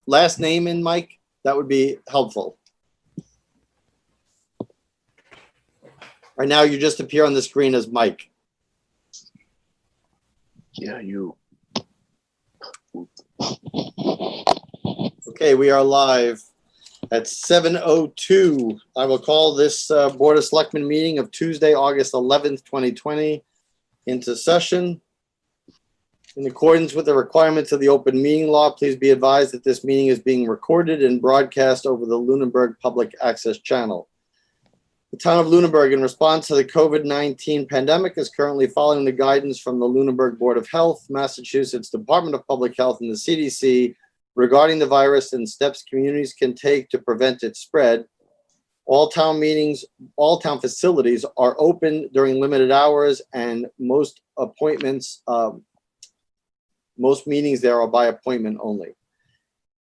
last name in, Mike? That would be helpful. Right now, you just appear on the screen as Mike. Yeah, you. Okay, we are live at 7:02. I will call this Board of Selectmen meeting of Tuesday, August 11th, 2020 into session. In accordance with the requirements of the open meeting law, please be advised that this meeting is being recorded and broadcast over the Lunenburg Public Access Channel. The town of Lunenburg, in response to the COVID-19 pandemic, is currently following the guidance from the Lunenburg Board of Health, Massachusetts Department of Public Health, and the CDC regarding the virus and steps communities can take to prevent its spread. All town facilities are open during limited hours, and most meetings there are by appointment only.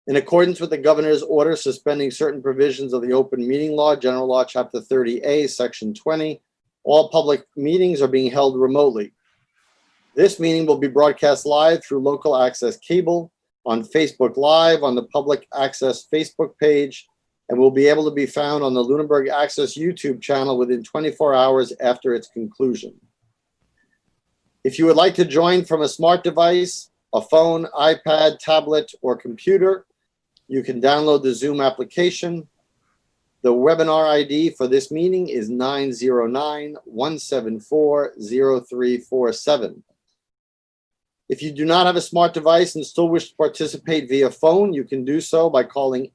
In accordance with the governor's order suspending certain provisions of the open meeting law, General Law, Chapter 30A, Section 20, all public meetings are being held remotely. This meeting will be broadcast live through local access cable, on Facebook Live, on the Public Access Facebook page, and will be able to be found on the Lunenburg Access YouTube channel within 24 hours after its conclusion. If you would like to join from a smart device, a phone, iPad, tablet, or computer, you can download the Zoom application. The webinar ID for this meeting is 909-174-0347. If you do not have a smart device and still wish to participate via phone, you can do so by calling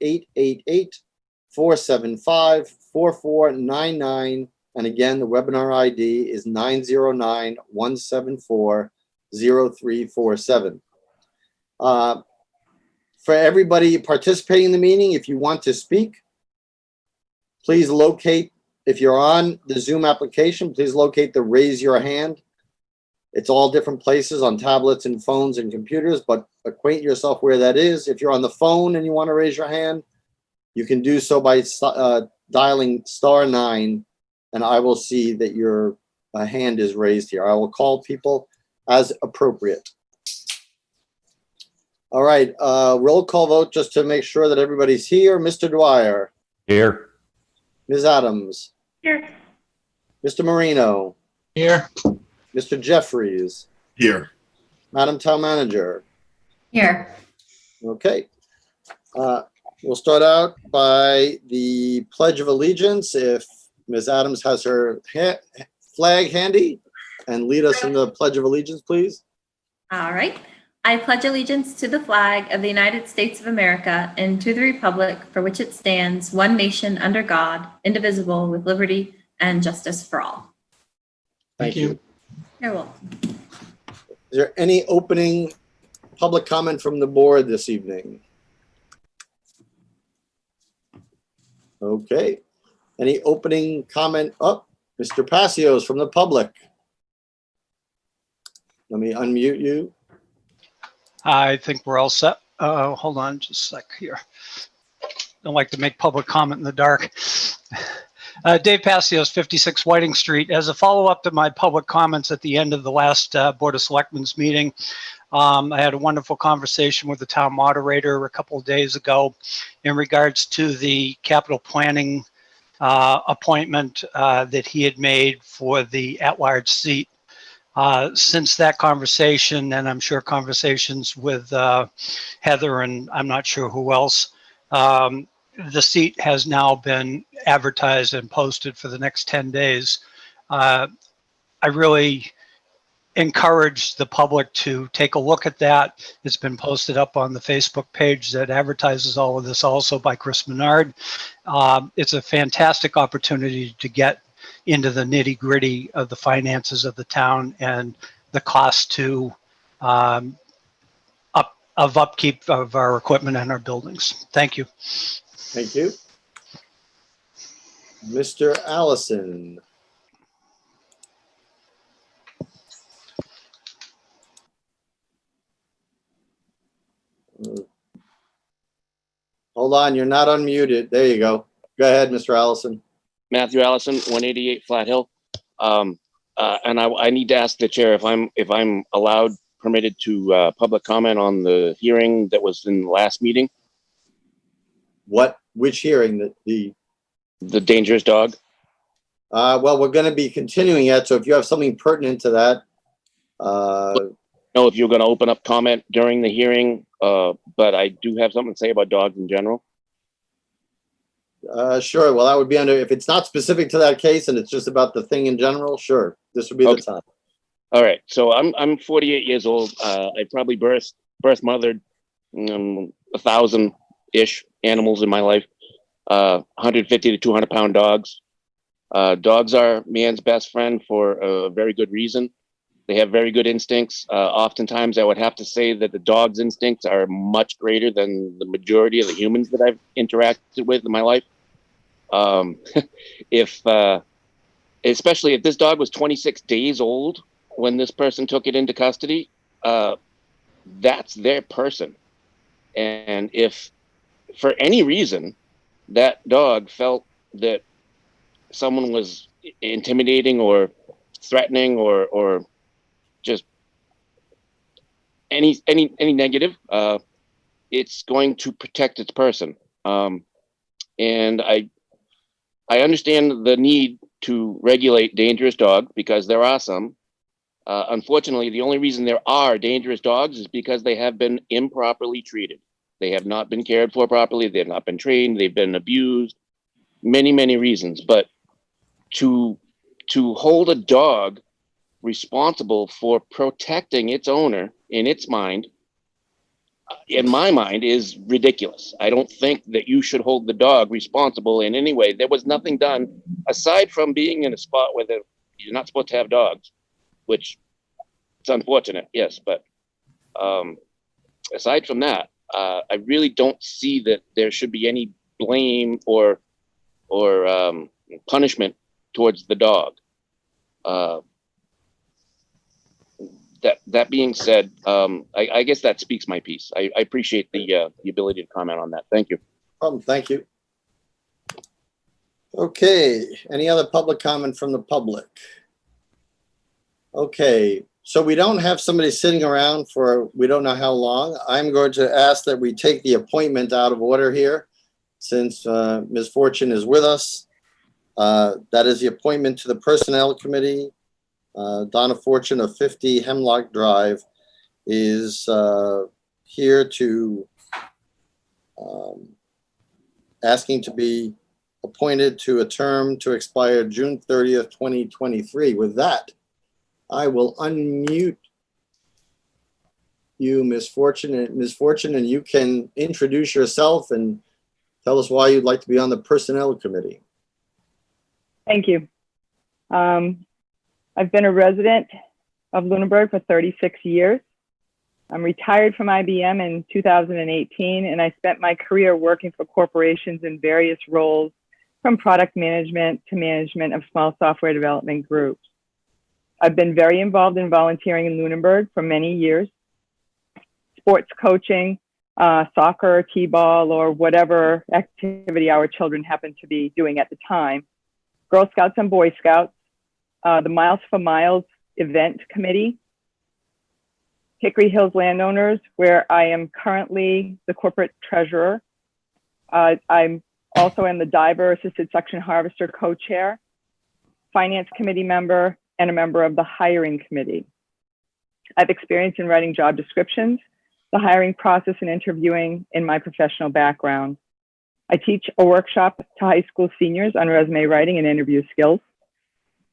888-475-4499. And again, the webinar ID is 909-174-0347. For everybody participating in the meeting, if you want to speak, please locate, if you're on the Zoom application, please locate the raise your hand. It's all different places on tablets and phones and computers, but acquaint yourself where that is. If you're on the phone and you want to raise your hand, you can do so by dialing *9, and I will see that your hand is raised here. I will call people as appropriate. All right, roll call vote just to make sure that everybody's here. Mr. Dwyer. Here. Ms. Adams. Here. Mr. Marino. Here. Mr. Jeffries. Here. Madam Town Manager. Here. Okay. We'll start out by the Pledge of Allegiance. If Ms. Adams has her flag handy, and lead us in the Pledge of Allegiance, please. All right. I pledge allegiance to the flag of the United States of America and to the republic for which it stands, one nation under God, indivisible, with liberty and justice for all. Thank you. You're welcome. Is there any opening public comment from the board this evening? Okay. Any opening comment? Oh, Mr. Passios from the public. Let me unmute you. I think we're all set. Hold on just a sec here. Don't like to make public comment in the dark. Dave Passios, 56 Whiting Street. As a follow-up to my public comments at the end of the last Board of Selectmen's meeting, I had a wonderful conversation with the town moderator a couple of days ago in regards to the capital planning appointment that he had made for the at-large seat. Since that conversation, and I'm sure conversations with Heather and I'm not sure who else, the seat has now been advertised and posted for the next 10 days. I really encourage the public to take a look at that. It's been posted up on the Facebook page that advertises all of this, also by Chris Menard. It's a fantastic opportunity to get into the nitty-gritty of the finances of the town and the cost to upkeep of our equipment and our buildings. Thank you. Thank you. Mr. Allison. Hold on, you're not unmuted. There you go. Go ahead, Mr. Allison. Matthew Allison, 188 Flat Hill. And I need to ask the chair if I'm allowed, permitted to public comment on the hearing that was in the last meeting. which hearing? The dangerous dog. Well, we're going to be continuing it. So if you have something pertinent to that, Know if you're going to open up comment during the hearing, but I do have something to say about dogs in general. sure. Well, that would be under, if it's not specific to that case and it's just about the thing in general, sure. This would be Okay. the time. All right, so I'm 48 years old. I probably birth mothered 1,000-ish animals in my life. 150 to 200 pound dogs. Dogs are man's best friend for a very good reason. They have very good instincts. Oftentimes, I would have to say that the dog's instincts are much greater than the majority of the humans that I've interacted with in my life. Especially if this dog was 26 days old when this person took it into custody, that's their person. And if for any reason that dog felt that someone was intimidating or threatening or just any negative, it's going to protect its person. And I understand the need to regulate dangerous dogs because there are some. Unfortunately, the only reason there are dangerous dogs is because they have been improperly treated. They have not been cared for properly. They have not been trained. They've been abused. Many reasons. But to hold a dog responsible for protecting its owner in its mind, in my mind, is ridiculous. I don't think that you should hold the dog responsible in any way. There was nothing done aside from being in a spot where you're not supposed to have dogs, which it's unfortunate, yes. But aside from that, I really don't see that there should be any blame or punishment towards the dog. That being said, I guess that speaks my piece. I appreciate the ability to comment on that. Thank you. Thank you. Okay. Any other public comment from the public? Okay. So we don't have somebody sitting around for we don't know how long. I'm going to ask that we take the appointment out of order here since Ms. Fortune is with us. That is the appointment to the Personnel Committee. Donna Fortune of 50 Hemlock Drive is here to asking to be appointed to a term to expire June 30th, 2023. With that, I will unmute you, Ms. Fortune, and you can introduce yourself and tell us why you'd like to be on the Personnel Committee. Thank you. I've been a resident of Lunenburg for 36 years. I'm retired from IBM in 2018, and I spent my career working for corporations in various roles, from product management to management of small software development groups. I've been very involved in volunteering in Lunenburg for many years, sports coaching, soccer, t-ball, or whatever activity our children happened to be doing at the time. Girl Scouts and Boy Scouts, the Miles for Miles event committee, Hickory Hills Landowners, where I am currently the corporate treasurer. I'm also am the Diver Assisted Suction Harvester co-chair, finance committee member, and a member of the hiring committee. I've experience in writing job descriptions, the hiring process, and interviewing in my professional background. I teach a workshop to high school seniors on resume writing and interview skills.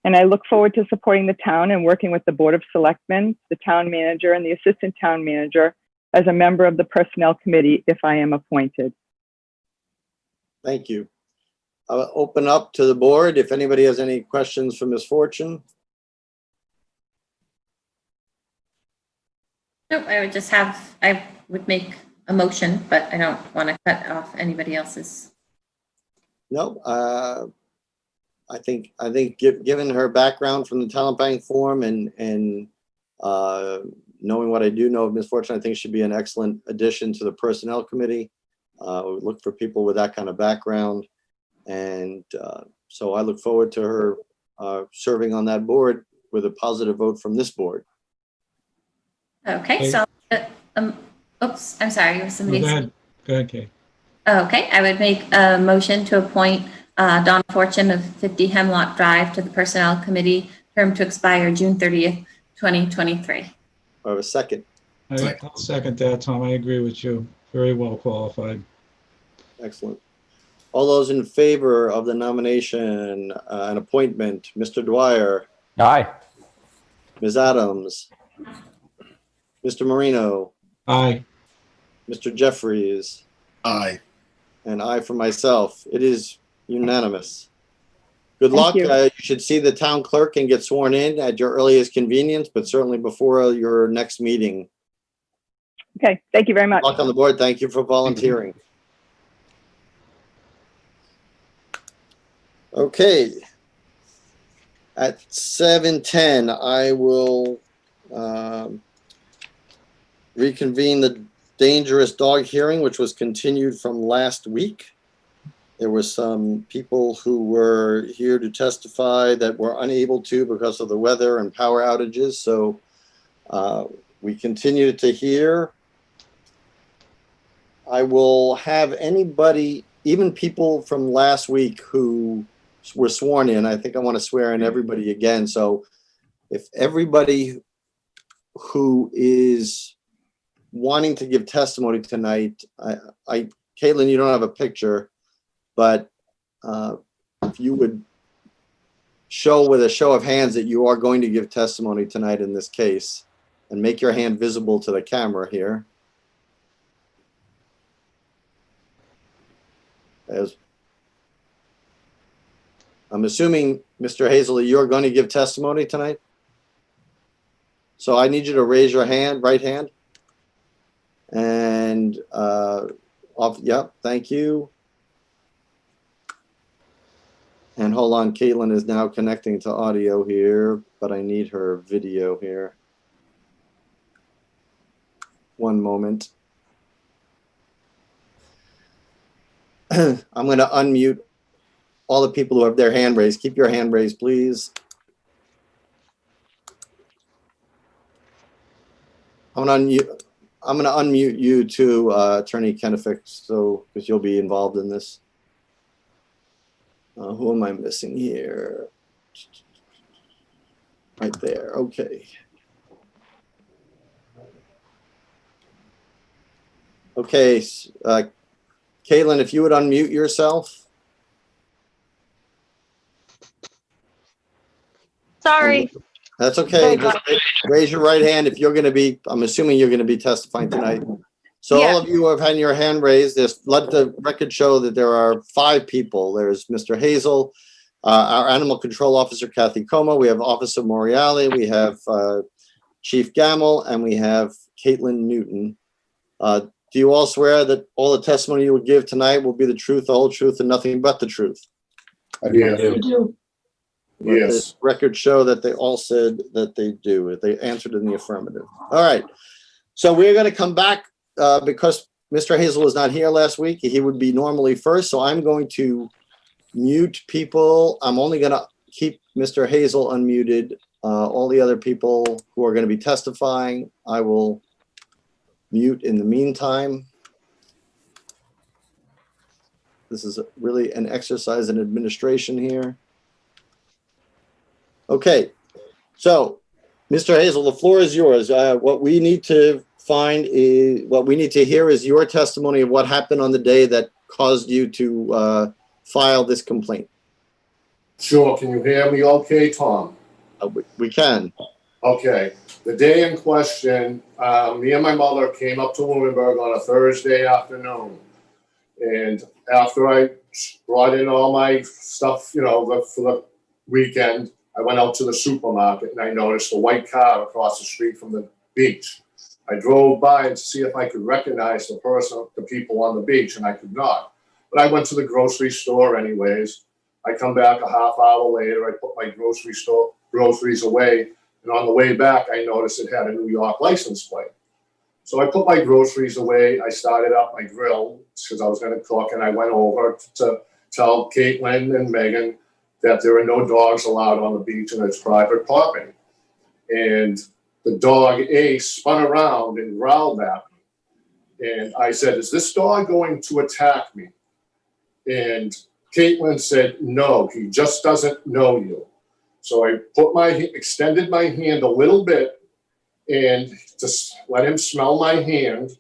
And I look forward to supporting the town and working with the Board of Selectmen, the town manager, and the assistant town manager as a member of the Personnel Committee if I am appointed. Thank you. I'll open up to the board if anybody has any questions for Ms. Fortune. Nope, I would make a motion, but I don't want to cut off anybody else's. No, I think given her background from the Talent Bank Forum and knowing what I do know of Ms. Fortune, I think she'd be an excellent addition to the Personnel Committee. We look for people with that kind of background. And so I look forward to her serving on that board with a positive vote from this board. Okay, so, oops, I'm sorry, somebody. Go ahead, Kate. Okay, I would make a motion to appoint Don Fortune of 50 Hemlock Drive to the Personnel Committee, term to expire June 30th, 2023. I have a second. I'll second that, Tom. I agree with you. Very well qualified. Excellent. All those in favor of the nomination and appointment, Mr. Dwyer, Aye. Ms. Adams, Mr. Marino, Aye. Mr. Jeffries, Aye. and I for myself. It is unanimous. Good Thank luck. you. You should see the town clerk and get sworn in at your earliest convenience, but certainly before your next meeting. Okay, thank you very much. Luck on the board. Thank you for volunteering. Okay. At 7:10, I will reconvene the dangerous dog hearing, which was continued from last week. There were some people who were here to testify that were unable to because of the weather and power outages. So we continue to hear. I will have anybody, even people from last week who were sworn in, I think I want to swear in everybody again. So if everybody who is wanting to give testimony tonight, Caitlin, you don't have a picture, but if you would show with a show of hands that you are going to give testimony tonight in this case, and make your hand visible to the camera here. As I'm assuming, Mr. Hazel, you're going to give testimony tonight? So I need you to raise your hand, right hand. And yep, thank you. And hold on, Caitlin is now connecting to audio here, but I need her video here. One moment. I'm going to unmute all the people who have their hand raised. Keep your hand raised, please. I'm going to unmute you too, Attorney Kennefic, so because you'll be involved in this. Who am I missing here? Right there. Okay. Okay. Caitlin, if you would unmute yourself. Sorry. That's okay. Just raise your right hand if you're going to be, I'm assuming you're going to be testifying tonight. So Yeah. all of you who have had your hand raised, let the record show that there are 5 people. There's Mr. Hazel, our Animal Control Officer, Kathy Como. We have Officer Moriali. We have Chief Gamble, and we have Caitlin Newton. Do you all swear that all the testimony you will give tonight will be the truth, the whole truth, and nothing but the truth? I do. Let Yes. the record show that they all said that they do. They answered in the affirmative. All right. So we're going to come back because Mr. Hazel was not here last week. He would be normally first. So I'm going to mute people. I'm only going to keep Mr. Hazel unmuted. All the other people who are going to be testifying, I will mute in the meantime. This is really an exercise in administration here. Okay, so Mr. Hazel, the floor is yours. What we need to hear is your testimony of what happened on the day that caused you to file this complaint. Sure. Can you hear me okay, Tom? We can. Okay. The day in question, me and my mother came up to Lunenburg on a Thursday afternoon. And after I brought in all my stuff, for the weekend, I went out to the supermarket and I noticed a white car across the street from the beach. I drove by to see if I could recognize the people on the beach, and I could not. But I went to the grocery store anyways. I come back a half hour later, I put my groceries away, and on the way back, I noticed it had a New York license plate. So I put my groceries away, I started up my grill because I was going to cook, and I went over to tell Caitlin and Megan that there are no dogs allowed on the beach and it's private property. And the dog Ace spun around and growled at And I said, is this dog going to attack me? And Caitlin said, no, he just doesn't know you. So I extended my hand a little bit and just let him smell my hand.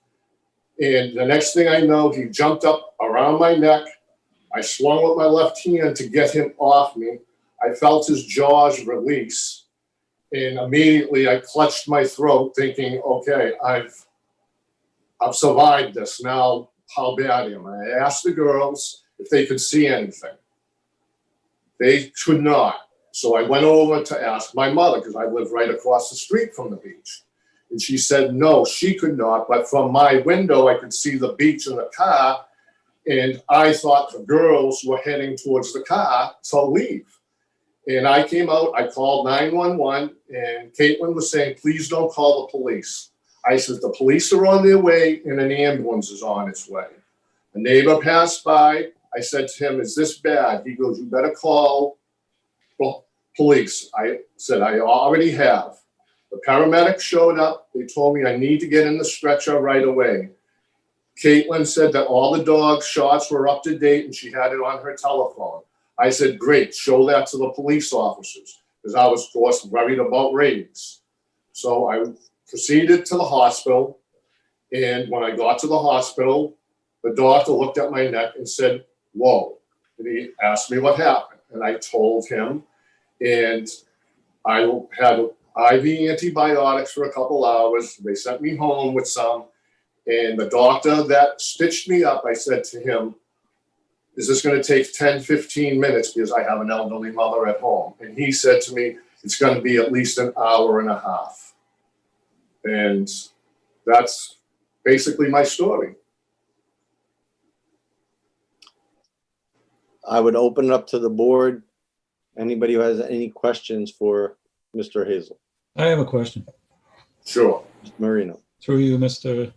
And the next thing I know, he jumped up around my neck. I swung with my left hand to get him off me. I felt his jaws release. And immediately I clutched my throat thinking, okay, I've survived this. Now, how bad am I? I asked the girls if they could see anything. They could not. So I went over to ask my mother, because I live right across the street from the beach. And she said, no, she could not. But from my window, I could see the beach and the car. And I thought the girls were heading towards the car to leave. And I came out, I called 911, and Caitlin was saying, please don't call the police. I said, the police are on their way and an ambulance is on its way. A neighbor passed by. I said to him, is this bad? He goes, you better call police. I said, I already have. The paramedics showed up. They told me I need to get in the stretcher right away. Caitlin said that all the dog shots were up to date and she had it on her telephone. I said, great, show that to the police officers, because I was, of course, worried about ratings. So I proceeded to the hospital, and when I got to the hospital, the doctor looked at my neck and said, whoa. And he asked me what happened, and I told him, and I had IV antibiotics for a couple hours. They sent me home with some, and the doctor that stitched me up, I said to him, is this going to take 10, 15 minutes because I have an elderly mother at home? And he said to me, it's going to be at least an hour and a half. And that's basically my story. I would open it up to the board. Anybody who has any questions for Mr. Hazel? I have a question. Sure. Marino. Through you, Mr.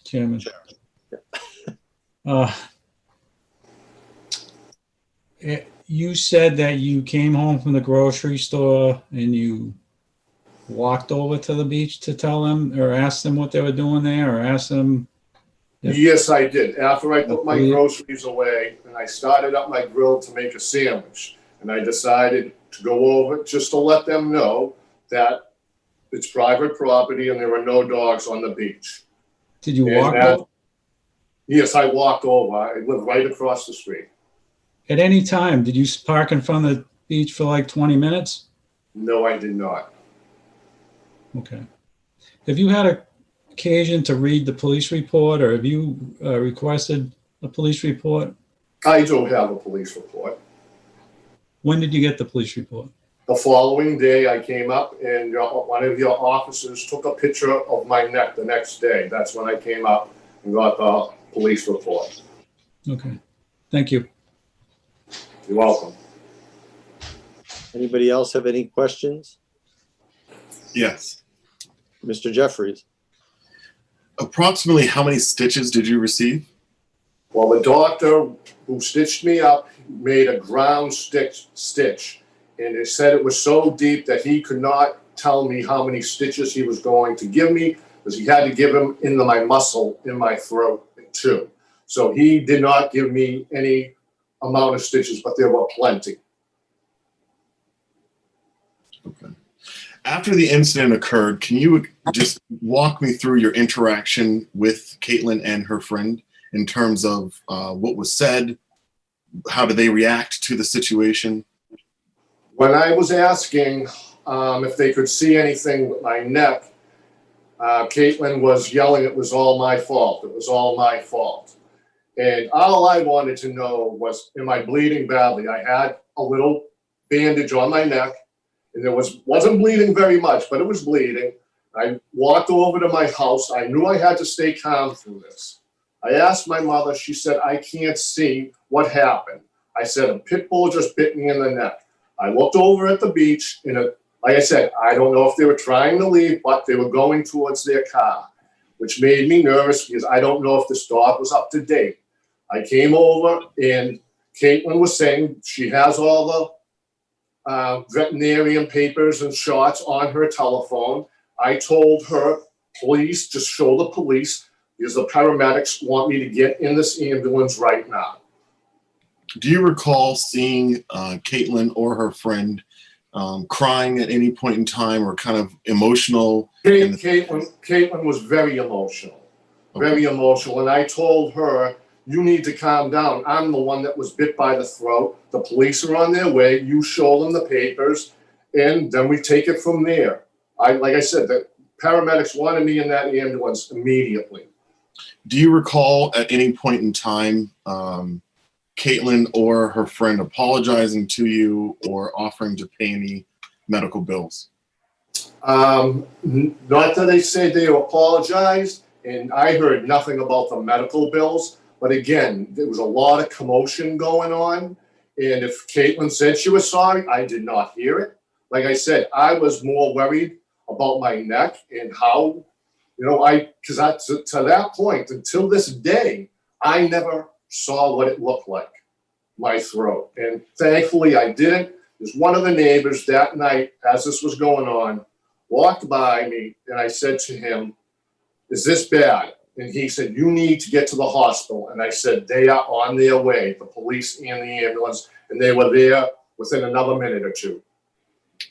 Chairman. You said that you came home from the grocery store and you walked over to the beach to tell them or ask them what they were doing there, or ask them. Yes, I did. After I put my groceries away and I started up my grill to make a sandwich, and I decided to go over just to let them know that it's private property and there are no dogs on the beach. Did you walk over? Yes, I walked over. I live right across the street. At any time, did you park in front of the beach for like 20 minutes? No, I did not. Okay. Have you had occasion to read the police report, or have you requested a police report? I do have a police report. When did you get the police report? The following day, I came up and one of your officers took a picture of my neck the next day. That's when I came up and got the police report. Okay. Thank you. You're welcome. Anybody else have any questions? Yes. Mr. Jeffries? Approximately how many stitches did you receive? Well, the doctor who stitched me up made a ground stitch, and it said it was so deep that he could not tell me how many stitches he was going to give me, because he had to give them into my muscle in my throat too. So he did not give me any amount of stitches, but there were plenty. Okay. After the incident occurred, can you just walk me through your interaction with Caitlin and her friend in terms of what was said? How did they react to the situation? When I was asking if they could see anything with my neck, Caitlin was yelling, it was all my fault. It was all my fault. And all I wanted to know was, am I bleeding badly? I had a little bandage on my neck, and it wasn't bleeding very much, but it was bleeding. I walked over to my house. I knew I had to stay calm through this. I asked my mother. She said, I can't see what happened. I said, a pit bull just bit me in the neck. I looked over at the beach, and like I said, I don't know if they were trying to leave, but they were going towards their car, which made me nervous because I don't know if this dog was up to date. I came over, and Caitlin was saying she has all the veterinarian papers and shots on her telephone. I told her, please just show the police because the paramedics want me to get in this ambulance right now. Do you recall seeing Caitlin or her friend crying at any point in time, or kind of emotional? Caitlin was very emotional, very emotional. And I told her, you need to calm down. I'm the one that was bit by the throat. The police are on their way. You show them the papers, and then we take it from there. Like I said, the paramedics wanted me in that ambulance immediately. Do you recall at any point in time Caitlin or her friend apologizing to you or offering to pay any medical bills? Not that they said they apologized, and I heard nothing about the medical bills. But again, there was a lot of commotion going on. And if Caitlin said she was sorry, I did not hear it. Like I said, I was more worried about my neck and how, because to that point, until this day, I never saw what it looked like, my throat. And thankfully I didn't. There's one of the neighbors that night, as this was going on, walked by me, and I said to him, is this bad? And he said, you need to get to the hospital. And I said, they are on their way, the police and the ambulance, and they were there within another minute or two.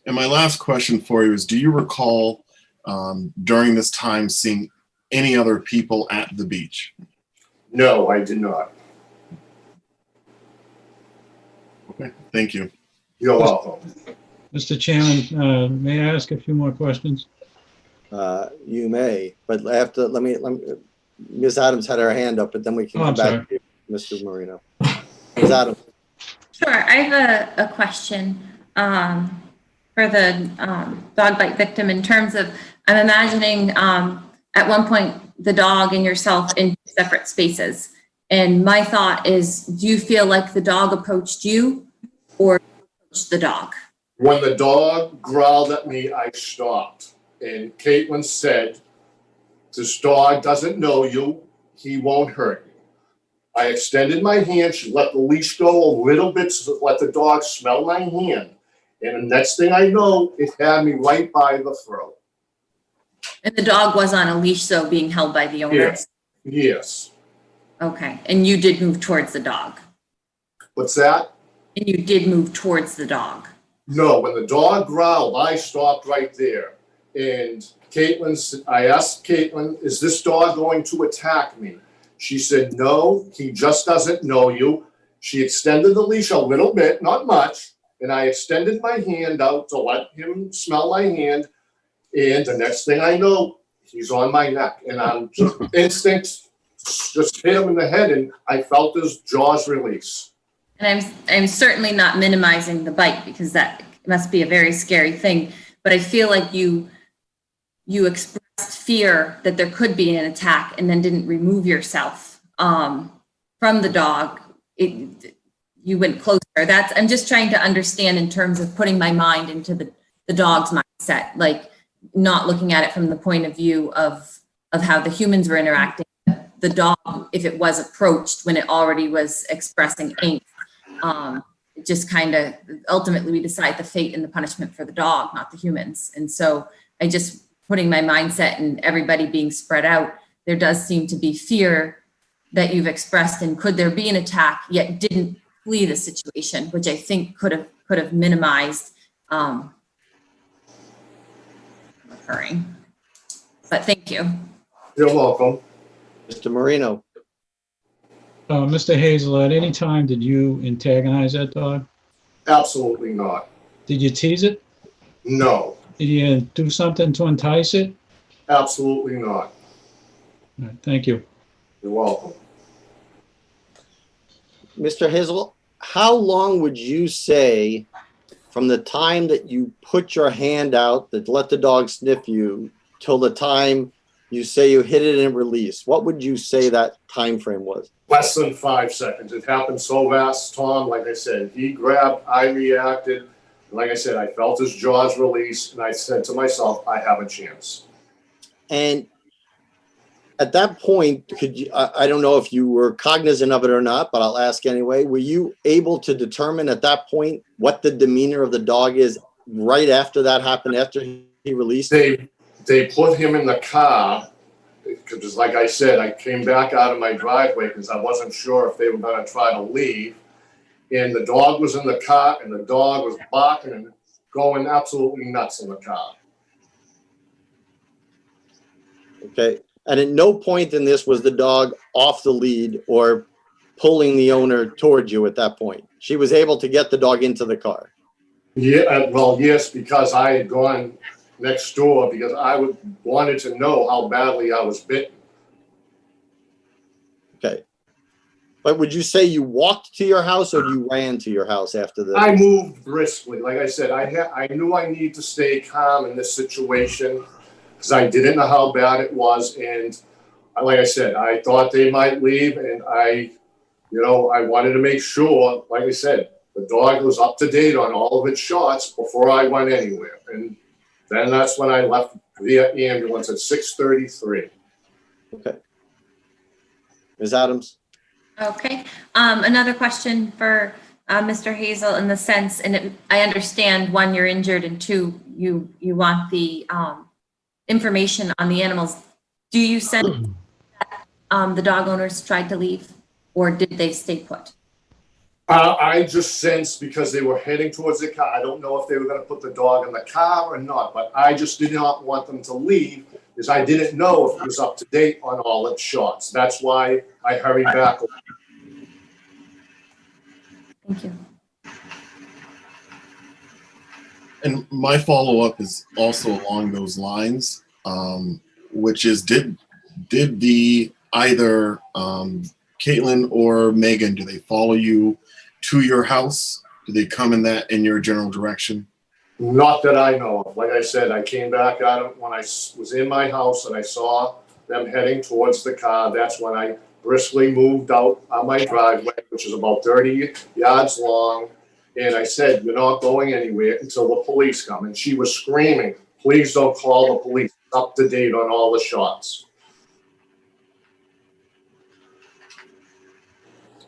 And my last question for you is, do you recall during this time seeing any other people at the beach? No, I did not. Okay, thank you. You're welcome. Mr. Chairman, may I ask a few more questions? You may, but after, let me, Ms. Adams had her hand up, but then we can Oh, come I'm sorry. back to you, Mr. Marino. Ms. Adams. Sure. I have a question for the dog bite victim in terms of, I'm imagining at one point the dog and yourself in separate spaces. And my thought is, do you feel like the dog approached you or approached the dog? When the dog growled at me, I stopped. And Caitlin said, this dog doesn't know you. He won't hurt you. I extended my hand. She let the leash go a little bit to let the dog smell my hand. And the next thing I know, it had me right by the throat. And the dog was on a leash, though, being held by the owner? Yes. Yes. Okay. And you did move towards the dog? What's that? And you did move towards the dog? No, when the dog growled, I stopped right there. And I asked Caitlin, is this dog going to attack me? She said, no, he just doesn't know you. She extended the leash a little bit, not much, and I extended my hand out to let him smell my hand. And the next thing I know, he's on my neck. And I'm just instinct, just hit him in the head, and I felt his jaws release. And I'm certainly not minimizing the bite, because that must be a very scary thing. But I feel like you expressed fear that there could be an attack and then didn't remove yourself from the dog. You went closer. I'm just trying to understand in terms of putting my mind into the dog's mindset, like not looking at it from the point of view of how the humans were interacting. The dog, if it was approached when it already was expressing angst, it just kind of, ultimately we decide the fate and the punishment for the dog, not the humans. And so I just, putting my mindset and everybody being spread out, there does seem to be fear that you've expressed, and could there be an attack yet didn't flee the situation, which I think could have minimized occurring. But thank you. You're welcome. Mr. Marino. Mr. Hazel, at any time did you antagonize that dog? Absolutely not. Did you tease it? No, Did you do something to entice it? absolutely not. All right, thank you. You're welcome. Mr. Hazel, how long would you say from the time that you put your hand out that let the dog sniff you till the time you say you hit it and release? What would you say that time frame was? Less than 5 seconds. It happened so fast, Tom. Like I said, he grabbed, I reacted. Like I said, I felt his jaws release, and I said to myself, I have a chance. And at that point, could you, I don't know if you were cognizant of it or not, but I'll ask anyway. Were you able to determine at that point what the demeanor of the dog is right after that happened, after he released? They put him in the car, because like I said, I came back out of my driveway because I wasn't sure if they were gonna try to leave. And the dog was in the car, and the dog was barking and going absolutely nuts in the car. Okay. And at no point in this was the dog off the lead or pulling the owner towards you at that point. She was able to get the dog into the car. Yeah, well, yes, because I had gone next door because wanted to know how badly I was bitten. Okay. But would you say you walked to your house or you ran to your house after the? I moved briskly. Like I said, I knew I need to stay calm in this situation because I didn't know how bad it was. And like I said, I thought they might leave, and I wanted to make sure, like I said, the dog was up to date on all of its shots before I went anywhere. And then that's when I left via ambulance at 6:33. Okay. Ms. Adams? Okay. Another question for Mr. Hazel in the sense, and I understand, one, you're injured, and two, you want the information on the animals. Do you sense that the dog owners tried to leave, or did they stay put? I just sensed because they were heading towards the car. I don't know if they were going to put the dog in the car or not, but I just did not want them to leave because I didn't know if it was up to date on all its shots. That's why I hurried back. Thank you. And my follow-up is also along those lines, which is did the either Caitlin or Megan, do they follow you to your house? Do they come in your general direction? Not that I know of. Like I said, I came back out when I was in my house and I saw them heading towards the car. That's when I briskly moved out on my driveway, which is about 30 yards long. And I said, "You're not going anywhere until the police come." And she was screaming, "Please don't call the police. It's up to date on all the shots."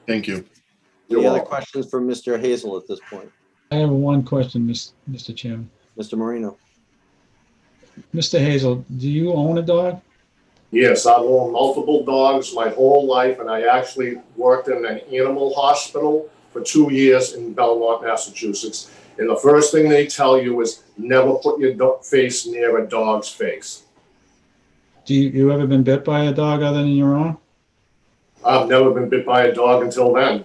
Thank you. Any You're other welcome. questions for Mr. Hazel at this point? I have one question, Mr. Chairman. Mr. Marino? Mr. Hazel, do you own a dog? Yes, I've owned multiple dogs my whole life, and I actually worked in an animal hospital for 2 years in Belmont, Massachusetts. And the first thing they tell you is never put your face near a dog's face. Do you ever been bit by a dog other than your own? I've never been bit by a dog until then.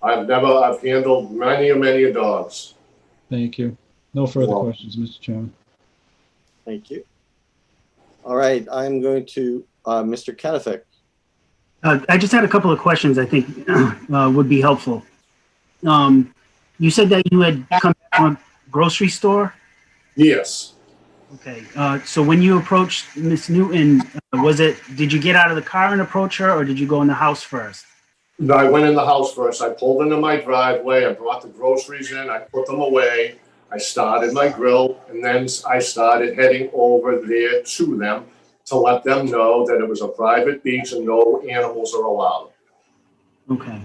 I've handled many dogs. Thank you. No further Well- questions, Mr. Chairman. Thank you. All right, I'm going to, Mr. Kennefic. I just had a couple of questions I think would be helpful. You said that you had come from a grocery store? Yes. Okay, so when you approached Miss Newton, did you get out of the car and approach her, or did you go in the house first? No, I went in the house first. I pulled into my driveway. I brought the groceries in. I put them away. I started my grill, and then I started heading over there to them to let them know that it was a private beach and no animals are allowed. Okay.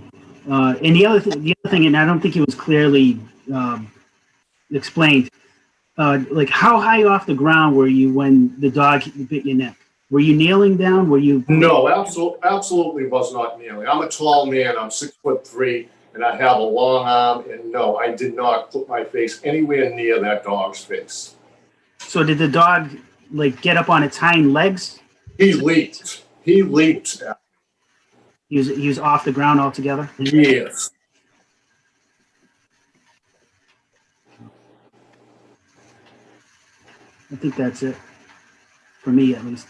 And the other thing, and I don't think it was clearly explained, like how high off the ground were you when the dog bit your neck? Were you kneeling down? Were you? No, absolutely was not kneeling. I'm a tall man. I'm 6'3", and I have a long arm. And no, I did not put my face anywhere near that dog's face. So did the dog like get up on its hind legs? He leaped. He leaped. He was off the ground altogether? Yes. I think that's it. For me, at least.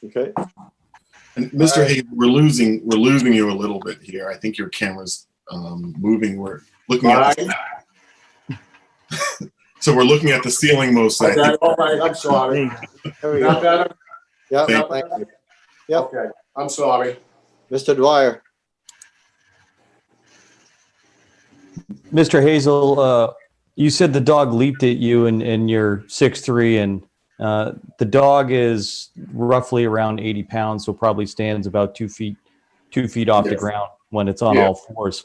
Okay. And Mr. Hayes, we're losing you a little bit here. I think your camera's moving. We're looking at so we're looking at the ceiling mostly. Okay, all right, I'm sorry. There we Not go. better? Yeah, Thank thank you. Yep. Okay, I'm sorry. Mr. Dwyer? Mr. Hazel, you said the dog leaped at you and you're 6'3", and the dog is roughly around 80 pounds, so probably stands about 2 feet off the Yes. ground when it's on Yeah. all fours.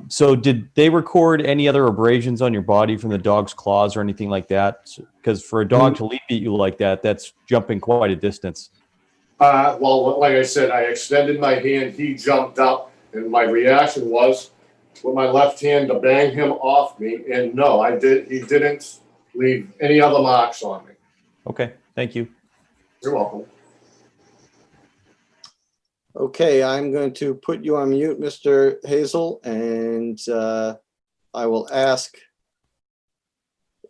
So did they record any other abrasions on your body from the dog's claws or anything like that? Because for a dog to leap at you like that, that's jumping quite a distance. Well, like I said, I extended my hand, he jumped up, and my reaction was with my left hand to bang him off me, and no, he didn't leave any other marks on me. Okay, thank you. You're welcome. Okay, I'm going to put you on mute, Mr. Hazel, and I will ask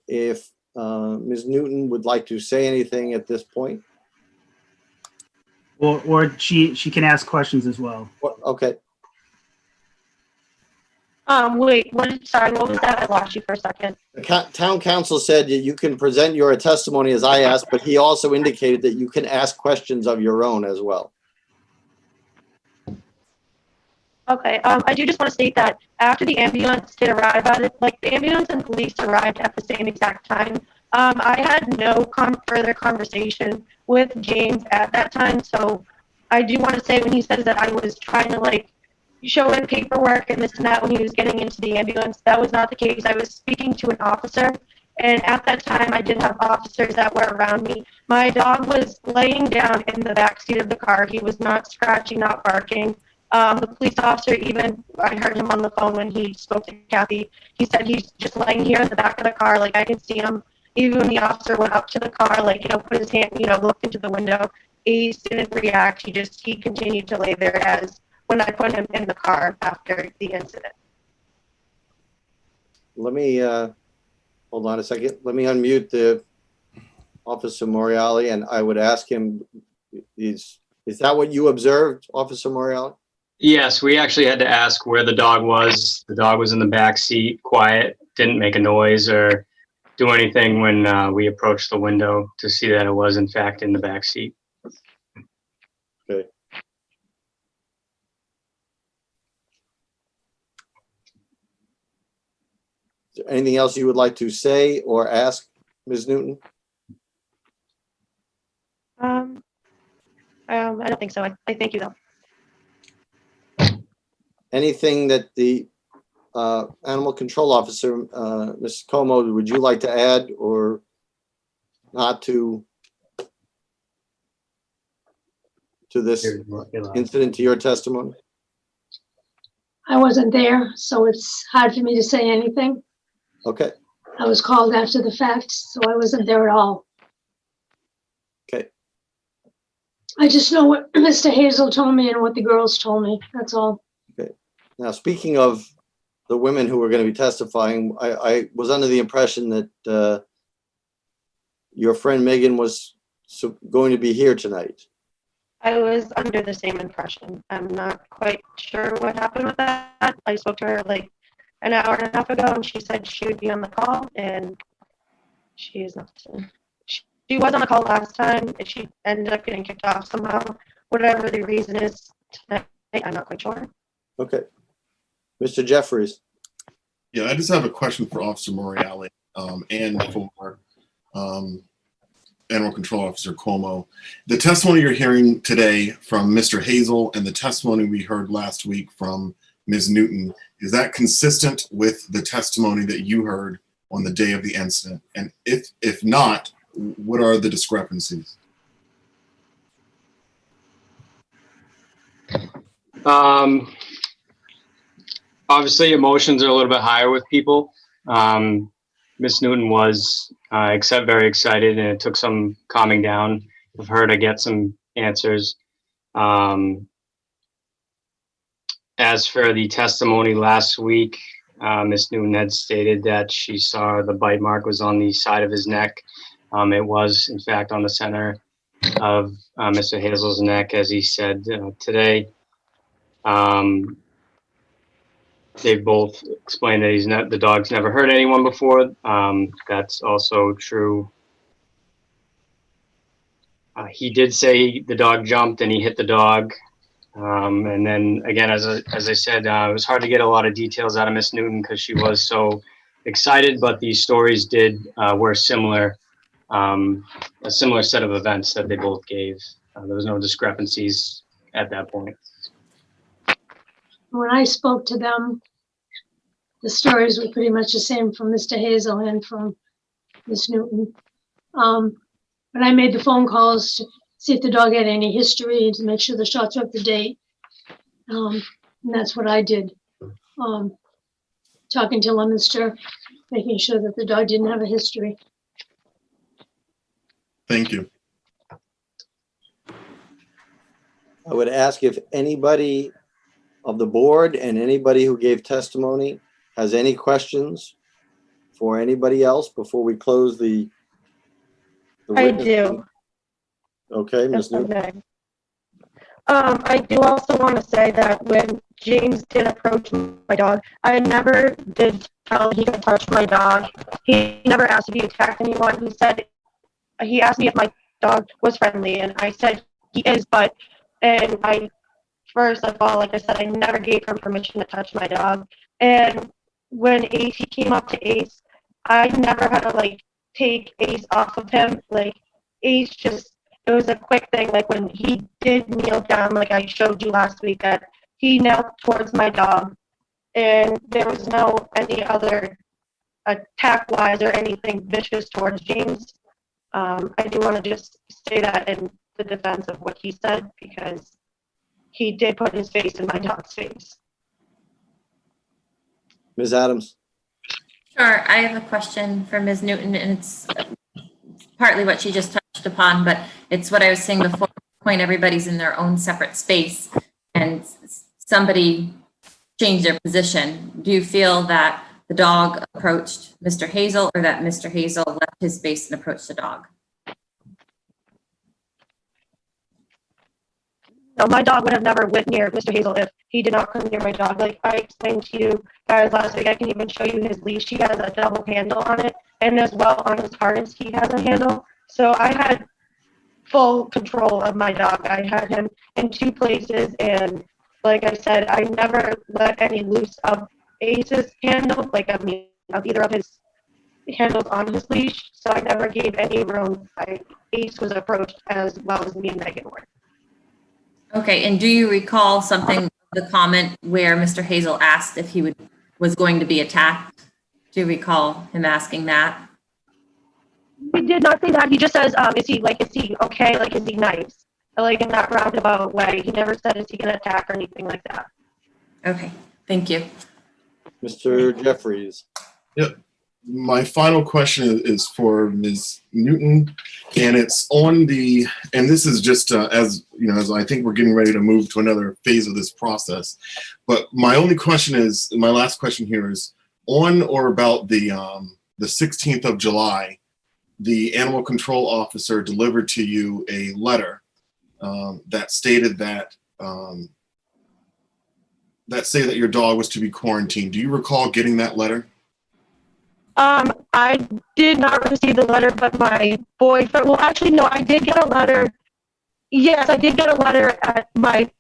if Ms. Newton would like to say anything at this point. Or she can ask questions as well. Okay, Wait, sorry, what was that? I lost you for a second. the town council said that you can present your testimony as I asked, but he also indicated that you can ask questions of your own as well. Okay, I do just want to state that after the ambulance did arrive at it, like the ambulance and police arrived at the same exact time, I had no further conversation with James at that time. So I do want to say when he says that I was trying to like show him paperwork and this and that when he was getting into the ambulance, that was not the case. I was speaking to an officer, and at that time I did have officers that were around me. My dog was laying down in the back seat of the car. He was not scratching, not barking. The police officer, even, I heard him on the phone when he spoke to Kathy. He said he's just laying here in the back of the car, like I can see him. Even when the officer went up to the car, like, put his hand, looked into the window, he didn't react. He continued to lay there as when I put him in the car after the incident. Let me, hold on a second. Let me unmute the Officer Moriali, and I would ask him, is that what you observed, Officer Moriali? Yes, we actually had to ask where the dog was. The dog was in the back seat, quiet, didn't make a noise or do anything when we approached the window to see that it was in fact in the back seat. Okay. Is there anything else you would like to say or ask, Ms. Newton? I don't think so. I thank you though. Anything that the animal control officer, Ms. Como, would you like to add or not to this incident, to your testimony? I wasn't there, so it's hard for me to say anything. Okay, I was called after the fact, so I wasn't there at all. okay. I just know what Mr. Hazel told me and what the girls told me. That's all. Okay. Now, speaking of the women who were going to be testifying, I was under the impression that your friend Megan was going to be here tonight. I was under the same impression. I'm not quite sure what happened with that. I spoke to her like an hour and a half ago, and she said she would be on the call, and she is not. She was on the call last time, and she ended up getting kicked off somehow. Whatever the reason is tonight, I'm not quite sure. Okay. Mr. Jeffries. Yeah, I just have a question for Officer Moriali and for Animal Control Officer Cuomo. The testimony you're hearing today from Mr. Hazel and the testimony we heard last week from Ms. Newton, is that consistent with the testimony that you heard on the day of the incident? And if not, what are the discrepancies? Obviously, emotions are a little bit higher with people. Miss Newton was very excited, and it took some calming down of her to get some answers. As for the testimony last week, Miss Newton had stated that she saw the bite mark was on the side of his neck. It was, in fact, on the center of Mr. Hazel's neck, as he said today. They both explained that the dog's never hurt anyone before. That's also true. He did say the dog jumped and he hit the dog. And then again, as I said, it was hard to get a lot of details out of Miss Newton because she was so excited, but these stories were similar, a similar set of events that they both gave. There was no discrepancies at that point. When I spoke to them, the stories were pretty much the same from Mr. Hazel and from Ms. Newton. But I made the phone calls see if the dog had any history and to make sure the shots were up to date. And that's what I did. Talking to Lemonster, making sure that the dog didn't have a history. Thank you. I would ask if anybody of the board and anybody who gave testimony has any questions for anybody else before we close the I witness do. meeting? Okay, Ms. Newton. Okay. I do also want to say that when James did approach my dog, I never did tell him he could touch my dog. He never asked if he attacked anyone. He asked me if my dog was friendly, and I said he is, first of all, like I said, I never gave him permission to touch my dog. And when he came up to Ace, I never had to take Ace off of him. Ace just, it was a quick thing. When he did kneel down, like I showed you last week, that he knelt towards my dog, and there was no any other attack wise or anything vicious towards James. I do want to just say that in the defense of what he said, because he did put his face in my dog's face. Ms. Adams. Sure, I have a question for Ms. Newton, and it's partly what she just touched upon, but it's what I was saying before. Point, everybody's in their own separate space, and somebody changed their position. Do you feel that the dog approached Mr. Hazel, or that Mr. Hazel left his space and approached the dog? No, my dog would have never went near Mr. Hazel if he did not come near my dog. Like I explained to you guys last week, I can even show you his leash. He has a double handle on it, and as well on his harness, he has a handle. So I had full control of my dog. I had him in two places, and like I said, I never let any loose of Ace's handle, of either of his handles on his leash. So I never gave any room. Ace was approached as well as me and Megan were. Okay, and do you recall something, the comment where Mr. Hazel asked if he was going to be attacked? Do you recall him asking that? He did not say that. He just says, is he okay? Is he nice? In that roundabout way. He never said, is he going to attack or anything like that. Okay, thank you. Mr. Jeffries. Yep. My final question is for Ms. Newton, and it's on the, and this is just as I think we're getting ready to move to another phase of this process. But my only question is, my last question here is, on or about the 16th of July, the animal control officer delivered to you a letter that stated that that your dog was to be quarantined. Do you recall getting that letter? I did not receive the letter, but my boyfriend, well, actually, no, I did get a letter. Yes, I did get a letter at my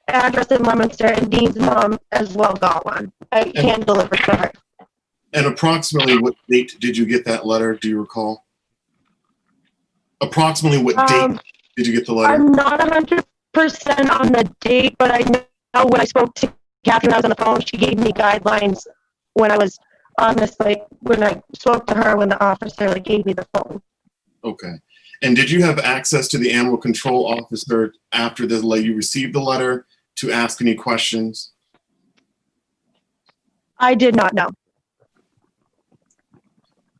address in Leominster, and Dean's mom as well got one. I hand delivered to her. And approximately what date did you get that letter? Do you recall? Approximately what date did you get the letter? I'm not 100% on the date, but I know when I spoke to Catherine, I was on the phone, she gave me guidelines when I was on this, when I spoke to her, when the officer gave me the phone. Okay. And did you have access to the animal control officer after you received the letter to ask any questions? I did not know.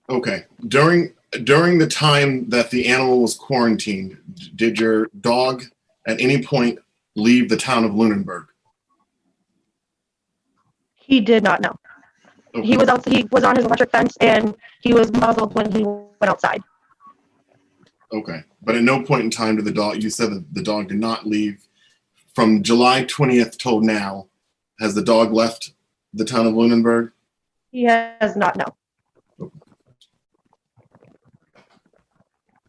Okay. During the time that the animal was quarantined, did your dog at any point leave the town of Lunenburg? He did not know. Okay. He was on his electric fence, and he was muzzled when he went outside. Okay. But at no point in time did the dog, you said that the dog did not leave. From July 20th till now, has the dog left the town of Lunenburg? He has not, no. Okay.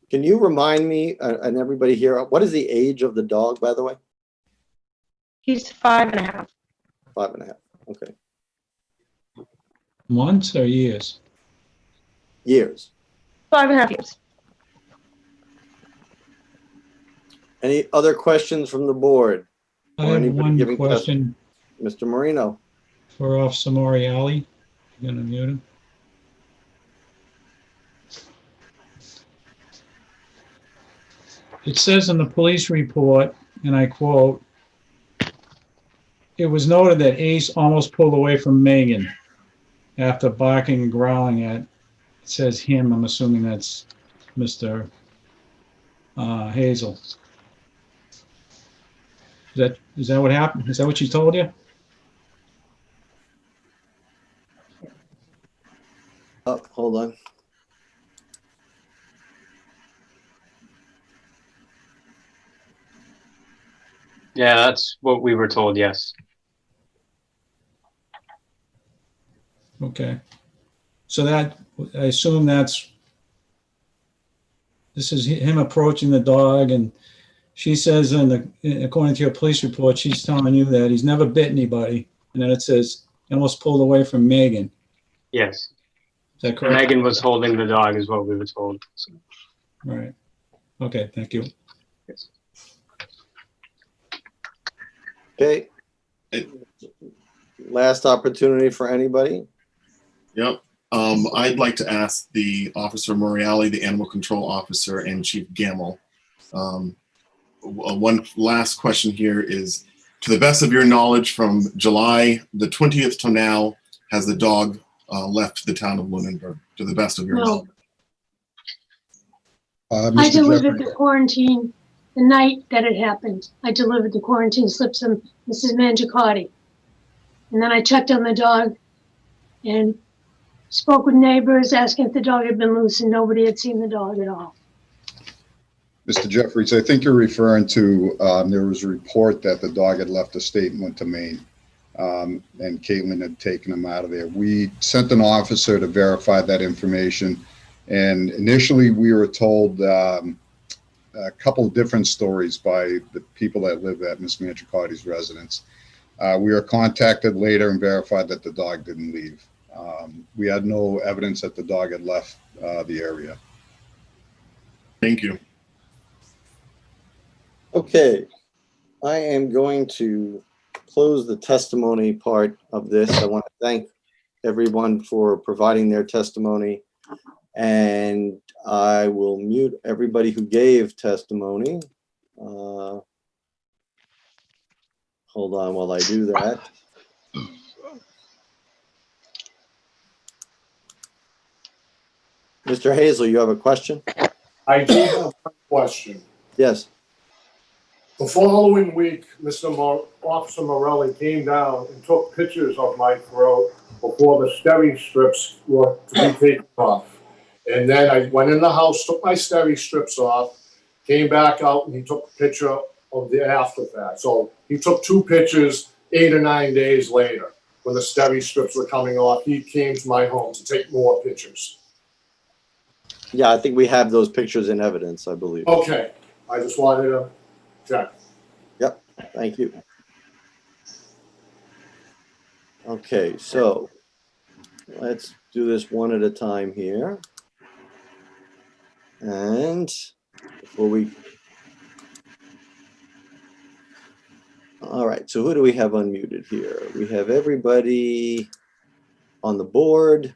Can you remind me and everybody here, what is the age of the dog, by the way? He's 5.5. 5.5. Okay. Months or years? Years. 5.5 years. Any other questions from the board? I Or have anybody one giving question Mr. Marino. for Officer Moriali. You gonna mute him? It says in the police report, and I quote, "It was noted that Ace almost pulled away from Megan after barking and growling at," it says him, I'm assuming that's Mr. Hazel. Is that what happened? Is that what she told you? Oh, hold on. Yeah, that's what we were told, yes. Okay. So that, I assume this is him approaching the dog, and she says according to your police report, she's telling you that he's never bit anybody. And then it says he almost pulled away from Megan. Yes. Is that correct? Megan was holding the dog is what we were told. So, Right. Okay, thank you. yes. Okay. Last opportunity for anybody. Yep. I'd like to ask the Officer Moriali, the Animal Control Officer, and Chief Gamble. One last question here is, to the best of your knowledge, from July the 20th to now, has the dog left the town of Lunenburg, to the best of your knowledge? I delivered the quarantine the night that it happened. I delivered the quarantine slips to Mrs. Mangiacotti. And then I checked on the dog and spoke with neighbors, asking if the dog had been loose, and nobody had seen the dog at all. Mr. Jeffries, I think you're referring to, there was a report that the dog had left the state and went to Maine, and Caitlin had taken him out of there. We sent an officer to verify that information, and initially we were told a couple of different stories by the people that live at Miss Manchicotti's residence. We were contacted later and verified that the dog didn't leave. We had no evidence that the dog had left the area. Thank you. Okay, I am going to close the testimony part of this. I want to thank everyone for providing their testimony, and I will mute everybody who gave testimony. Hold on while I do that. Mr. Hazel, you have a question? I do have one question. Yes. The following week, Officer Morelli came down and took pictures of my throat before the steri strips were to be taken off. And then I went in the house, took my steri strips off, came back out, and he took a picture of the after that. So he took 2 pictures 8 or 9 days later when the steri strips were coming off. He came to my home to take more pictures. Yeah, I think we have those pictures in evidence, I believe. Okay, I just wanted to check. Yep, thank you. Okay, so let's do this one at a time here. And before we... All right, so who do we have unmuted here? We have everybody on the board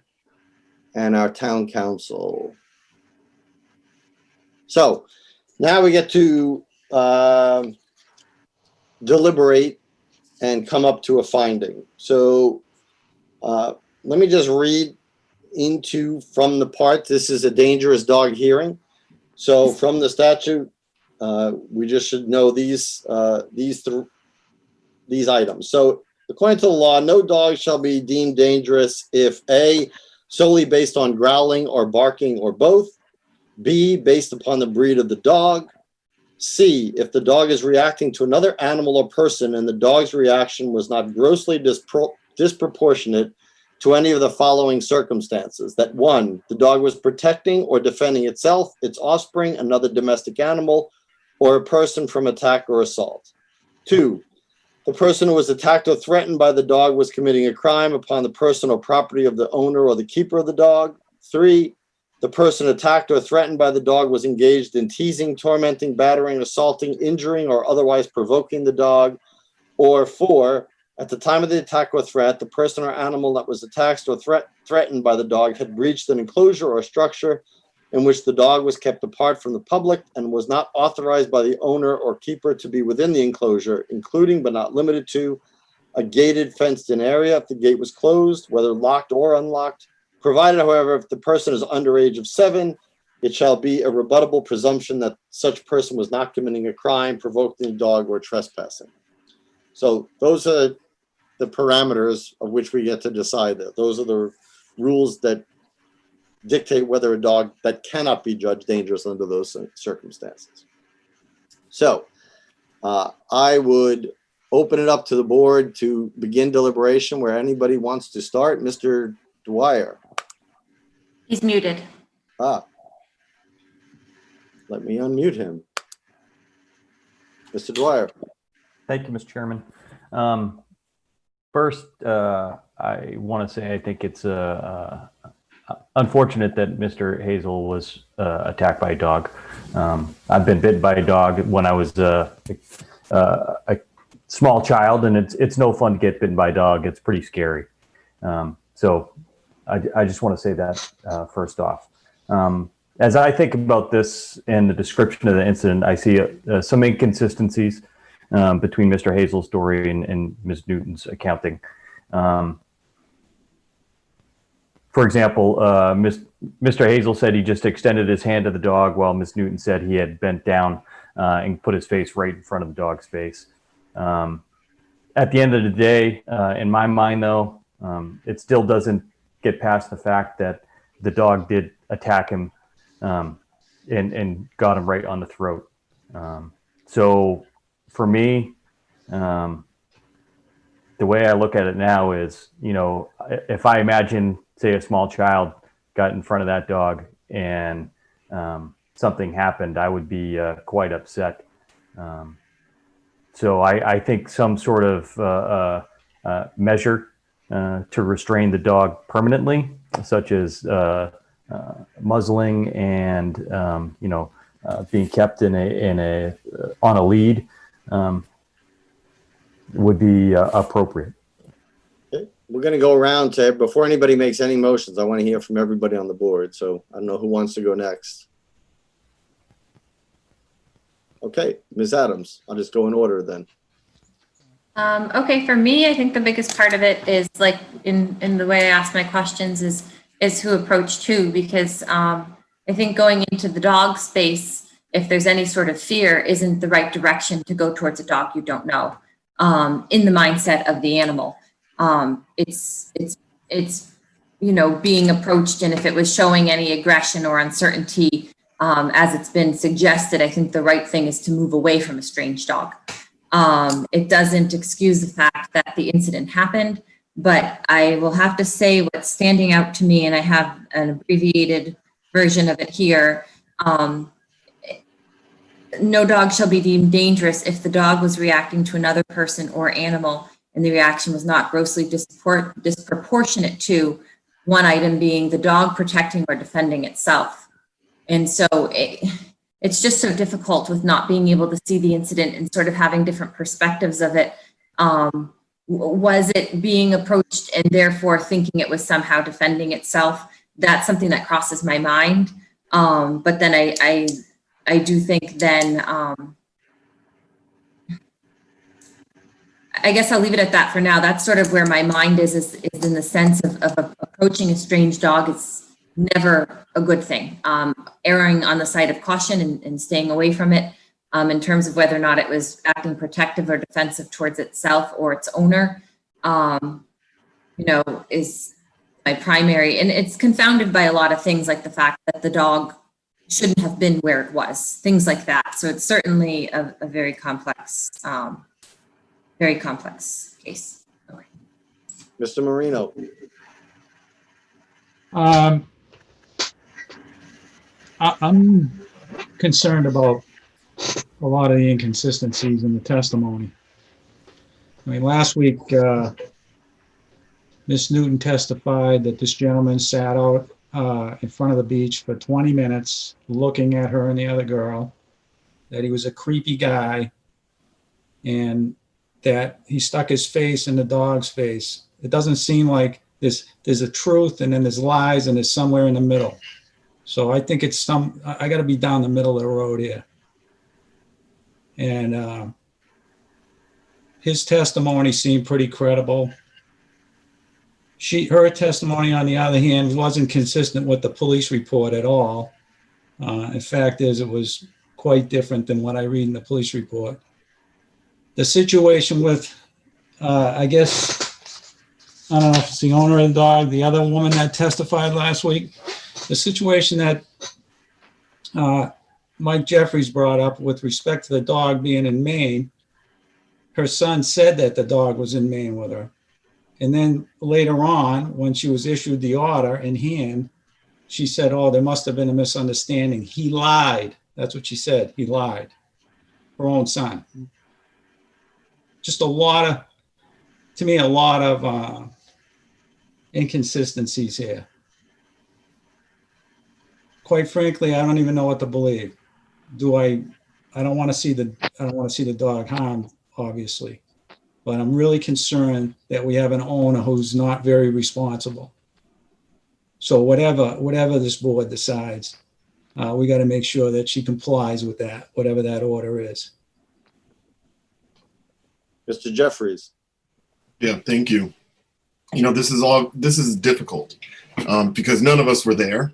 and our town council. So now we get to deliberate and come up to a finding. So let me just read from the part. This is a dangerous dog hearing. So from the statute, we just should know these items. So according to the law, no dog shall be deemed dangerous if A, solely based on growling or barking or both, B, based upon the breed of the dog, C, if the dog is reacting to another animal or person and the dog's reaction was not grossly disproportionate to any of the following circumstances. That 1, the dog was protecting or defending itself, its offspring, another domestic animal, or a person from attack or assault. 2, the person who was attacked or threatened by the dog was committing a crime upon the person or property of the owner or the keeper of the dog. 3, the person attacked or threatened by the dog was engaged in teasing, tormenting, battering, assaulting, injuring, or otherwise provoking the dog. Or 4, at the time of the attack or threat, the person or animal that was attacked or threatened by the dog had breached an enclosure or structure in which the dog was kept apart from the public and was not authorized by the owner or keeper to be within the enclosure, including but not limited to a gated fenced-in area if the gate was closed, whether locked or unlocked, provided, however, if the person is under age of 7, it shall be a rebuttable presumption that such person was not committing a crime, provoking the dog, or trespassing. So those are the parameters of which we get to decide that. Those are the rules that dictate whether a dog that cannot be judged dangerous under those circumstances. So I would open it up to the board to begin deliberation where anybody wants to start. Mr. Dwyer. He's muted. Let me unmute him. Mr. Dwyer. Thank you, Mr. Chairman. First, I want to say I think it's unfortunate that Mr. Hazel was attacked by a dog. I've been bitten by a dog when I was a small child, and it's no fun to get bitten by a dog. It's pretty scary. So I just want to say that first off. As I think about this and the description of the incident, I see some inconsistencies between Mr. Hazel's story and Ms. Newton's accounting. For example, Mr. Hazel said he just extended his hand to the dog, while Ms. Newton said he had bent down and put his face right in front of the dog's face. At the end of the day, in my mind, though, it still doesn't get past the fact that the dog did attack him and got him right on the throat. So for me, the way I look at it now is, if I imagine, say, a small child got in front of that dog and something happened, I would be quite upset. So I think some sort of measure to restrain the dog permanently, such as muzzling and being kept on a lead, would be appropriate. Okay. We're going to go around to, before anybody makes any motions, I want to hear from everybody on the board. So I don't know who wants to go next. Okay, Ms. Adams, I'll just go in order then. Okay, for me, I think the biggest part of it is, like, in the way I ask my questions is who approached who, because I think going into the dog space, if there's any sort of fear, isn't the right direction to go towards a dog you don't know, in the mindset of the animal. It's being approached, and if it was showing any aggression or uncertainty, as it's been suggested, I think the right thing is to move away from a strange dog. It doesn't excuse the fact that the incident happened, but I will have to say what's standing out to me, and I have an abbreviated version of it here. No dog shall be deemed dangerous if the dog was reacting to another person or animal, and the reaction was not grossly disproportionate to, one item being the dog protecting or defending itself. And so it's just so difficult with not being able to see the incident and sort of having different perspectives of it. Was it being approached and therefore thinking it was somehow defending itself? That's something that crosses my mind. But then I do think then, I guess I'll leave it at that for now. That's sort of where my mind is in the sense of approaching a strange dog. It's never a good thing. Erring on the side of caution and staying away from it, in terms of whether or not it was acting protective or defensive towards itself or its owner, is my primary. And it's confounded by a lot of things, like the fact that the dog shouldn't have been where it was, things like that. So it's certainly a very complex case. Okay. Mr. Marino. I'm concerned about a lot of the inconsistencies in the testimony. I mean, last week, Ms. Newton testified that this gentleman sat out in front of the beach for 20 minutes looking at her and the other girl, that he was a creepy guy, and that he stuck his face in the dog's face. It doesn't seem like there's a truth, and then there's lies, and there's somewhere in the middle. So I think it's I got to be down the middle of the road here. And his testimony seemed pretty credible. Her testimony, on the other hand, wasn't consistent with the police report at all. In fact, it was quite different than what I read in the police report. The situation with, I guess, I don't know if it's the owner of the dog, the other woman that testified last week, the situation that Mike Jeffries brought up with respect to the dog being in Maine. Her son said that the dog was in Maine with her. And then later on, when she was issued the order in hand, she said, oh, there must have been a misunderstanding. He lied. That's what she said. He lied. Her own son. Just a lot of inconsistencies here. Quite frankly, I don't even know what to believe. I don't want to see the dog harmed, obviously. But I'm really concerned that we have an owner who's not very responsible. So whatever this board decides, we got to make sure that she complies with that, whatever that order is. Mr. Jeffries. Yeah, thank you. This is difficult because none of us were there.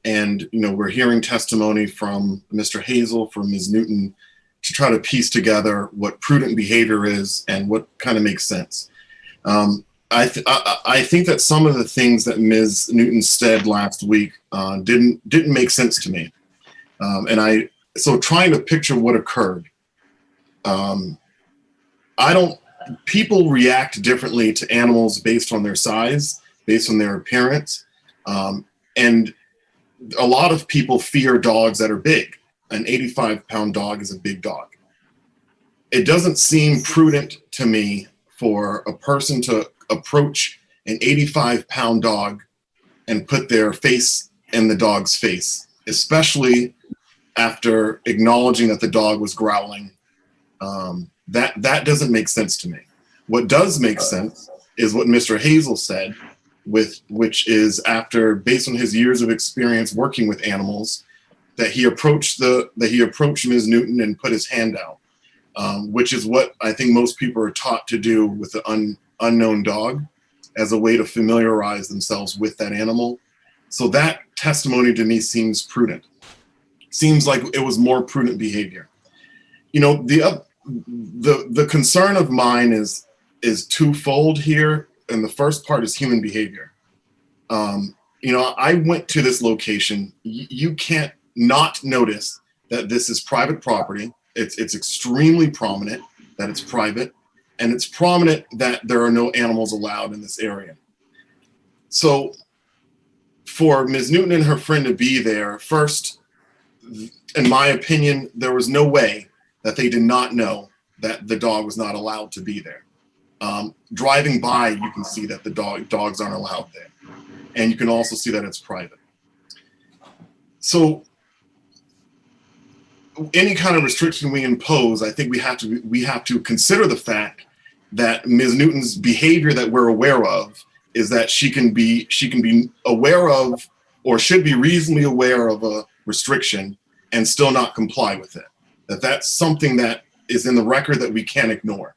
And, we're hearing testimony from Mr. Hazel, from Ms. Newton, to try to piece together what prudent behavior is and what kind of makes sense. I think that some of the things that Ms. Newton said last week didn't make sense to me. So trying to picture what occurred, people react differently to animals based on their size, based on their appearance. And a lot of people fear dogs that are big. An 85-pound dog is a big dog. It doesn't seem prudent to me for a person to approach an 85-pound dog and put their face in the dog's face, especially after acknowledging that the dog was growling. That doesn't make sense to me. What does make sense is what Mr. Hazel said, which is based on his years of experience working with animals, that he approached Ms. Newton and put his hand out, which is what I think most people are taught to do with the unknown dog, as a way to familiarize themselves with that animal. So that testimony to me seems prudent. Seems like it was more prudent behavior. The concern of mine is twofold here, and the first part is human behavior. I went to this location. You can't not notice that this is private property. It's extremely prominent that it's private, and it's prominent that there are no animals allowed in this area. So for Ms. Newton and her friend to be there, first, in my opinion, there was no way that they did not know that the dog was not allowed to be there. Driving by, you can see that the dogs aren't allowed there. And you can also see that it's private. So any kind of restriction we impose, I think we have to consider the fact that Ms. Newton's behavior that we're aware of is that she can be aware of, or should be reasonably aware of, a restriction and still not comply with it. That's something that is in the record that we can't ignore.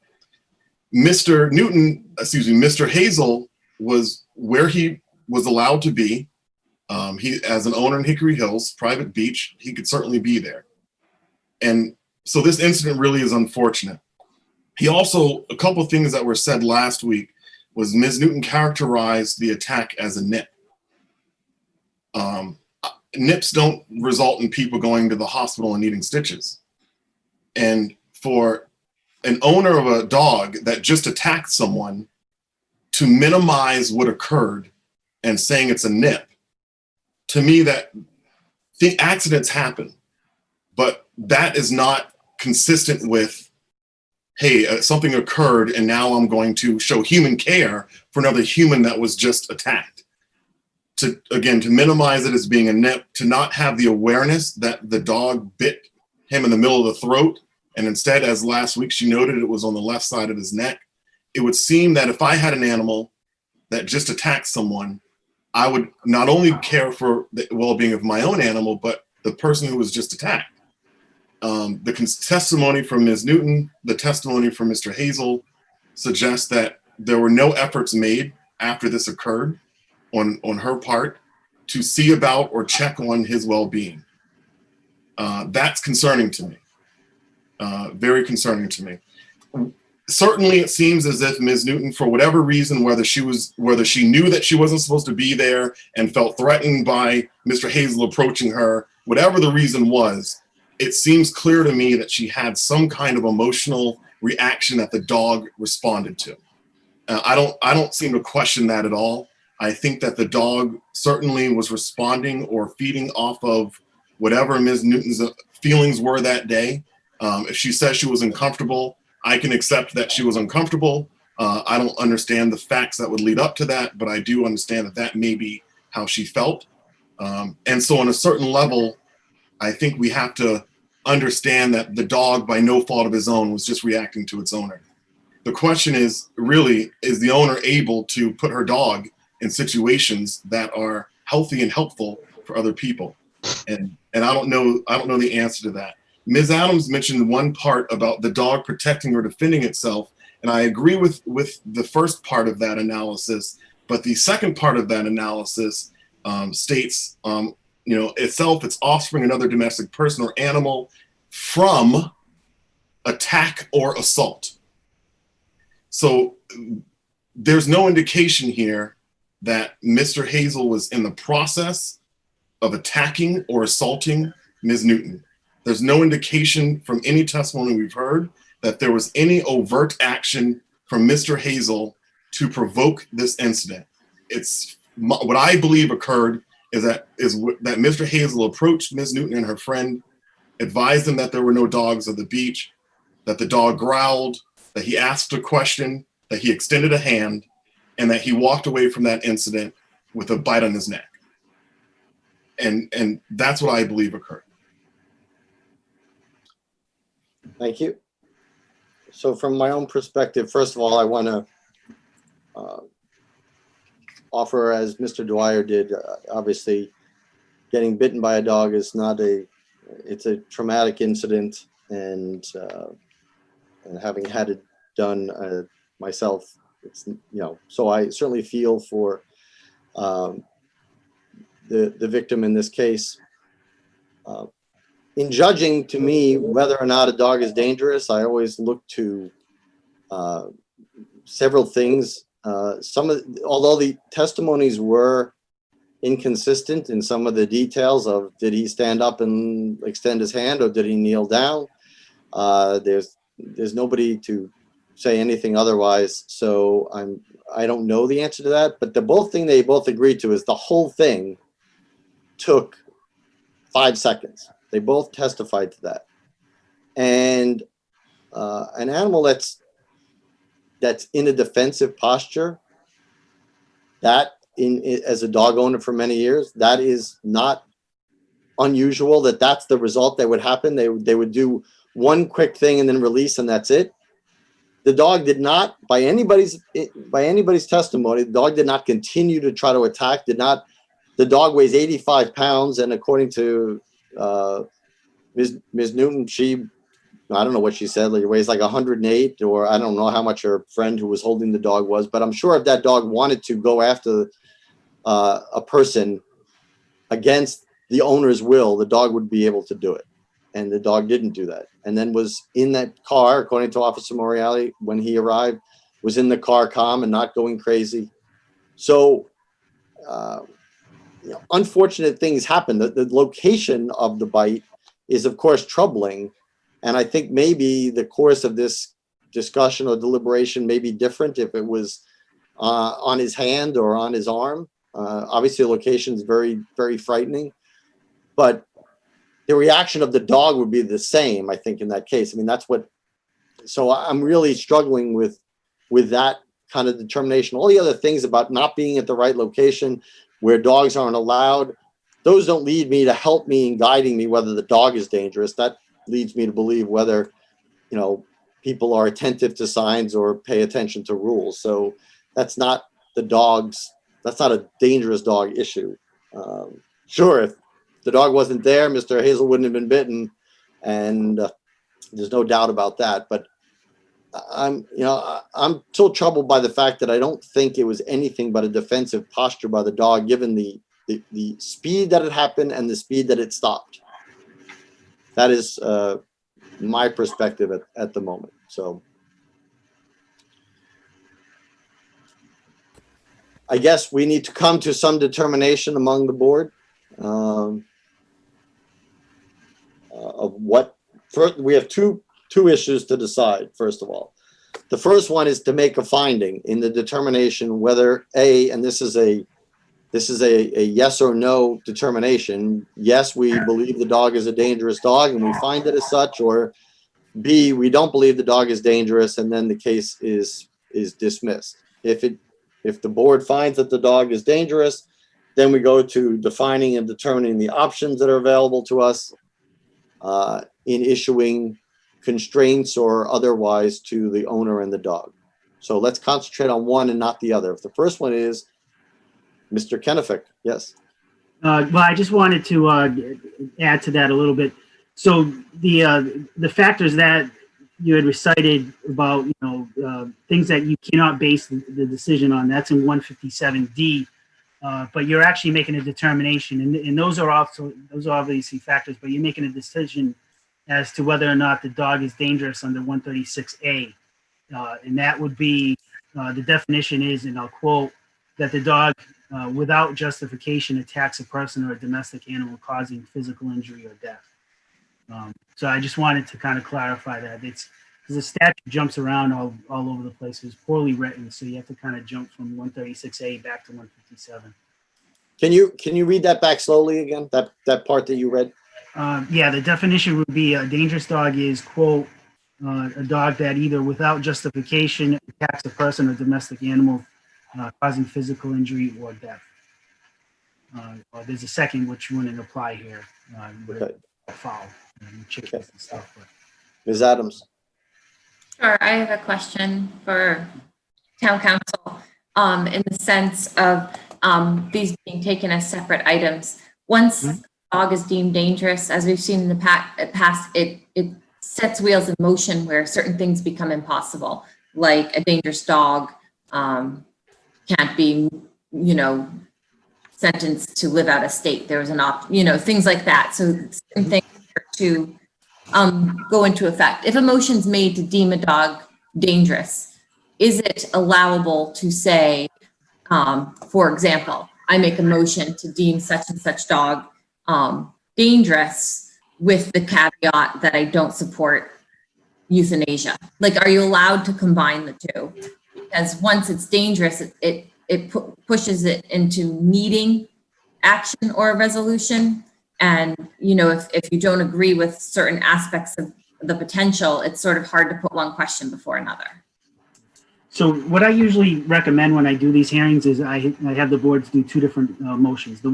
Mr. Hazel was where he was allowed to be. He, as an owner in Hickory Hills, private beach, he could certainly be there. And so this incident really is unfortunate. A couple of things that were said last week was Ms. Newton characterized the attack as a nip. Nips don't result in people going to the hospital and needing stitches. And for an owner of a dog that just attacked someone to minimize what occurred and saying it's a nip, to me, that the accidents happen, but that is not consistent with, hey, something occurred and now I'm going to show human care for another human that was just attacked. To minimize it as being a nip, to not have the awareness that the dog bit him in the middle of the throat, and instead, as last week she noted, it was on the left side of his neck. It would seem that if I had an animal that just attacked someone, I would not only care for the well-being of my own animal, but the person who was just attacked. The testimony from Ms. Newton, the testimony from Mr. Hazel suggests that there were no efforts made after this occurred on her part to see about or check on his well-being. That's concerning to me. Very concerning to me. Certainly, it seems as if Ms. Newton, for whatever reason, whether she knew that she wasn't supposed to be there and felt threatened by Mr. Hazel approaching her, whatever the reason was, it seems clear to me that she had some kind of emotional reaction that the dog responded to. I don't seem to question that at all. I think that the dog certainly was responding or feeding off of whatever Ms. Newton's feelings were that day. If she says she was uncomfortable, I can accept that she was uncomfortable. I don't understand the facts that would lead up to that, but I do understand that that may be how she felt. And so on a certain level, I think we have to understand that the dog, by no fault of his own, was just reacting to its owner. The question is, really, is the owner able to put her dog in situations that are healthy and helpful for other people? And I don't know the answer to that. Ms. Adams mentioned one part about the dog protecting or defending itself, and I agree with the first part of that analysis, but the second part of that analysis states, itself, its offspring, another domestic person or animal, from attack or assault. So there's no indication here that Mr. Hazel was in the process of attacking or assaulting Ms. Newton. There's no indication from any testimony we've heard that there was any overt action from Mr. Hazel to provoke this incident. It's what I believe occurred is that Mr. Hazel approached Ms. Newton and her friend, advised them that there were no dogs at the beach, that the dog growled, that he asked a question, that he extended a hand, and that he walked away from that incident with a bite on his neck. And that's what I believe occurred. Thank you. So from my own perspective, first of all, I want to offer, as Mr. Dwyer did, obviously getting bitten by a dog is it's a traumatic incident, and having had it done myself, it's, so I certainly feel for the victim in this case. In judging, to me, whether or not a dog is dangerous, I always look to several things. Although the testimonies were inconsistent in some of the details of, did he stand up and extend his hand or did he kneel down? There's nobody to say anything otherwise. So I don't know the answer to that, but they both agreed to is the whole thing took 5 seconds. They both testified to that. And an animal that's in a defensive posture, as a dog owner for many years, that is not unusual. That's the result that would happen. They would do one quick thing and then release, and that's it. The dog did not, by anybody's testimony, the dog did not continue to try to attack. The dog weighs 85 pounds, and according to Ms. Newton, I don't know what she said, it weighs like 108, or I don't know how much her friend who was holding the dog was, but I'm sure if that dog wanted to go after a person against the owner's will, the dog would be able to do it. And the dog didn't do that. And then was in that car, according to Officer Moriarty, when he arrived, was in the car calm and not going crazy. So, unfortunate things happen. The location of the bite is, of course, troubling. And I think maybe the course of this discussion or deliberation may be different if it was on his hand or on his arm. Obviously, the location is very, very frightening. But the reaction of the dog would be the same, I think, in that case. I mean, so I'm really struggling with that kind of determination. All the other things about not being at the right location where dogs aren't allowed, those don't lead me to help me in guiding me whether the dog is dangerous. That leads me to believe whether, people are attentive to signs or pay attention to rules. So that's not the dog's that's not a dangerous dog issue. Sure, if the dog wasn't there, Mr. Hazel wouldn't have been bitten, and there's no doubt about that. But I'm still troubled by the fact that I don't think it was anything but a defensive posture by the dog, given the speed that it happened and the speed that it stopped. That is my perspective at the moment. So I guess we need to come to some determination among the board of what. First, we have two issues to decide. First of all, the first one is to make a finding in the determination whether and this is a yes or no determination. Yes, we believe the dog is a dangerous dog and we find it as such, or B, we don't believe the dog is dangerous, and then the case is dismissed. If the board finds that the dog is dangerous, then we go to defining and determining the options that are available to us in issuing constraints or otherwise to the owner and the dog. So let's concentrate on one and not the other. If the first one is Mr. Kennefic, yes. Well, I just wanted to add to that a little bit. So the factors that you had recited about, things that you cannot base the decision on, that's in 157D. But you're actually making a determination, and those are obviously factors, but you're making a decision as to whether or not the dog is dangerous under 136A. And that would be, the definition is, and I'll quote, that the dog without justification attacks a person or a domestic animal causing physical injury or death. So I just wanted to kind of clarify that. It's because the statute jumps around all over the place. It's poorly written, so you have to kind of jump from 136A back to 157. Can you read that back slowly again? That part that you read? Yeah, the definition would be a dangerous dog is, quote, a dog that either without justification attacks a person or domestic animal causing physical injury or death. There's a second which wouldn't apply here. Okay. Foul, chickens and stuff. But. Ms. Adams. Sure, I have a question for town council in the sense of these being taken as separate items. Once a dog is deemed dangerous, as we've seen in the past, it sets wheels in motion where certain things become impossible, like a dangerous dog can't be, sentenced to live out of state. There was an things like that. So certain things to go into effect. If a motion's made to deem a dog dangerous, is it allowable to say, for example, I make a motion to deem such and such dog dangerous with the caveat that I don't support euthanasia? Like, are you allowed to combine the two? Because once it's dangerous, it pushes it into needing action or a resolution. And, if you don't agree with certain aspects of the potential, it's sort of hard to put one question before another. So what I usually recommend when I do these hearings is I have the boards do two different motions. The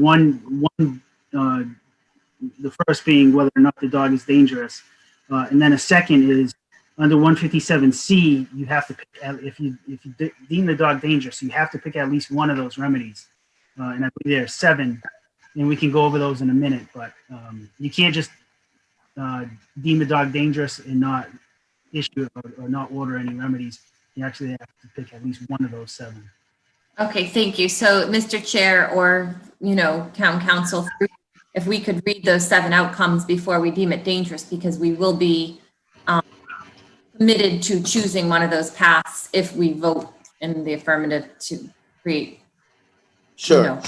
the first being whether or not the dog is dangerous. And then a second is under 157C, you have to pick, if you deem the dog dangerous, you have to pick at least one of those remedies. And I believe there are 7, and we can go over those in a minute, but you can't just deem the dog dangerous and not issue or not order any remedies. You actually have to pick at least one of those 7. Okay, thank you. So, Mr. Chair, or, town council, if we could read those 7 outcomes before we deem it dangerous, because we will be committed to choosing one of those paths if we vote in the affirmative to create. Sure.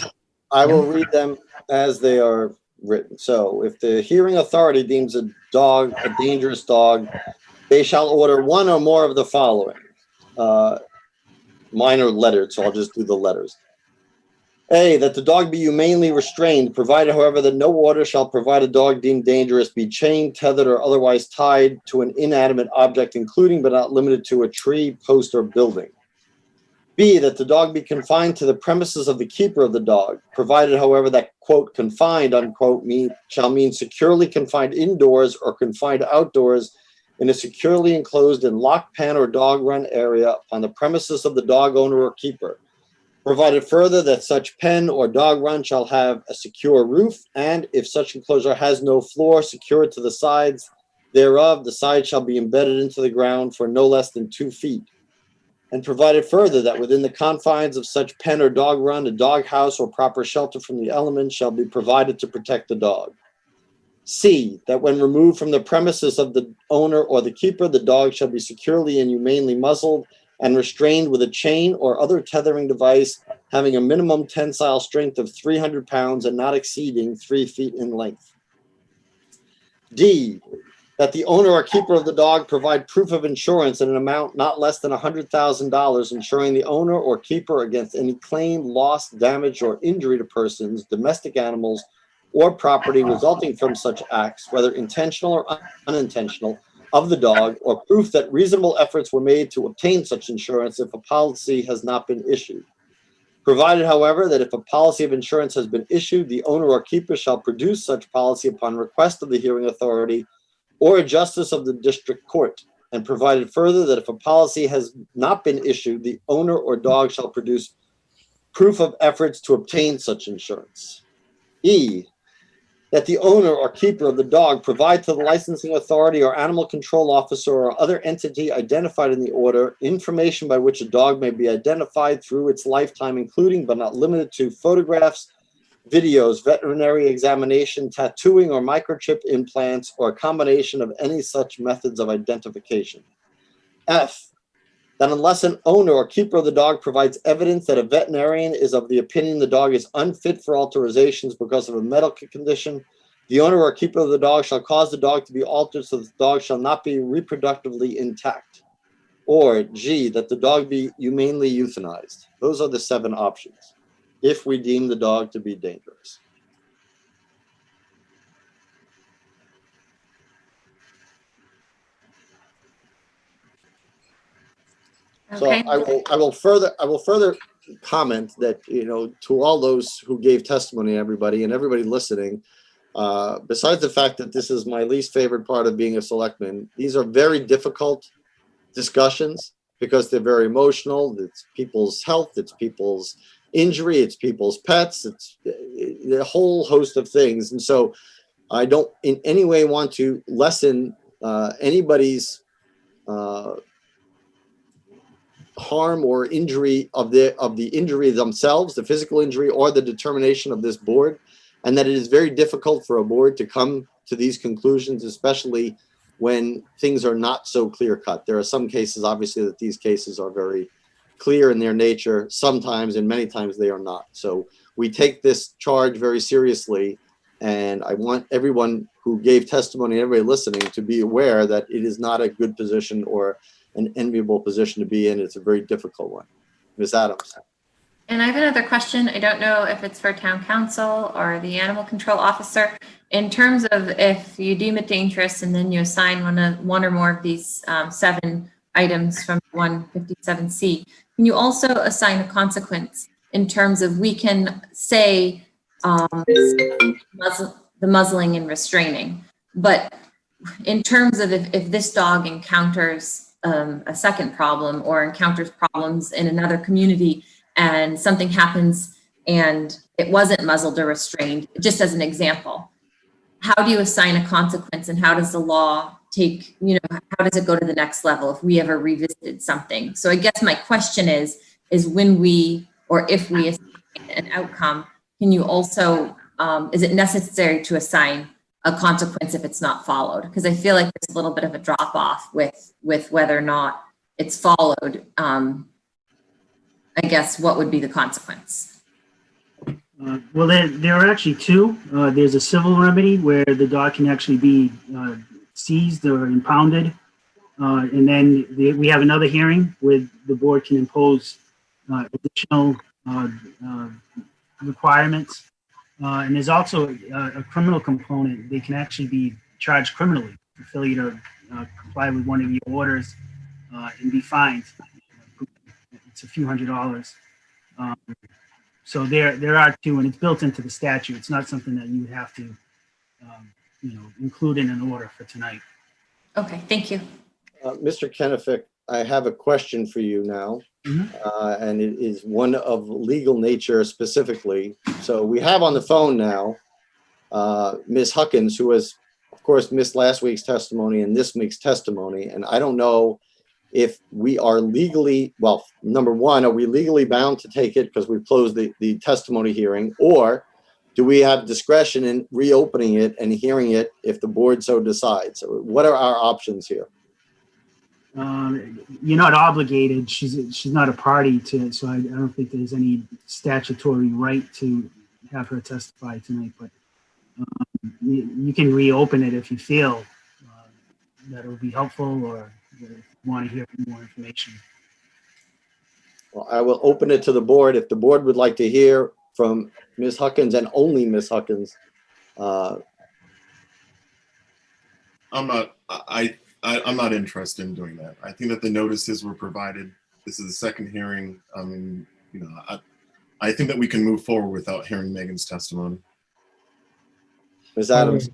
I will read them as they are written. So if the hearing authority deems a dog a dangerous dog, they shall order one or more of the following. Mine are lettered, so I'll just do the letters. A, that the dog be humanely restrained, provided, however, that no order shall provide a dog deemed dangerous be chained, tethered, or otherwise tied to an inanimate object, including but not limited to a tree, post, or building. B, that the dog be confined to the premises of the keeper of the dog, provided, however, that, quote, confined, unquote, shall mean securely confined indoors or confined outdoors in a securely enclosed and locked pen or dog run area on the premises of the dog owner or keeper. Provided further that such pen or dog run shall have a secure roof, and if such enclosure has no floor secured to the sides thereof, the sides shall be embedded into the ground for no less than 2 feet. And provided further that within the confines of such pen or dog run, a dog house or proper shelter from the elements shall be provided to protect the dog. C, that when removed from the premises of the owner or the keeper, the dog shall be securely and humanely muzzled and restrained with a chain or other tethering device having a minimum tensile strength of 300 pounds and not exceeding 3 feet in length. D, that the owner or keeper of the dog provide proof of insurance in an amount not less than $100,000, insuring the owner or keeper against any claim, loss, damage, or injury to persons, domestic animals, or property resulting from such acts, whether intentional or unintentional, of the dog, or proof that reasonable efforts were made to obtain such insurance if a policy has not been issued. Provided, however, that if a policy of insurance has been issued, the owner or keeper shall produce such policy upon request of the hearing authority or a justice of the district court, and provided further that if a policy has not been issued, the owner or dog shall produce proof of efforts to obtain such insurance. E, that the owner or keeper of the dog provide to the licensing authority or animal control officer or other entity identified in the order information by which a dog may be identified through its lifetime, including but not limited to photographs, videos, veterinary examination, tattooing or microchip implants, or a combination of any such methods of identification. F, that unless an owner or keeper of the dog provides evidence that a veterinarian is of the opinion the dog is unfit for authorizations because of a medical condition, the owner or keeper of the dog shall cause the dog to be altered so that the dog shall not be reproductively intact. Or G, that the dog be humanely euthanized. Those are the 7 options, if we deem the dog to be dangerous. Okay. So I will further comment that, to all those who gave testimony, everybody listening, besides the fact that this is my least favorite part of being a selectman, these are very difficult discussions because they're very emotional. It's people's health, it's people's injury, it's people's pets, it's a whole host of things. And so I don't in any way want to lessen anybody's harm or injury of the injury themselves, the physical injury, or the determination of this board, and that it is very difficult for a board to come to these conclusions, especially when things are not so clear cut. There are some cases, obviously, that these cases are very clear in their nature sometimes, and many times they are not. So we take this charge very seriously, and I want everyone who gave testimony, everybody listening, to be aware that it is not a good position or an enviable position to be in. It's a very difficult one. Ms. Adams. And I have another question. I don't know if it's for town council or the animal control officer. In terms of if you deem it dangerous and then you assign one or more of these 7 items from 157C, can you also assign a consequence in terms of, we can say the muzzling and restraining, but in terms of if this dog encounters a second problem or encounters problems in another community and something happens and it wasn't muzzled or restrained, just as an example, how do you assign a consequence, and how does the law take, how does it go to the next level if we ever revisited something? So I guess my question is when we, or if we assign an outcome, can you also, is it necessary to assign a consequence if it's not followed? Because I feel like there's a little bit of a drop off with whether or not it's followed. I guess what would be the consequence? Well, there are actually 2. There's a civil remedy where the dog can actually be seized or impounded. And then we have another hearing where the board can impose additional requirements. And there's also a criminal component. They can actually be charged criminally for failure to comply with one of your orders and be fined. It's a few $100s. So there are 2, and it's built into the statute. It's not something that you would have to, include in an order for tonight. Okay, thank you. Mr. Kenefick, I have a question for you now. and it is one of legal nature specifically. So we have on the phone now Ms. Huckins, who has, of course, missed last week's testimony and this week's testimony. And I don't know if we are legally, well, number one, are we legally bound to take it because we've closed the testimony hearing, or do we have discretion in reopening it and hearing it if the board so decides? So what are our options here? You're not obligated. She's not a party to it, so I don't think there's any statutory right to have her testify tonight. But you can reopen it if you feel that it will be helpful, or if you want to hear more information. Well, I will open it to the board. If the board would like to hear from Ms. Huckins and only Ms. Huckins. I'm not interested in doing that. I think that the notices were provided. This is the second hearing. I mean, you know, I think that we can move forward without hearing Megan's testimony. Ms. Adams.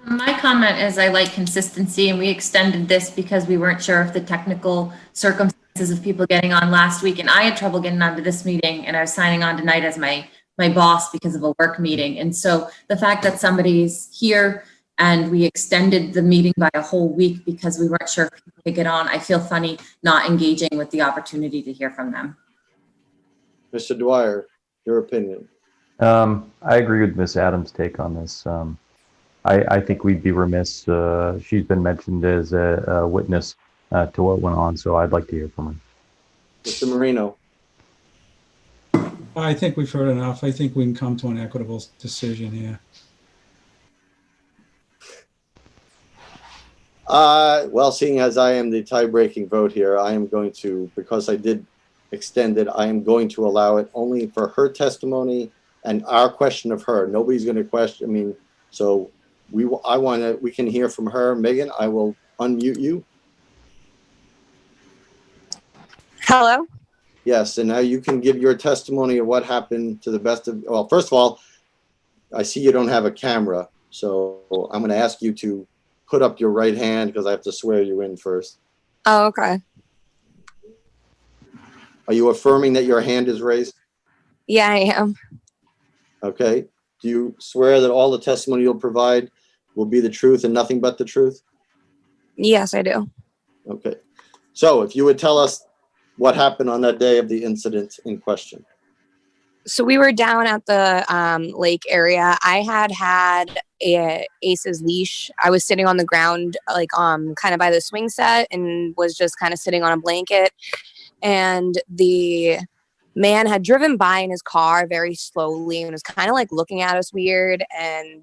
My comment is I like consistency, and we extended this because we weren't sure if the technical circumstances of people getting on last week, and I had trouble getting onto this meeting, and I was signing on tonight as my boss because of a work meeting. And so the fact that somebody's here and we extended the meeting by a whole week because we weren't sure if people could get on, I feel funny not engaging with the opportunity to hear from them. Mr. Dwyer, your opinion. I agree with Ms. Adams' take on this. I think we'd be remiss. She's been mentioned as a witness to what went on, so I'd like to hear from her. Mr. Marino. I think we've heard enough. I think we can come to an equitable decision here. Well, seeing as I am the tie-breaking vote here, I am going to, because I did extend it, I am going to allow it only for her testimony and our question of her. Nobody's going to question. I mean, so we can hear from her. Megan, I will unmute you. Hello. Yes, and now you can give your testimony of what happened to the best of. Well, first of all, I see you don't have a camera, so I'm going to ask you to put up your right hand because I have to swear you in first. Oh, okay. Are you affirming that your hand is raised? Yeah, I am. Okay. Do you swear that all the testimony you'll provide will be the truth and nothing but the truth? Yes, I do. Okay. So if you would tell us what happened on that day of the incident in question. So we were down at the lake area. I had Ace's leash. I was sitting on the ground, like kind of by the swing set, and was just kind of sitting on a blanket. And the man had driven by in his car very slowly and was kind of like looking at us weird. And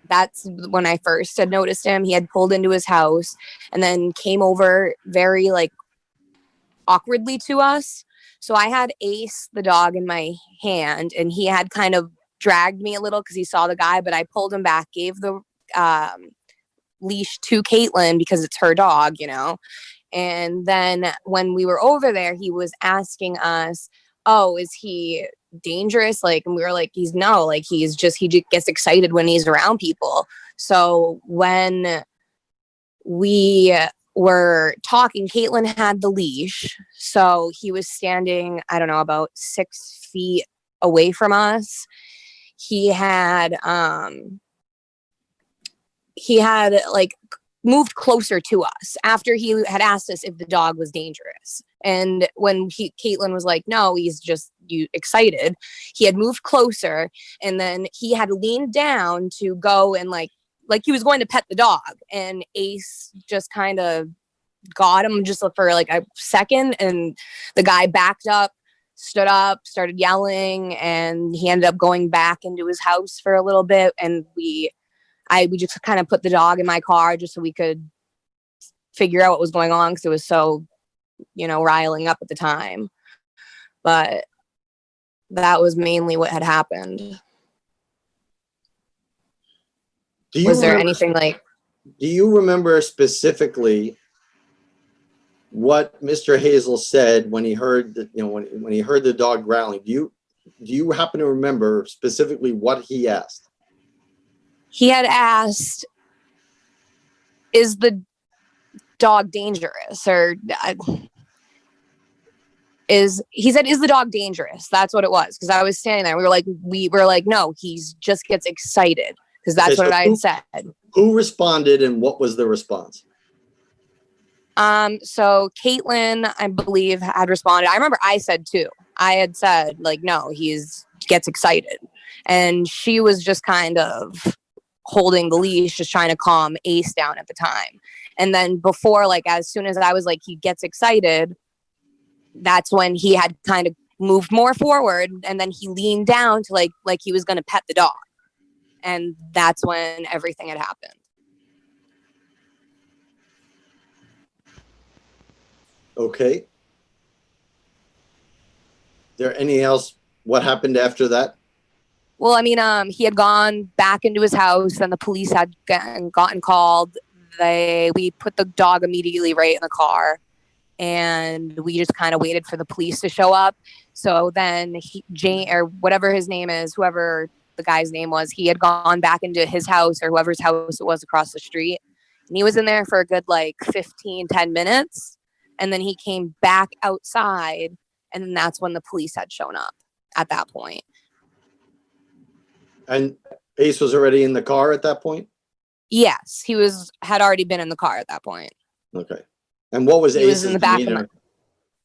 that's when I first had noticed him. He had pulled into his house and then came over very like awkwardly to us. So I had Ace, the dog, in my hand, and he had kind of dragged me a little because he saw the guy, but I pulled him back, gave the leash to Caitlin because it's her dog, you know. And then when we were over there, he was asking us, oh, is he dangerous? Like, and we were like, he just gets excited when he's around people. So when we were talking, Caitlin had the leash. So he was standing, I don't know, about 6 feet away from us. He had like moved closer to us after he had asked us if the dog was dangerous. And when Caitlin was like, no, he's just excited, he had moved closer, and then he had leaned down to go and like he was going to pet the dog, and Ace just kind of got him just for like a second, and the guy backed up, stood up, started yelling, and he ended up going back into his house for a little bit. And we just kind of put the dog in my car just so we could figure out what was going on, because it was so, riling up at the time. But that was mainly what had happened. Was there anything like... Do you remember specifically what Mr. Hazel said when he heard that, when he heard the dog growling? Do you happen to remember specifically what he asked? He had asked, is the dog dangerous? Or he said, is the dog dangerous? That's what it was. Cause I was standing there. We were like, no, he's just gets excited. Cause that's Okay, what so I had said. Who responded and what was the response? So Caitlin, I believe, had responded. I remember I said too. I had said like, no, gets excited. And she was just kind of holding the leash, just trying to calm Ace down at the time. And then before, like, as soon as I was like, he gets excited, that's when he had kind of moved more forward. And then he leaned down to like he was going to pet the dog. And that's when everything had happened. Okay. Is there anything else? What happened after that? Well, I mean, he had gone back into his house, and the police had gotten called. We put the dog immediately right in the car, and we just kind of waited for the police to show up. So then Jane, or whatever his name is, whoever the guy's name was, he had gone back into his house or whoever's house it was across the street. And he was in there for a good 10 minutes. And then he came back outside, and then that's when the police had shown up at that point. And Ace was already in the car at that point? Yes, he had already been in the car at that point. Okay. And what was Ace's in the back demeanor?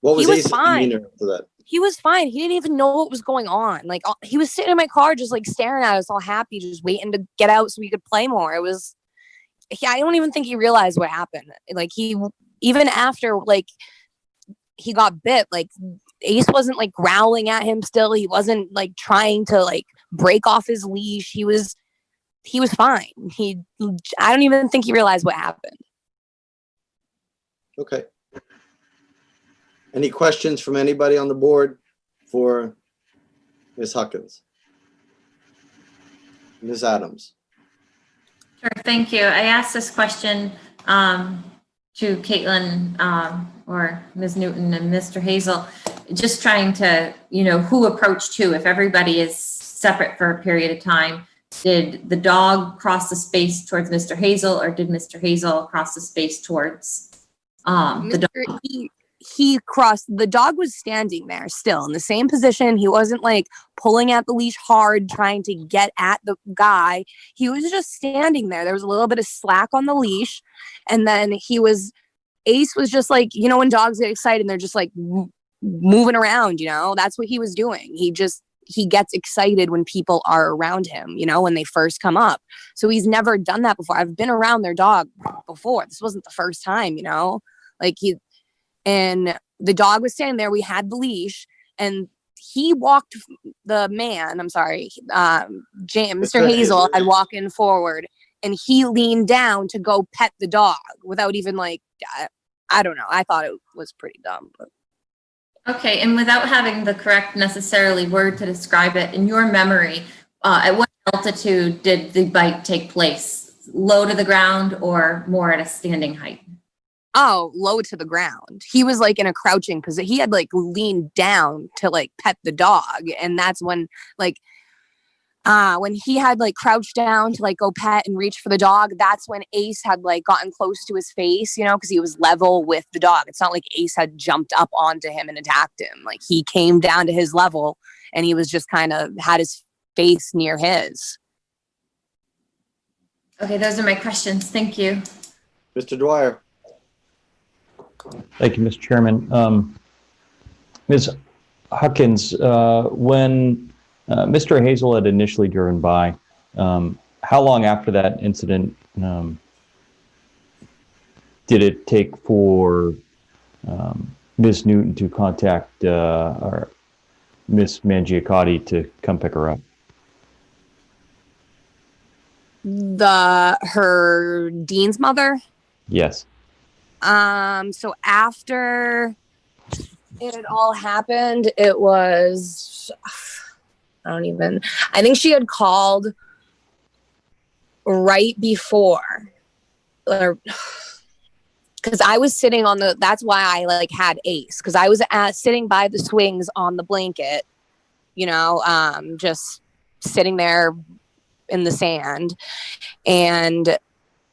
What was Ace's demeanor after that? He was fine. He didn't even know what was going on. Like, he was sitting in my car just staring at us all happy, just waiting to get out so we could play more. I don't even think he realized what happened. Even after he got bit, Ace wasn't growling at him still. He wasn't trying to break off his leash. He was fine. I don't even think he realized what happened. Okay. Any questions from anybody on the board for Ms. Huckins? Ms. Adams? Sure, thank you. I asked this question to Caitlin or Ms. Newton and Mr. Hazel, just trying to, who approached who, if everybody is separate for a period of time. Did the dog cross the space towards Mr. Hazel, or did Mr. Hazel cross the space towards the dog? He crossed. The dog was standing there still in the same position. He wasn't pulling at the leash hard, trying to get at the guy. He was just standing there. There was a little bit of slack on the leash. And then Ace was just when dogs get excited and they're just moving around, that's what he was doing. He gets excited when people are around him, when they first come up. So he's never done that before. I've been around their dog before. This wasn't the first time, and the dog was standing there. We had the leash, and he walked the man. I'm sorry, Mr. Hazel had walking forward, and he leaned down to go pet the dog without even I don't know. I thought it was pretty dumb. But. Okay, and without having the correct necessarily word to describe it, in your memory, at what altitude did the bite take place? Low to the ground or more at a standing height? Oh, low to the ground. He was in a crouching position. He had leaned down to pet the dog. And that's when when he had crouched down to go pet and reach for the dog, that's when Ace had gotten close to his face, because he was level with the dog. It's not like Ace had jumped up onto him and attacked him. He came down to his level, and he was just kind of had his face near his. Okay, those are my questions. Thank you. Mr. Dwyer. Thank you, Mr. Chairman. Ms. Huckins, when Mr. Hazel had initially driven by, how long after that incident did it take for Ms. Newton to contact or Ms. Mangiacotti to come pick her up? Her Dean's mother? Yes. So after it had all happened, it was, I think she had called right before, or because I was sitting on that's why I had Ace, because I was sitting by the swings on the blanket, just sitting there in the sand. And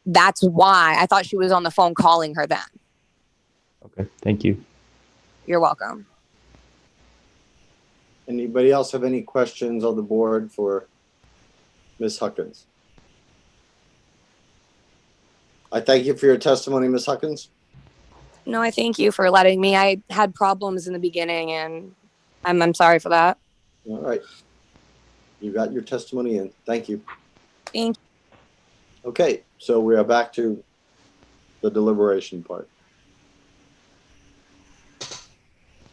that's why I thought she was on the phone calling her then. Okay, thank you. You're welcome. Anybody else have any questions on the board for Ms. Huckins? I thank you for your testimony, Ms. Huckins. No, I thank you for letting me. I had problems in the beginning, and I'm sorry for that. All right. You got your testimony in. Thank you. Thank you. Okay, so we are back to the deliberation part.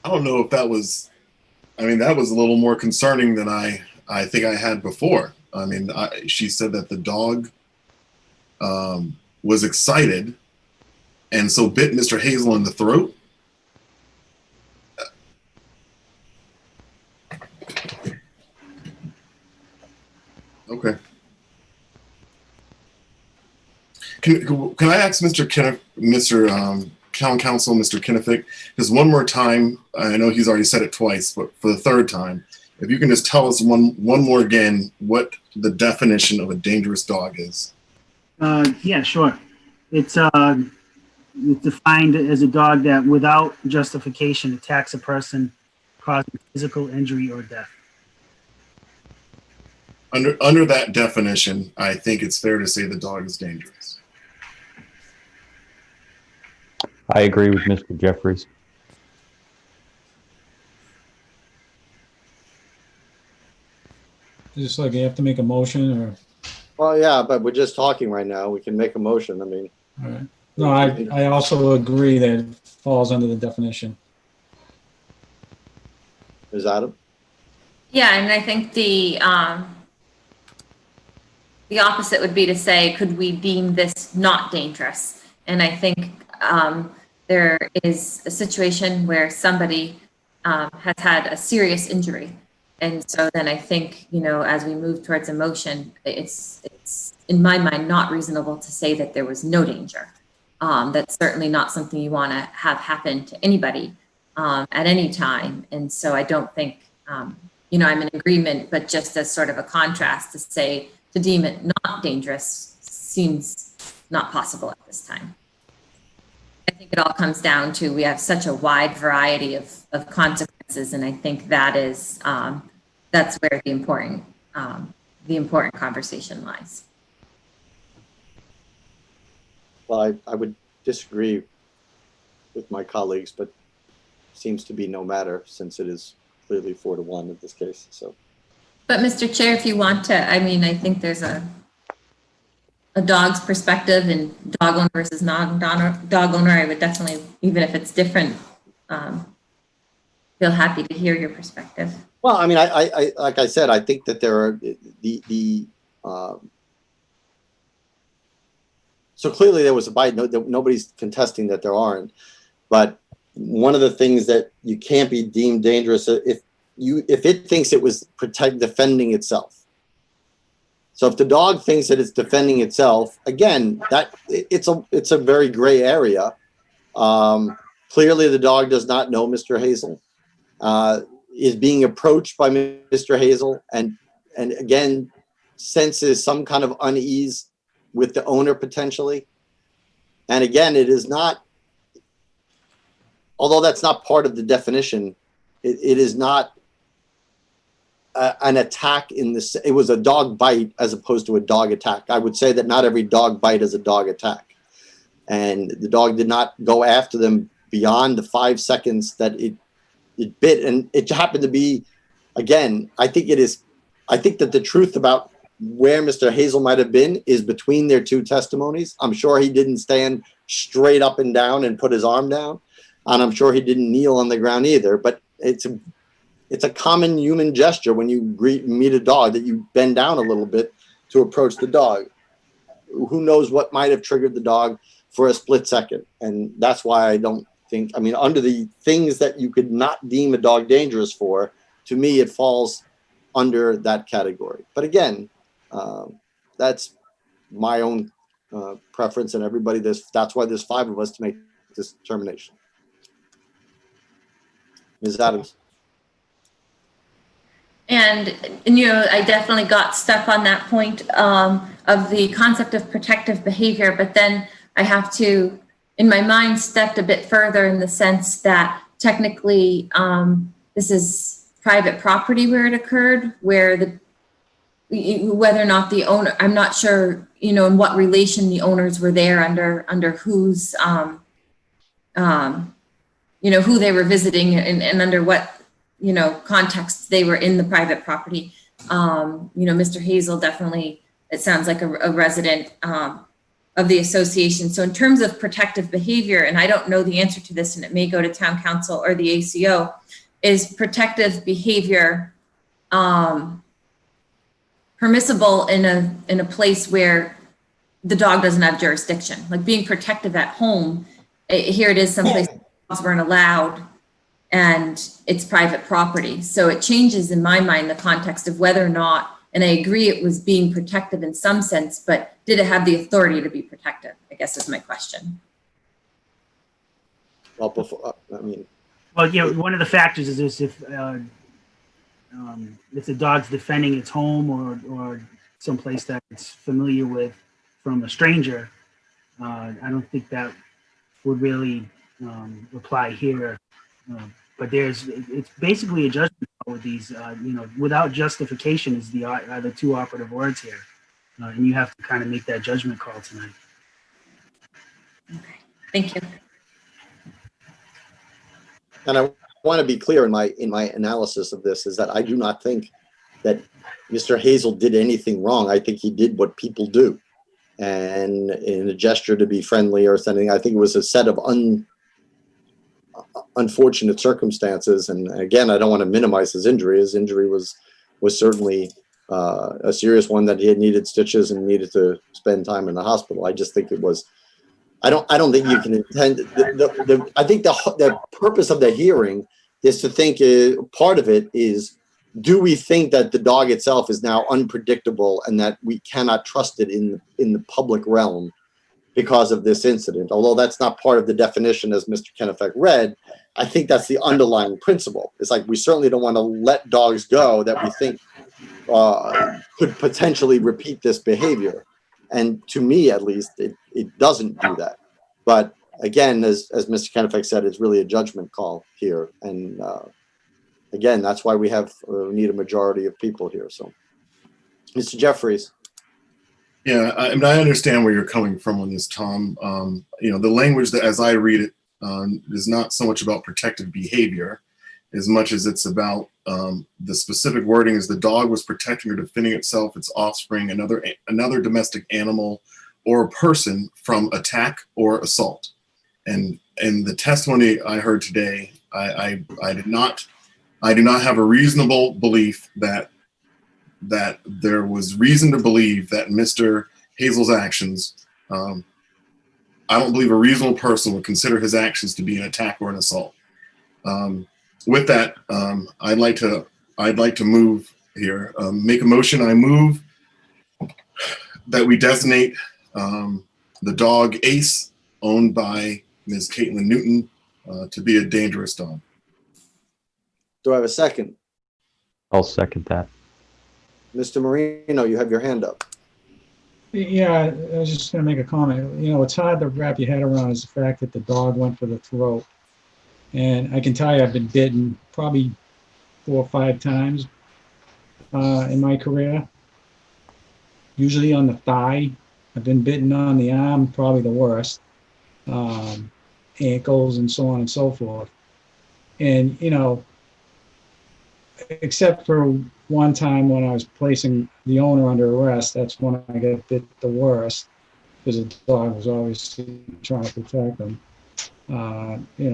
I don't know if that was, I mean, that was a little more concerning than I think I had before. I mean, she said that the dog was excited and so bit Mr. Hazel in the throat. Okay. Can I ask Mr. Town Council, Mr. Kinnifick, just one more time? I know he's already said it twice, but for the third time, if you can just tell us one more again what the definition of a dangerous dog is. Yeah, sure. It's defined as a dog that, without justification, attacks a person, causing physical injury or death. Under that definition, I think it's fair to say the dog is dangerous. I agree with Mr. Jeffries. Just like you have to make a motion or, Well, yeah, but we're just talking right now. We can make a motion. I mean, all right. No, I also agree that it falls under the definition. Ms. Adam? Yeah, and I think the opposite would be to say, could we deem this not dangerous? And I think there is a situation where somebody has had a serious injury. And so then I think, you know, as we move towards a motion, it's in my mind not reasonable to say that there was no danger. That's certainly not something you want to have happen to anybody at any time. And so I don't think, you know, I'm in agreement, but just as sort of a contrast to say, to deem it not dangerous seems not possible at this time. I think it all comes down to, we have such a wide variety of consequences. And I think that is, that's where the important conversation lies. Well, I would disagree with my colleagues, but seems to be no matter since it is clearly 4-1 in this case. So, but Mr. Chair, if you want to, I mean, I think there's a dog's perspective and dog owner versus non-dog owner. I would definitely, even if it's different, feel happy to hear your perspective. well, I mean, I like I said, I think that there are so clearly there was a bite. Nobody's contesting that there aren't. But one of the things that you can't be deemed dangerous if it thinks it was defending itself. So if the dog thinks that it's defending itself, again, that it's a very gray area. Clearly, the dog does not know Mr. Hazel. Is being approached by Mr. Hazel, and again senses some kind of unease with the owner potentially. And again, it is not, although that's not part of the definition, it is not an attack in this. It was a dog bite as opposed to a dog attack. I would say that not every dog bite is a dog attack. And the dog did not go after them beyond the 5 seconds that it bit. And it happened to be, again, I think that the truth about where Mr. Hazel might have been is between their two testimonies. I'm sure he didn't stand straight up and down and put his arm down. And I'm sure he didn't kneel on the ground either. But it's a common human gesture when you meet a dog that you bend down a little bit to approach the dog. Who knows what might have triggered the dog for a split second. And that's why I don't think, I mean, under the things that you could not deem a dog dangerous for, to me, it falls under that category. But again, that's my own preference, and everybody, that's why there's 5 of us to make this determination. Ms. Adams. And you know, I definitely got stuck on that point of the concept of protective behavior, but then I have to, in my mind, stepped a bit further in the sense that technically this is private property where it occurred, whether or not the owner, I'm not sure, in what relation the owners were there under whose, who they were visiting and under what, context they were in the private property. Mr. Hazel definitely, it sounds like a resident of the association. So in terms of protective behavior, and I don't know the answer to this, and it may go to town council or the ACO, is protective behavior permissible in a place where the dog doesn't have jurisdiction? Like being protective at home, here it is someplace dogs weren't allowed and it's private property. So it changes in my mind the context of whether or not, and I agree it was being protective in some sense, but did it have the authority to be protective, I guess is my question. Well, before, Well, one of the factors is this: if the dog's defending its home or someplace that it's familiar with from a stranger, I don't think that would really apply here. But it's basically a judgment call with these, without justification are the two operative words here. And you have to kind of make that judgment call tonight. Okay, thank you. And I want to be clear in my analysis of this is that I do not think that Mr. Hazel did anything wrong. I think he did what people do. And in a gesture to be friendly or something, I think it was a set of unfortunate circumstances. And again, I don't want to minimize his injury. His injury was certainly a serious one that he had needed stitches and needed to spend time in the hospital. I just think it was, I don't think you can intend, I think the purpose of the hearing is to think, part of it is, do we think that the dog itself is now unpredictable and that we cannot trust it in the public realm because of this incident? Although that's not part of the definition as Mr. Kennebec read, I think that's the underlying principle. It's like we certainly don't want to let dogs go that we think could potentially repeat this behavior. And to me, at least, it doesn't do that. But again, as Mr. Kennebec said, it's really a judgment call here. And again, that's why we need a majority of people here. So, Mr. Jeffries. Yeah, I understand where you're coming from on this, Tom. The language that, as I read it, is not so much about protective behavior as much as it's about the specific wording is the dog was protecting or defending itself, its offspring, another domestic animal, or a person from attack or assault. And the testimony I heard today, I do not have a reasonable belief that there was reason to believe that Mr. Hazel's actions, I don't believe a reasonable person would consider his actions to be an attack or an assault. With that, I'd like to move here, make a motion. I move that we designate the dog Ace, owned by Ms. Caitlin Newton, to be a dangerous dog. Do I have a second? I'll second that. Mr. Marino, you have your hand up. Yeah, I was just going to make a comment. It's hard to wrap your head around is the fact that the dog went for the throat. And I can tell you I've been bitten probably 4 or 5 times in my career. Usually on the thigh. I've been bitten on the arm, probably the worst. Ankles and so on and so forth. And, except for one time when I was placing the owner under arrest, that's when I got bit the worst because the dog was obviously trying to protect him.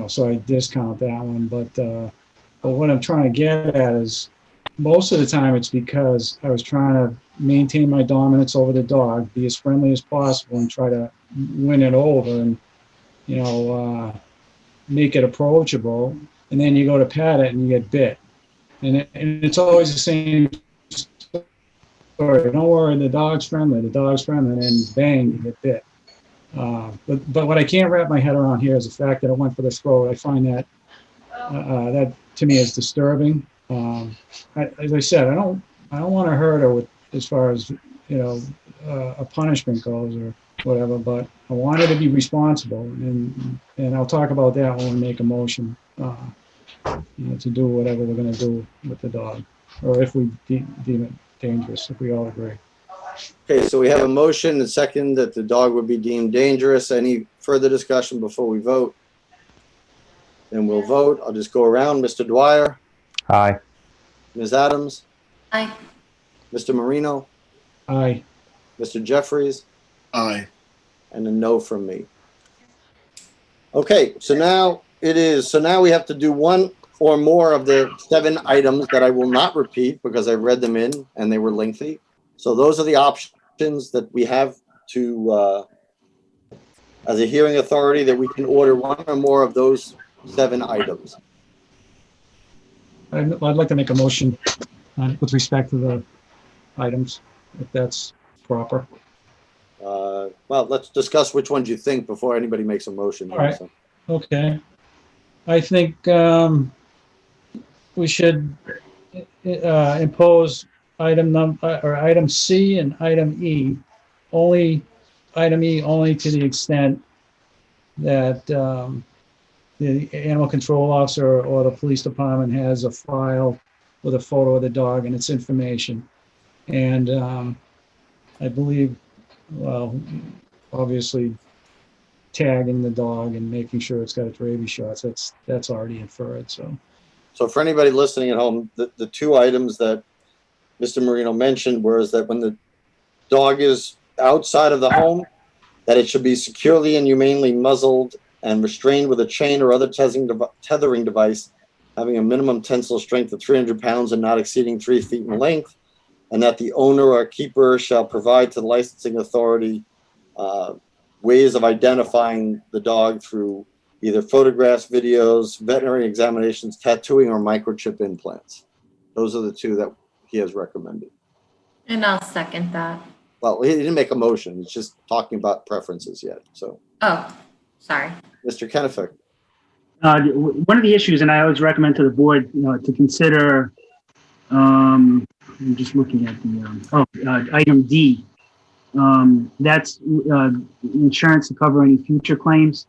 So I discount that one. But what I'm trying to get at is most of the time it's because I was trying to maintain my dominance over the dog, be as friendly as possible and try to win it over and, make it approachable. And then you go to pat it and you get bit. And it's always the same story. Don't worry, the dog's friendly, and then bang, you get bit. But what I can't wrap my head around here is the fact that I went for the throat. I find that that to me is disturbing. As I said, I don't want to hurt her with as far as a punishment goes or whatever. But I want her to be responsible, and I'll talk about that when we make a motion. to do whatever we're going to do with the dog, or if we deem it dangerous, if we all agree. Okay, so we have a motion and second that the dog would be deemed dangerous. Any further discussion before we vote? Then we'll vote. I'll just go around. Mr. Dwyer, Aye. Ms. Adams, Aye. Mr. Marino, Aye. Mr. Jeffries, Aye. and a no from me. Okay, so now we have to do one or more of the 7 items that I will not repeat because I read them in and they were lengthy. So those are the options that we have to, as a hearing authority, that we can order one or more of those 7 items. I'd like to make a motion with respect to the items, if that's proper. Well, let's discuss which ones you think before anybody makes a motion. All right. So. Okay. I think we should impose item C and item E. Item E only to the extent that the animal control officer or the police department has a file with a photo of the dog and its information. And I believe, well, obviously tagging the dog and making sure it's got its rabies shots, that's already inferred. So for anybody listening at home, the 2 items that Mr. Marino mentioned was that when the dog is outside of the home, that it should be securely and humanely muzzled and restrained with a chain or other tethering device having a minimum tensile strength of 300 pounds and not exceeding 3 feet in length, and that the owner or keeper shall provide to the licensing authority ways of identifying the dog through either photographs, videos, veterinary examinations, tattooing, or microchip implants. Those are the 2 that he has recommended. And I'll second that. Well, he didn't make a motion. He's just talking about preferences yet. So, Oh, sorry. Mr. Kennefic. One of the issues, and I always recommend to the board, to consider, I'm just looking at the, item D. That's insurance to cover any future claims.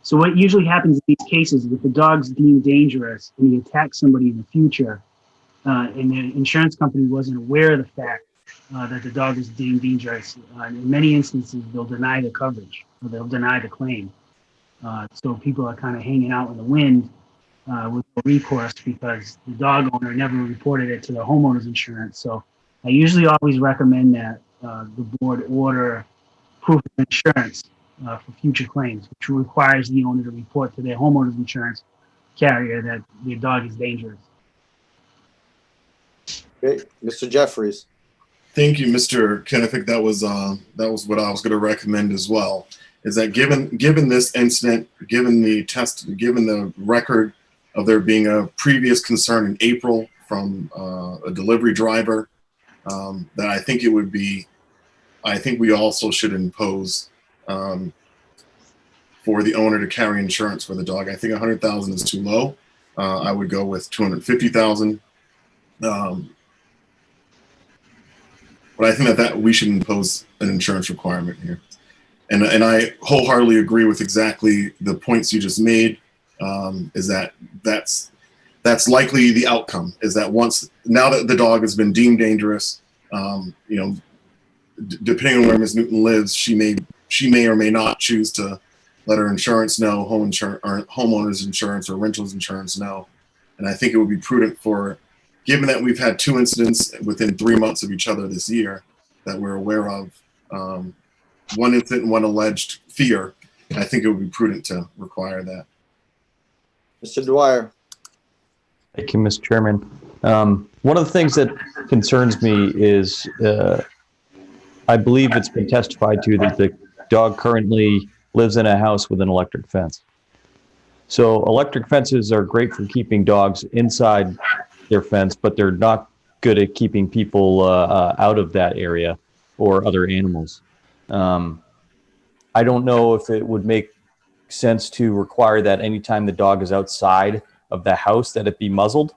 So what usually happens in these cases is if the dog's deemed dangerous and he attacks somebody in the future, and the insurance company wasn't aware of the fact that the dog is deemed dangerous, in many instances they'll deny the coverage or they'll deny the claim. So people are kind of hanging out in the wind with no recourse because the dog owner never reported it to the homeowner's insurance. So I usually always recommend that the board order proof of insurance for future claims, which requires the owner to report to their homeowner's insurance carrier that their dog is dangerous. Okay, Mr. Jeffries. Thank you, Mr. Kennefic. That was what I was going to recommend as well. Is that given this incident, given the record of there being a previous concern in April from a delivery driver, that I think we also should impose for the owner to carry insurance for the dog. I think $100,000 is too low. I would go with $250,000. But I think that we should impose an insurance requirement here. And I wholeheartedly agree with exactly the points you just made, is that's likely the outcome, is that now that the dog has been deemed dangerous, depending on where Ms. Newton lives, she may or may not choose to let her insurance know, homeowner's insurance or rental's insurance know. And I think it would be prudent given that we've had 2 incidents within 3 months of each other this year that we're aware of, one incident and one alleged fear, I think it would be prudent to require that. Mr. Dwyer. Thank you, Mr. Chairman. One of the things that concerns me is I believe it's been testified to that the dog currently lives in a house with an electric fence. So electric fences are great for keeping dogs inside their fence, but they're not good at keeping people out of that area or other animals. I don't know if it would make sense to require that anytime the dog is outside of the house that it be muzzled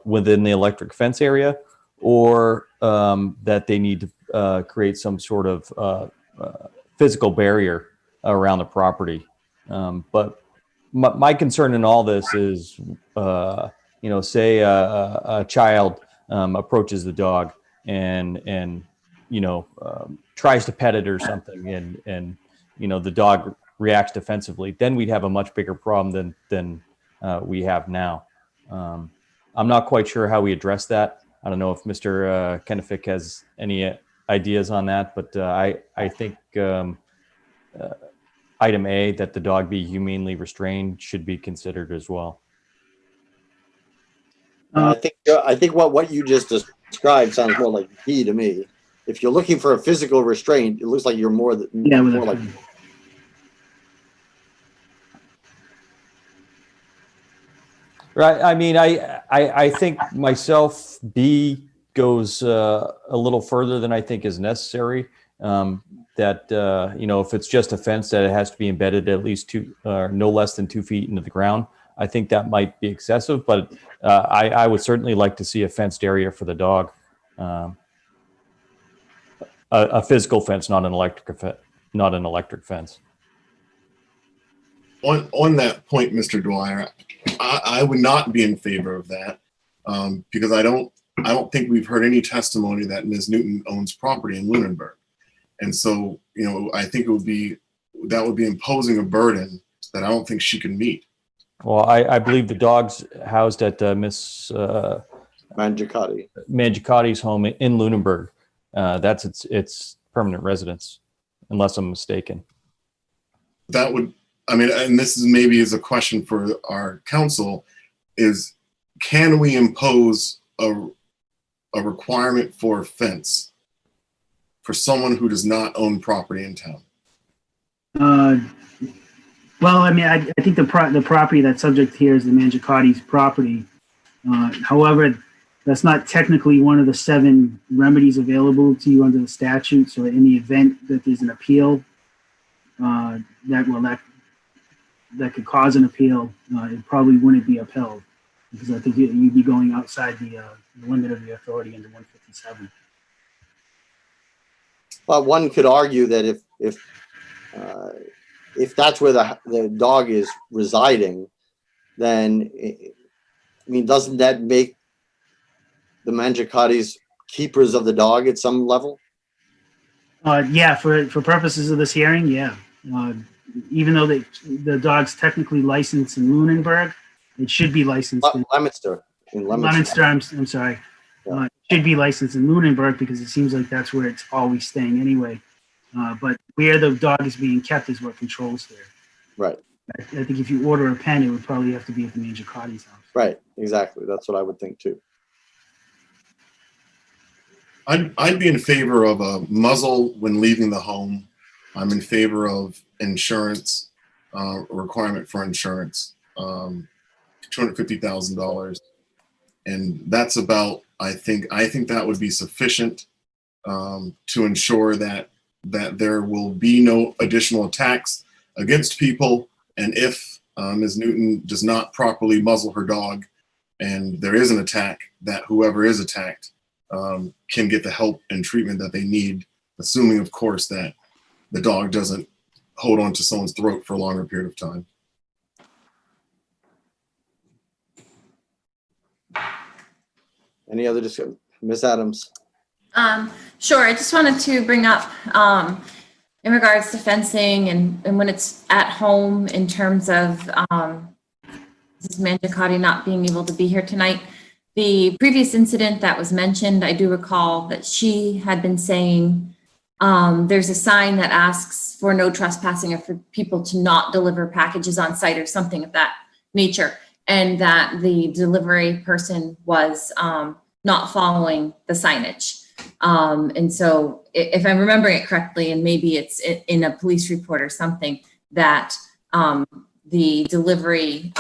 within the electric fence area, or that they need to create some sort of physical barrier around the property. But my concern in all this is, say a child approaches the dog and tries to pet it or something, and the dog reacts defensively. Then we'd have a much bigger problem than we have now. I'm not quite sure how we address that. I don't know if Mr. Kenefick has any ideas on that, but I think item A, that the dog be humanely restrained, should be considered as well. I think what you just described sounds more like B to me. If you're looking for a physical restraint, it looks like you're more like. Right. I mean, I think myself, B goes a little further than I think is necessary. If it's just a fence, that it has to be embedded at least no less than 2 feet into the ground. I think that might be excessive, but I would certainly like to see a fenced area for the dog. A physical fence, not an electric fence. On that point, Mr. Dwyer, I would not be in favor of that because I don't think we've heard any testimony that Ms. Newton owns property in Lunenburg. And so, I think that would be imposing a burden that I don't think she can meet. Well, I believe the dog's housed at Miss Mangicotti's home in Lunenburg. That's its permanent residence, unless I'm mistaken. That would, and this is maybe is a question for our council, is can we impose a requirement for a fence for someone who does not own property in town? Well, I think the property that's subject here is the Mangicotti's property. However, that's not technically one of the 7 remedies available to you under the statute. So in the event that there's an appeal, that could cause an appeal, it probably wouldn't be upheld, because I think you'd be going outside the limit of your authority under 157. But one could argue that if that's where the dog is residing, then doesn't that make the Mangicottis keepers of the dog at some level? Yeah, for purposes of this hearing, yeah. Even though the dog's technically licensed in Lunenburg, it should be licensed in Leominster. I'm sorry. Yeah. It should be licensed in Lunenburg because it seems like that's where it's always staying anyway. But where the dog is being kept is what controls there. Right. I think if you order a pen, it would probably have to be at the Mangicotti's house. Right. Exactly. That's what I would think too. I'd be in favor of a muzzle when leaving the home. I'm in favor of insurance, a requirement for insurance, $250,000. And that's about, I think that would be sufficient to ensure that there will be no additional attacks against people. And if Ms. Newton does not properly muzzle her dog and there is an attack, that whoever is attacked can get the help and treatment that they need, assuming, of course, that the dog doesn't hold on to someone's throat for a longer period of time. Any other discussion? Ms. Adams? Sure. I just wanted to bring up in regards to fencing and when it's at home, in terms of Mrs. Mangicotti not being able to be here tonight. The previous incident that was mentioned, I do recall that she had been saying there's a sign that asks for no trespassing or for people to not deliver packages on site or something of that nature, and that the delivery person was not following the signage. And so if I'm remembering it correctly, and maybe it's in a police report or something, that the delivery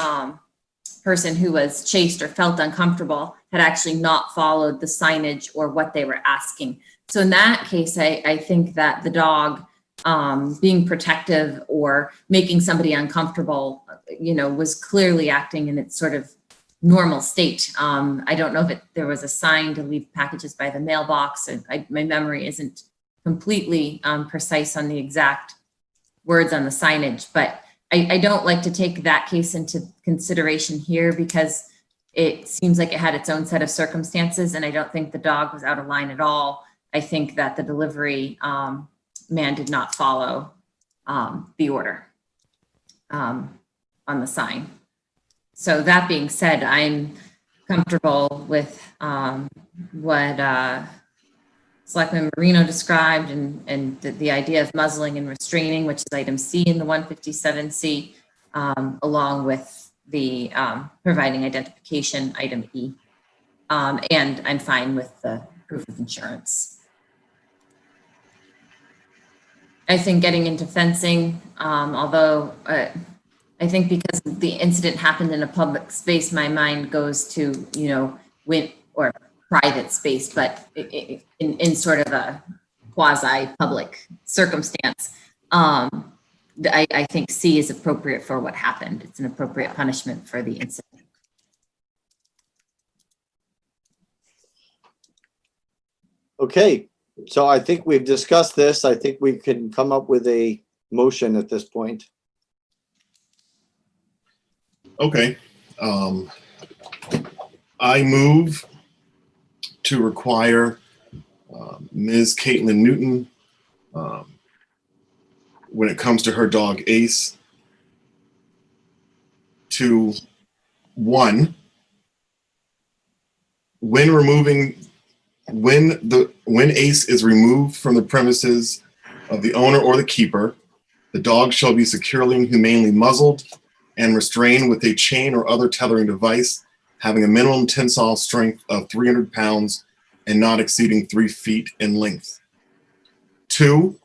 person who was chased or felt uncomfortable had actually not followed the signage or what they were asking. So in that case, I think that the dog being protective or making somebody uncomfortable, was clearly acting in its sort of normal state. I don't know if there was a sign to leave packages by the mailbox. My memory isn't completely precise on the exact words on the signage, but I don't like to take that case into consideration here because it seems like it had its own set of circumstances, and I don't think the dog was out of line at all. I think that the delivery man did not follow the order on the sign. So that being said, I'm comfortable with what Selectman Marino described and the idea of muzzling and restraining, which is item C in the 157C, along with the providing identification, item E. And I'm fine with the proof of insurance. I think getting into fencing, although I think because the incident happened in a public space, my mind goes to, you know, or private space, but in sort of a quasi-public circumstance. I think C is appropriate for what happened. It's an appropriate punishment for the incident. Okay, so I think we've discussed this. I think we can come up with a motion at this point. Okay. I move to require Ms. Caitlin Newton, when it comes to her dog Ace, to, one, when Ace is removed from the premises of the owner or the keeper, the dog shall be securely and humanely muzzled and restrained with a chain or other tethering device having a minimum tensile strength of 300 pounds and not exceeding 3 feet in length. 2,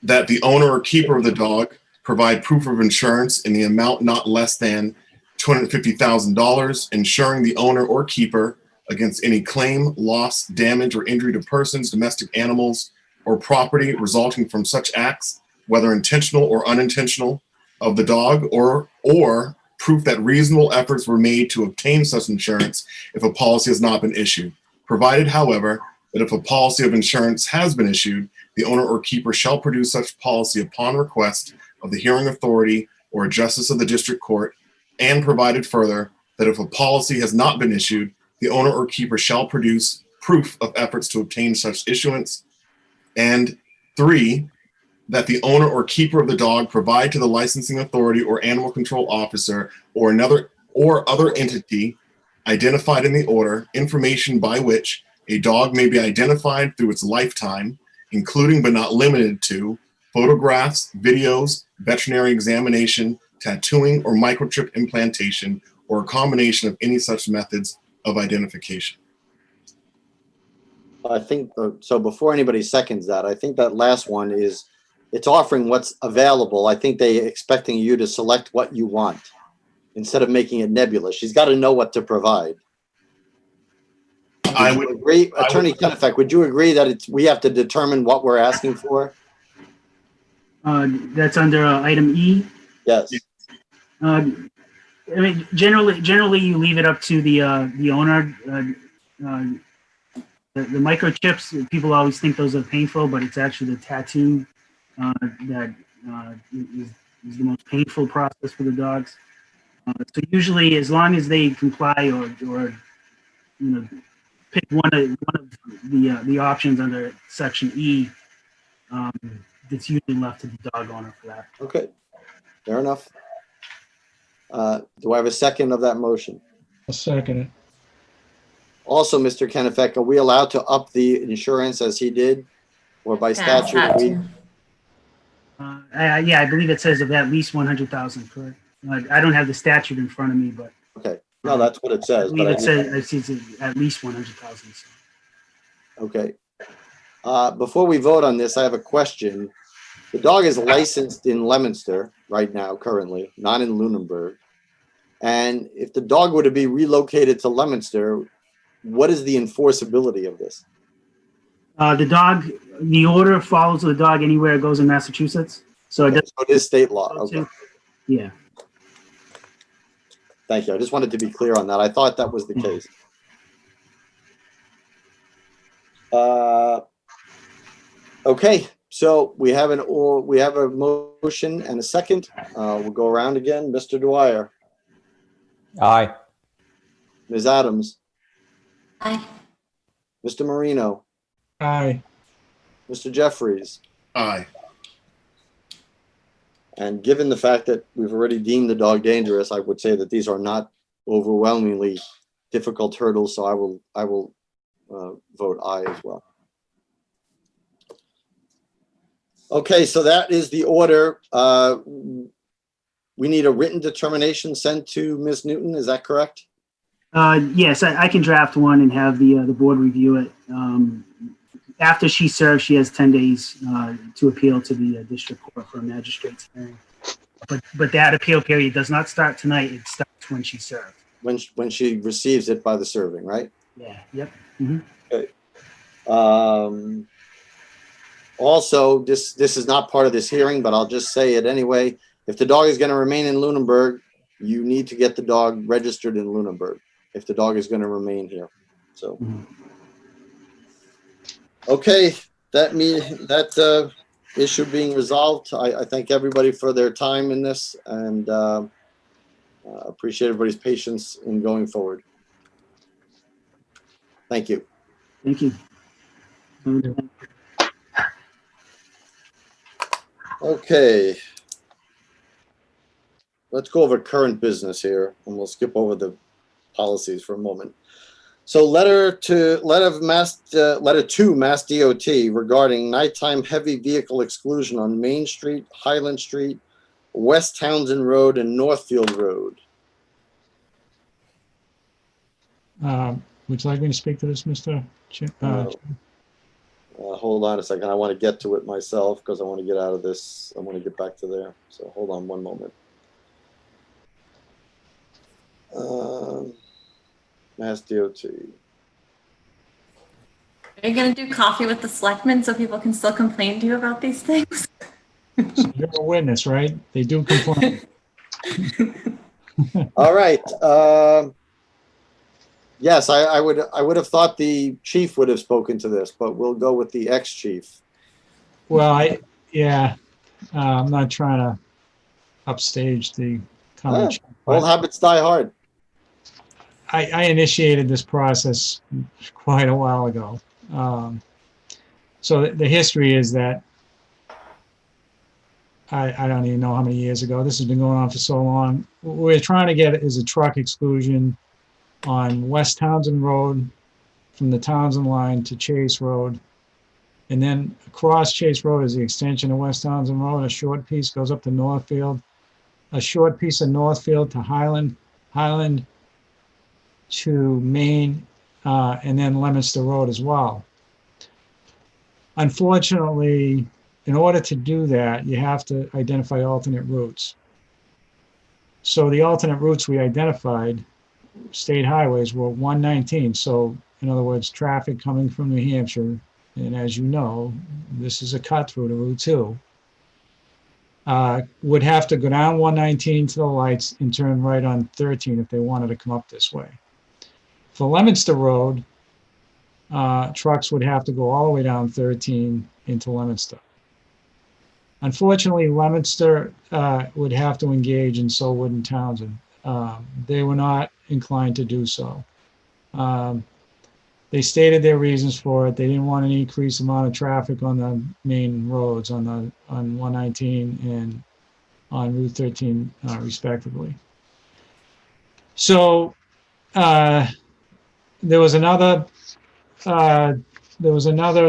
that the owner or keeper of the dog provide proof of insurance in the amount not less than $250,000, insuring the owner or keeper against any claim, loss, damage, or injury to persons, domestic animals, or property resulting from such acts, whether intentional or unintentional, of the dog, or proof that reasonable efforts were made to obtain such insurance if a policy has not been issued. Provided, however, that if a policy of insurance has been issued, the owner or keeper shall produce such policy upon request of the hearing authority or a justice of the district court, and provided further that if a policy has not been issued, the owner or keeper shall produce proof of efforts to obtain such issuance. And 3, that the owner or keeper of the dog provide to the licensing authority or animal control officer or another or other entity identified in the order information by which a dog may be identified through its lifetime, including but not limited to photographs, videos, veterinary examination, tattooing, or microchip implantation, or a combination of any such methods of identification. I think, so before anybody seconds that, I think that last one is, it's offering what's available. I think they're expecting you to select what you want instead of making it nebulous. She's got to know what to provide. I would agree, Attorney Kennebec, would you agree that we have to determine what we're asking for? That's under item E. Yes. I mean, generally, you leave it up to the owner. The microchips, people always think those are painful, but it's actually the tattoo that is the most painful process for the dogs. So usually, as long as they comply or pick one of the options under section E, it's usually left to the dog owner for that. Okay, fair enough. Do I have a second of that motion? I'll second it. Also, Mr. Kennebec, are we allowed to up the insurance as he did, or by statute? Yeah, I believe it says of at least 100,000. Correct. I don't have the statute in front of me, but okay, no, that's what it says. I believe it says I see it's at least 100,000. So. Okay. Before we vote on this, I have a question. The dog is licensed in Leominster right now, currently, not in Lunenburg. And if the dog were to be relocated to Leominster, what is the enforceability of this? The order follows the dog anywhere it goes in Massachusetts. So okay, so it is state law. Okay. Yeah. Thank you. I just wanted to be clear on that. I thought that was the case. Okay, So we have a motion and a second. We'll go around again. Mr. Dwyer, Aye. Ms. Adams, Aye. Mr. Marino, Aye. Mr. Jeffries. Aye. And given the fact that we've already deemed the dog dangerous, I would say that these are not overwhelmingly difficult hurdles. So I will vote aye as well. Okay, so that is the order. We need a written determination sent to Ms. Newton. Is that correct? Yes, I can draft one and have the board review it. After she serves, she has 10 days to appeal to the district court for a magistrate's hearing. But that appeal period does not start tonight. It starts when she serves. When she receives it by the serving, right? Yeah. Yep. Mm-hmm. Okay. Also, this is not part of this hearing, but I'll just say it anyway. If the dog is going to remain in Lunenburg, you need to get the dog registered in Lunenburg if the dog is going to remain here. So, okay, that issue being resolved. I thank everybody for their time in this, and appreciate everybody's patience in going forward. Thank you. Thank you. Okay. Let's go over current business here, and we'll skip over the policies for a moment. So letter to Mass DOT regarding nighttime heavy vehicle exclusion on Main Street, Highland Street, West Townsend Road, and Northfield Road. Would you like me to speak to this, Mr. Hold on a second. I want to get to it myself because I want to get out of this. I want to get back to there. So hold on one moment. Mass DOT. Are you going to do coffee with the selectmen so people can still complain to you about these things? So you're a witness, right? They do complain. All right. Yes, I would have thought the chief would have spoken to this, but we'll go with the ex-chief. Well, I'm not trying to upstage the comment. Old habits die hard. I initiated this process quite a while ago. So the history is that I don't even know how many years ago. This has been going on for so long. What we're trying to get is a truck exclusion on West Townsend Road from the Townsend line to Chase Road. And then across Chase Road is the extension of West Townsend Road. A short piece goes up to Northfield. A short piece of Northfield to Highland to Maine, and then Leominster Road as well. Unfortunately, in order to do that, you have to identify alternate routes. So the alternate routes we identified, state highways, were 119. So in other words, traffic coming from New Hampshire, and as you know, this is a cut through to Route 2, would have to go down 119 to the lights and turn right on 13 if they wanted to come up this way. For Leominster Road, trucks would have to go all the way down 13 into Leominster. Unfortunately, Leominster would have to engage, and so wouldn't Townsend. They were not inclined to do so. They stated their reasons for it. They didn't want an increased amount of traffic on the main roads, on 119 and on Route 13, respectively. So there was another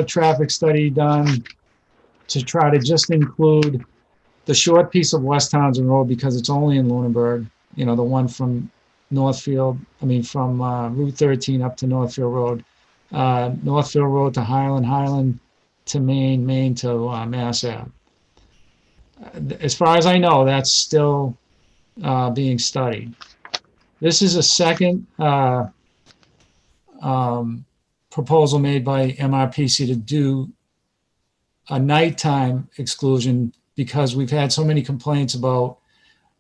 traffic study done to try to just include the short piece of West Townsend Road because it's only in Lunenburg, the one from from Route 13 up to Northfield Road, Northfield Road to Highland, Highland to Maine, Maine to Mass Ave. As far as I know, that's still being studied. This is a second proposal made by MRPC to do a nighttime exclusion because we've had so many complaints about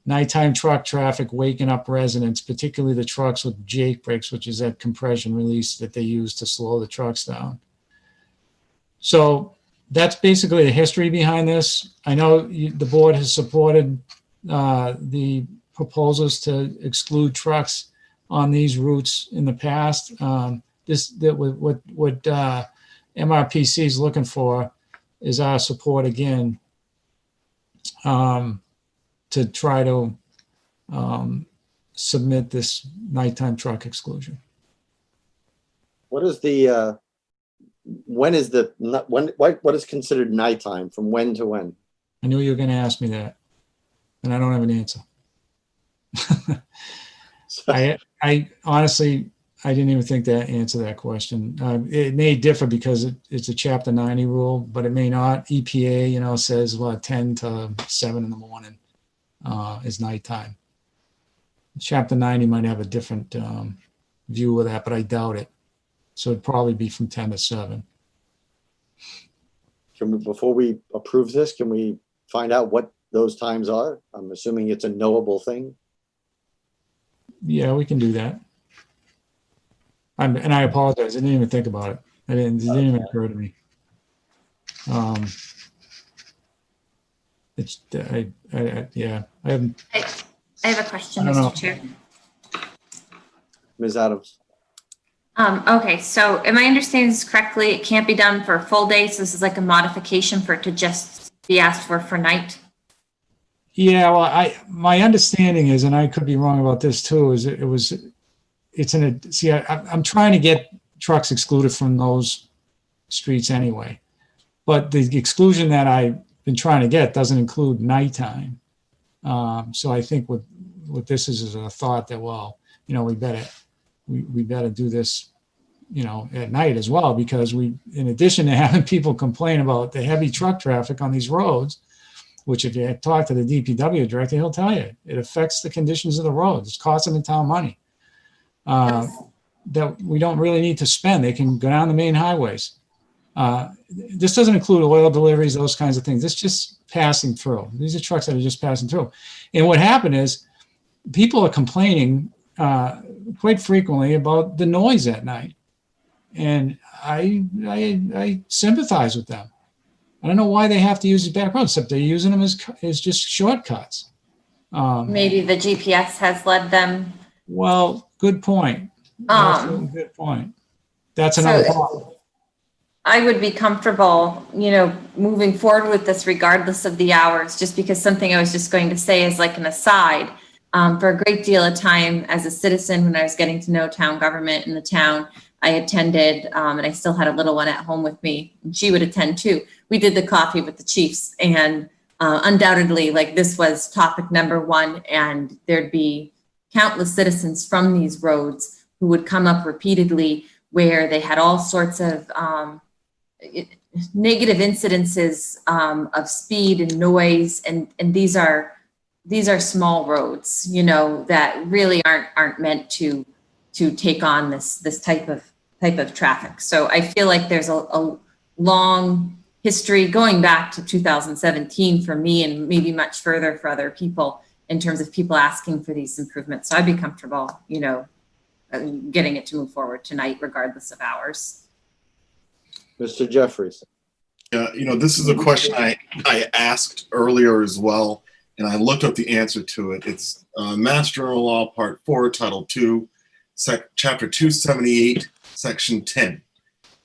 nighttime truck traffic waking up residents, particularly the trucks with Jake brakes, which is that compression release that they use to slow the trucks down. So that's basically the history behind this. I know the board has supported the proposals to exclude trucks on these routes in the past. What MRPC is looking for is our support again to try to submit this nighttime truck exclusion. What is the, what is considered nighttime? From when to when? I knew you were going to ask me that, and I don't have an answer. I honestly, I didn't even think to answer that question. It may differ because it's a Chapter 90 rule, but it may not. EPA, says 10 to 7 in the morning is nighttime. Chapter 90 might have a different view of that, but I doubt it. So it'd probably be from 10 to 7. Before we approve this, can we find out what those times are? I'm assuming it's a knowable thing. Yeah, we can do that. And I apologize. I didn't even think about it. It didn't even occur to me. I haven't. I have a question, I don't know. Mr. Chair. Ms. Adams. Okay, so am I understanding this correctly? It can't be done for a full day, so this is like a modification for it to just be asked for night? Yeah, well, my understanding is, and I could be wrong about this too, is I'm trying to get trucks excluded from those streets anyway. But the exclusion that I've been trying to get doesn't include nighttime. So I think what this is a thought that, we better do this, at night as well, because in addition to having people complain about the heavy truck traffic on these roads, which if you talk to the DPW director, he'll tell you, it affects the conditions of the roads. It's costing the town money that we don't really need to spend. They can go down the main highways. This doesn't include oil deliveries, those kinds of things. It's just passing through. These are trucks that are just passing through. And what happened is people are complaining quite frequently about the noise at night. And I sympathize with them. I don't know why they have to use these back roads, except they're using them as just shortcuts. Maybe the GPS has led them. Well, good point. Good point. That's another problem. I would be comfortable, moving forward with this regardless of the hours, just because something I was just going to say is like an aside. For a great deal of time as a citizen, when I was getting to know town government in the town, I attended, and I still had a little one at home with me, and she would attend too. We did the coffee with the chiefs, and undoubtedly, this was topic number one, and there'd be countless citizens from these roads who would come up repeatedly where they had all sorts of negative incidences of speed and noise, and these are small roads, that really aren't meant to take on this type of traffic. So I feel like there's a long history going back to 2017 for me, and maybe much further for other people in terms of people asking for these improvements. So I'd be comfortable, getting it to move forward tonight, regardless of hours. Mr. Jeffries. Yeah, this is a question I asked earlier as well, and I looked up the answer to it. It's Mass General Law, Part 4, Title 2, Chapter 278, Section 10.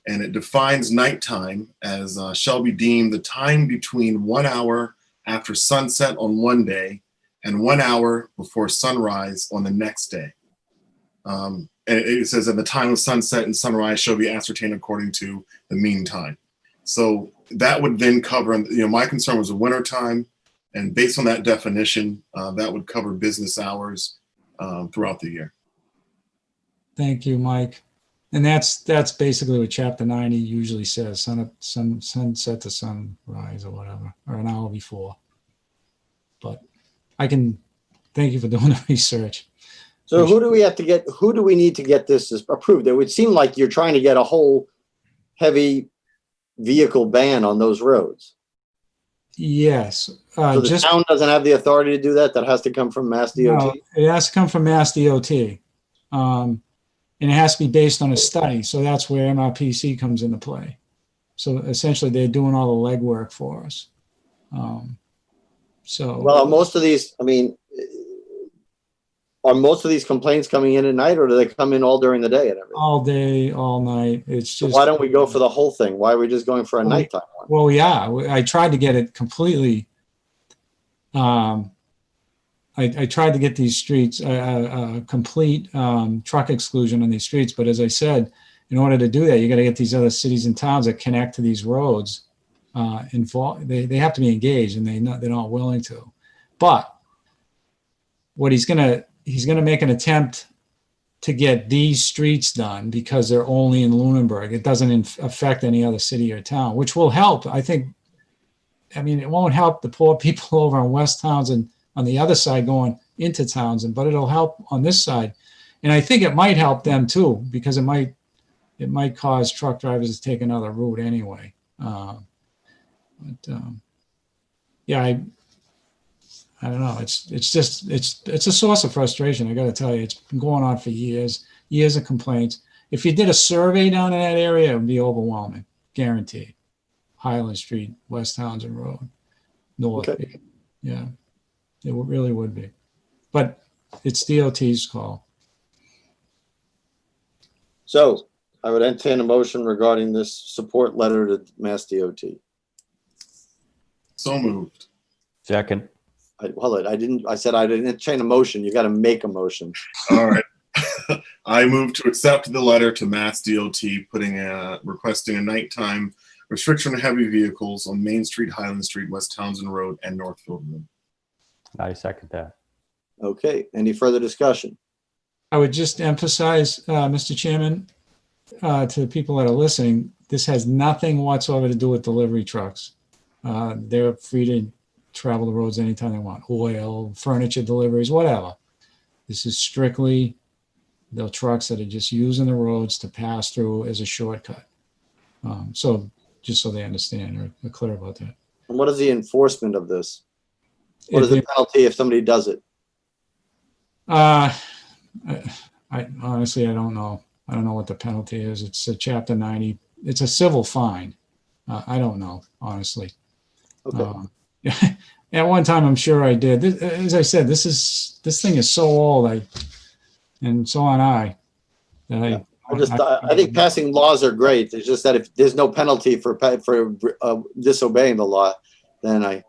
And it defines nighttime as shall be deemed the time between 1 hour after sunset on one day and 1 hour before sunrise on the next day. And it says at the time of sunset and sunrise shall be ascertained according to the mean time. So that would then cover, my concern was the winter time. And based on that definition, that would cover business hours throughout the year. Thank you, Mike. And that's basically what Chapter 90 usually says, sunset to sunrise or whatever, or an hour before. But thank you for doing the research. So who do we need to get this approved? It would seem like you're trying to get a whole heavy vehicle ban on those roads. Yes. So the town doesn't have the authority to do that? That has to come from Mass DOT? No, it has to come from Mass DOT. And it has to be based on a study. So that's where MRPC comes into play. So essentially, they're doing all the legwork for us. So Well, most of these, I mean, are most of these complaints coming in at night, or do they come in all during the day and everything? all day, all night. It's So just why don't we go for the whole thing? Why are we just going for a nighttime one? well, yeah. I tried to get it completely. I tried to get these streets complete truck exclusion on these streets, but as I said, in order to do that, you got to get these other cities and towns that connect to these roads involved. They have to be engaged, and they're not willing to. But what he's gonna make an attempt to get these streets done because they're only in Lunenburg. It doesn't affect any other city or town, which will help. I think. I mean, it won't help the poor people over on West Townsend on the other side going into Townsend, but it'll help on this side. And I think it might help them too, because it might cause truck drivers to take another route anyway. Yeah, I don't know. It's a source of frustration. I got to tell you, it's been going on for years of complaints. If you did a survey down in that area, it would be overwhelming, guaranteed. Highland Street, West Townsend Road, North. Okay. Yeah, it really would be. But it's DOT's call. So I would entertain a motion regarding this support letter to Mass DOT. So moved. Second. I said I didn't entertain a motion. You got to make a motion. All right. I move to accept the letter to Mass DOT requesting a nighttime restriction on heavy vehicles on Main Street, Highland Street, West Townsend Road, and Northfield Road. I second that. Okay. Any further discussion? I would just emphasize, Mr. Chairman, to the people that are listening, this has nothing whatsoever to do with delivery trucks. They're free to travel the roads anytime they want, oil, furniture deliveries, whatever. This is strictly the trucks that are just using the roads to pass through as a shortcut. So just so they understand or are clear about that. And what is the enforcement of this? What is the penalty if somebody does it? I honestly, I don't know. I don't know what the penalty is. It's a Chapter 90. It's a civil fine. I don't know, honestly. Okay. At one time, I'm sure I did. As I said, this thing is so old. And so am I. That I think passing laws are great. It's just that if there's no penalty for disobeying the law, then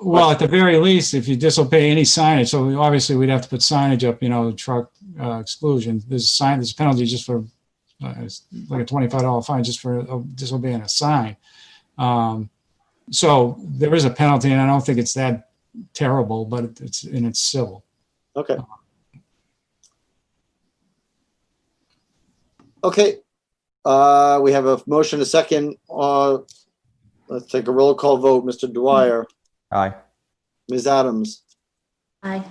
well, at the very least, if you disobey any signage, so obviously we'd have to put signage up, truck exclusion. There's a penalty just for it's like a $25 fine just for disobeying a sign. So there is a penalty, and I don't think it's that terrible, but it's civil. Okay. Okay. We have a motion, a second. Let's take a roll call vote. Mr. Dwyer. Aye. Ms. Adams. Aye.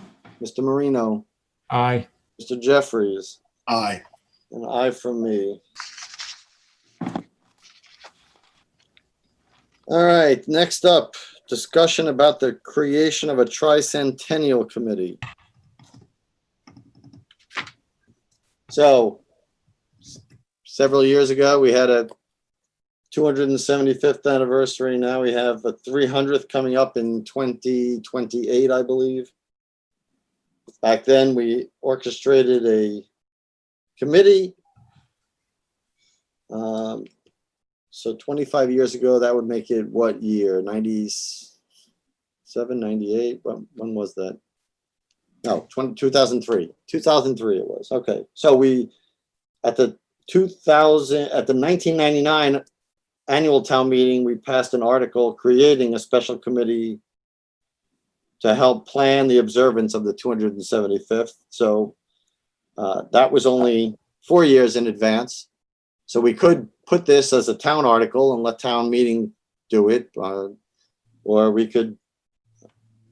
Mr. Marino. Aye. Mr. Jeffries. Aye. An aye from me. All right, next up, discussion about the creation of a Tri-Centennial committee. So, several years ago, we had a 275th anniversary. Now we have a 300th coming up in 2028, I believe. Back then, we orchestrated a committee. So 25 years ago, that would make it what year? 97, 98? When was that? No, 2003. 2003 it was. Okay. So we, at the 1999 annual town meeting, we passed an article creating a special committee to help plan the observance of the 275th. So that was only 4 years in advance. So we could put this as a town article and let town meeting do it, or we could,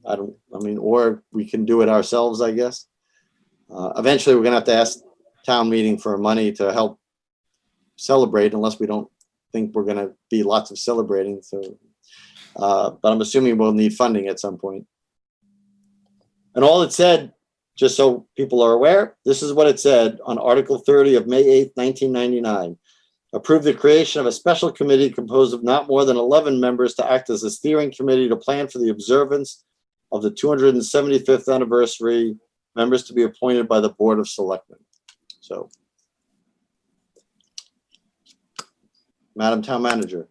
or we can do it ourselves, I guess. Eventually, we're gonna have to ask town meeting for money to help celebrate, unless we don't think we're gonna be lots of celebrating. So, but I'm assuming we'll need funding at some point. And all it said, just so people are aware, this is what it said on Article 30 of May 8th, 1999. Approve the creation of a special committee composed of not more than 11 members to act as a steering committee to plan for the observance of the 275th anniversary, members to be appointed by the Board of Selectmen. So, Madam Town Manager.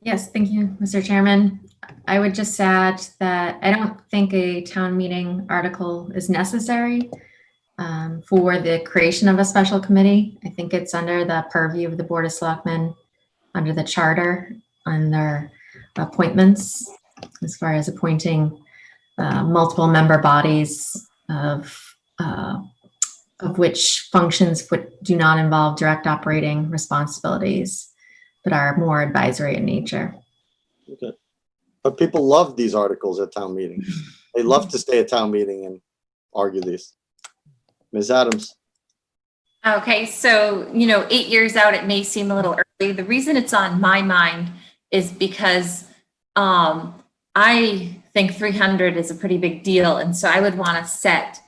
Yes, thank you, Mr. Chairman. I would just add that I don't think a town meeting article is necessary for the creation of a special committee. I think it's under the purview of the Board of Selectmen, under the charter, under appointments, as far as appointing multiple member bodies of which functions do not involve direct operating responsibilities, but are more advisory in nature. Okay. But people love these articles at town meetings. They love to stay at town meeting and argue these. Ms. Adams. Okay, so, 8 years out, it may seem a little early. The reason it's on my mind is because I think 300 is a pretty big deal. And so I would want to set,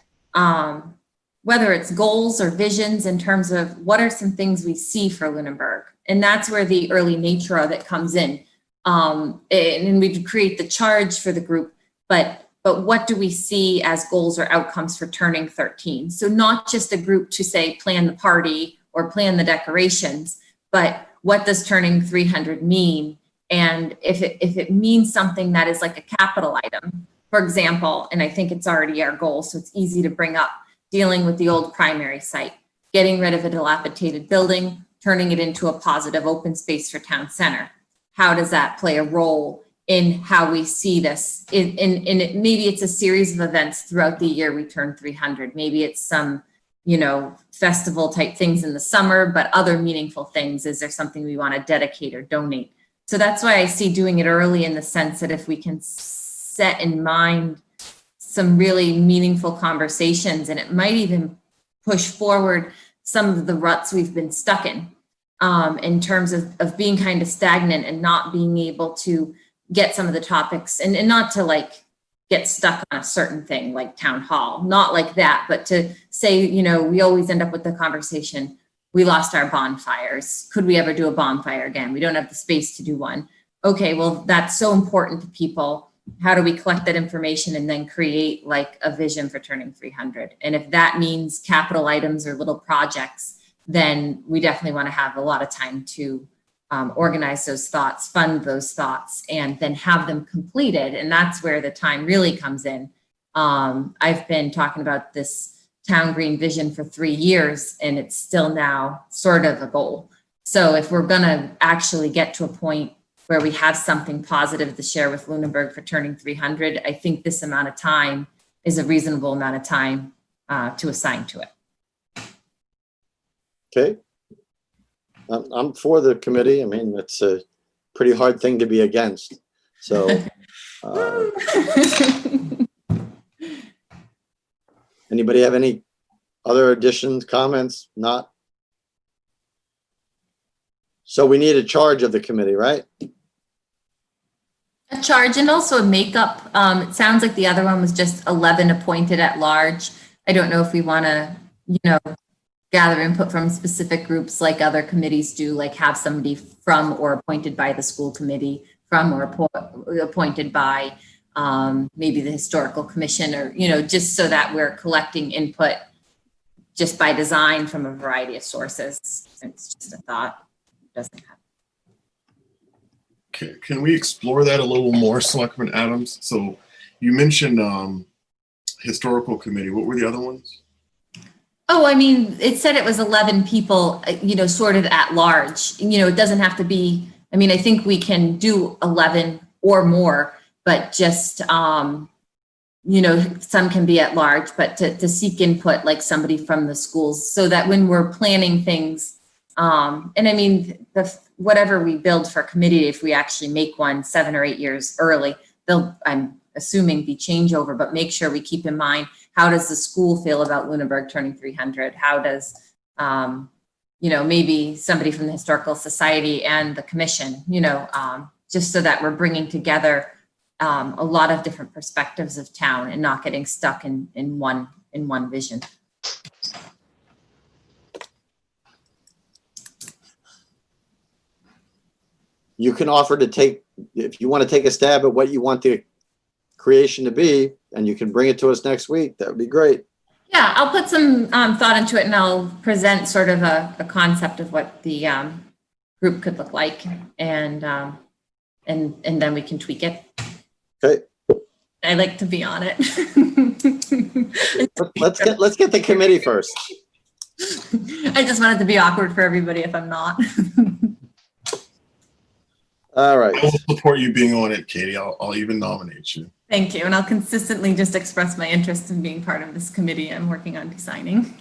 whether it's goals or visions in terms of what are some things we see for Lunenburg. And that's where the early nature of it comes in. And we create the charge for the group, but what do we see as goals or outcomes for turning 13? So not just a group to say, plan the party or plan the decorations, but what does turning 300 mean? And if it means something that is like a capital item, for example, and I think it's already our goal, so it's easy to bring up, dealing with the old primary site, getting rid of a dilapidated building, turning it into a positive open space for town center. How does that play a role in how we see this? Maybe it's a series of events throughout the year we turn 300. Maybe it's some, festival type things in the summer, but other meaningful things. Is there something we want to dedicate or donate? So that's why I see doing it early, in the sense that if we can set in mind some really meaningful conversations, and it might even push forward some of the ruts we've been stuck in terms of being kind of stagnant and not being able to get some of the topics and not to like get stuck on a certain thing like town hall, not like that, but to say, we always end up with the conversation, we lost our bonfires. Could we ever do a bonfire again? We don't have the space to do one. Okay, well, that's so important to people. How do we collect that information and then create like a vision for turning 300? And if that means capital items or little projects, then we definitely want to have a lot of time to organize those thoughts, fund those thoughts, and then have them completed. And that's where the time really comes in. I've been talking about this town green vision for 3 years, and it's still now sort of a goal. So if we're going to actually get to a point where we have something positive to share with Lunenburg for turning 300, I think this amount of time is a reasonable amount of time to assign to it. Okay. I'm for the committee. I mean, it's a pretty hard thing to be against. So, anybody have any other additions, comments? Not? So we need a charge of the committee, right? A charge and also a makeup. It sounds like the other one was just 11 appointed at large. I don't know if we want to, gather input from specific groups like other committees do, like have somebody from or appointed by the school committee, from or appointed by maybe the historical commission, or, just so that we're collecting input just by design from a variety of sources. It's just a thought. It doesn't happen. Can we explore that a little more, Selectman Adams? So you mentioned historical committee. What were the other ones? Oh, I mean, it said it was 11 people, sort of at large. It doesn't have to be, I think we can do 11 or more, but just, some can be at large, but to seek input like somebody from the schools, so that when we're planning things, whatever we build for a committee, if we actually make one 7 or 8 years early, they'll, I'm assuming, be changeover, but make sure we keep in mind, how does the school feel about Lunenburg turning 300? How does, maybe somebody from the Historical Society and the commission, just so that we're bringing together a lot of different perspectives of town and not getting stuck in one vision. you can offer to take, if you want to take a stab at what you want the creation to be, and you can bring it to us next week, that would be great. Yeah, I'll put some thought into it, and I'll present sort of a concept of what the group could look like, and then we can tweak it. Okay. I like to be on it. Let's get the committee first. I just want it to be awkward for everybody if I'm not. All right. I will support you being on it, Katie. I'll even nominate you. Thank you, and I'll consistently just express my interest in being part of this committee I'm working on designing.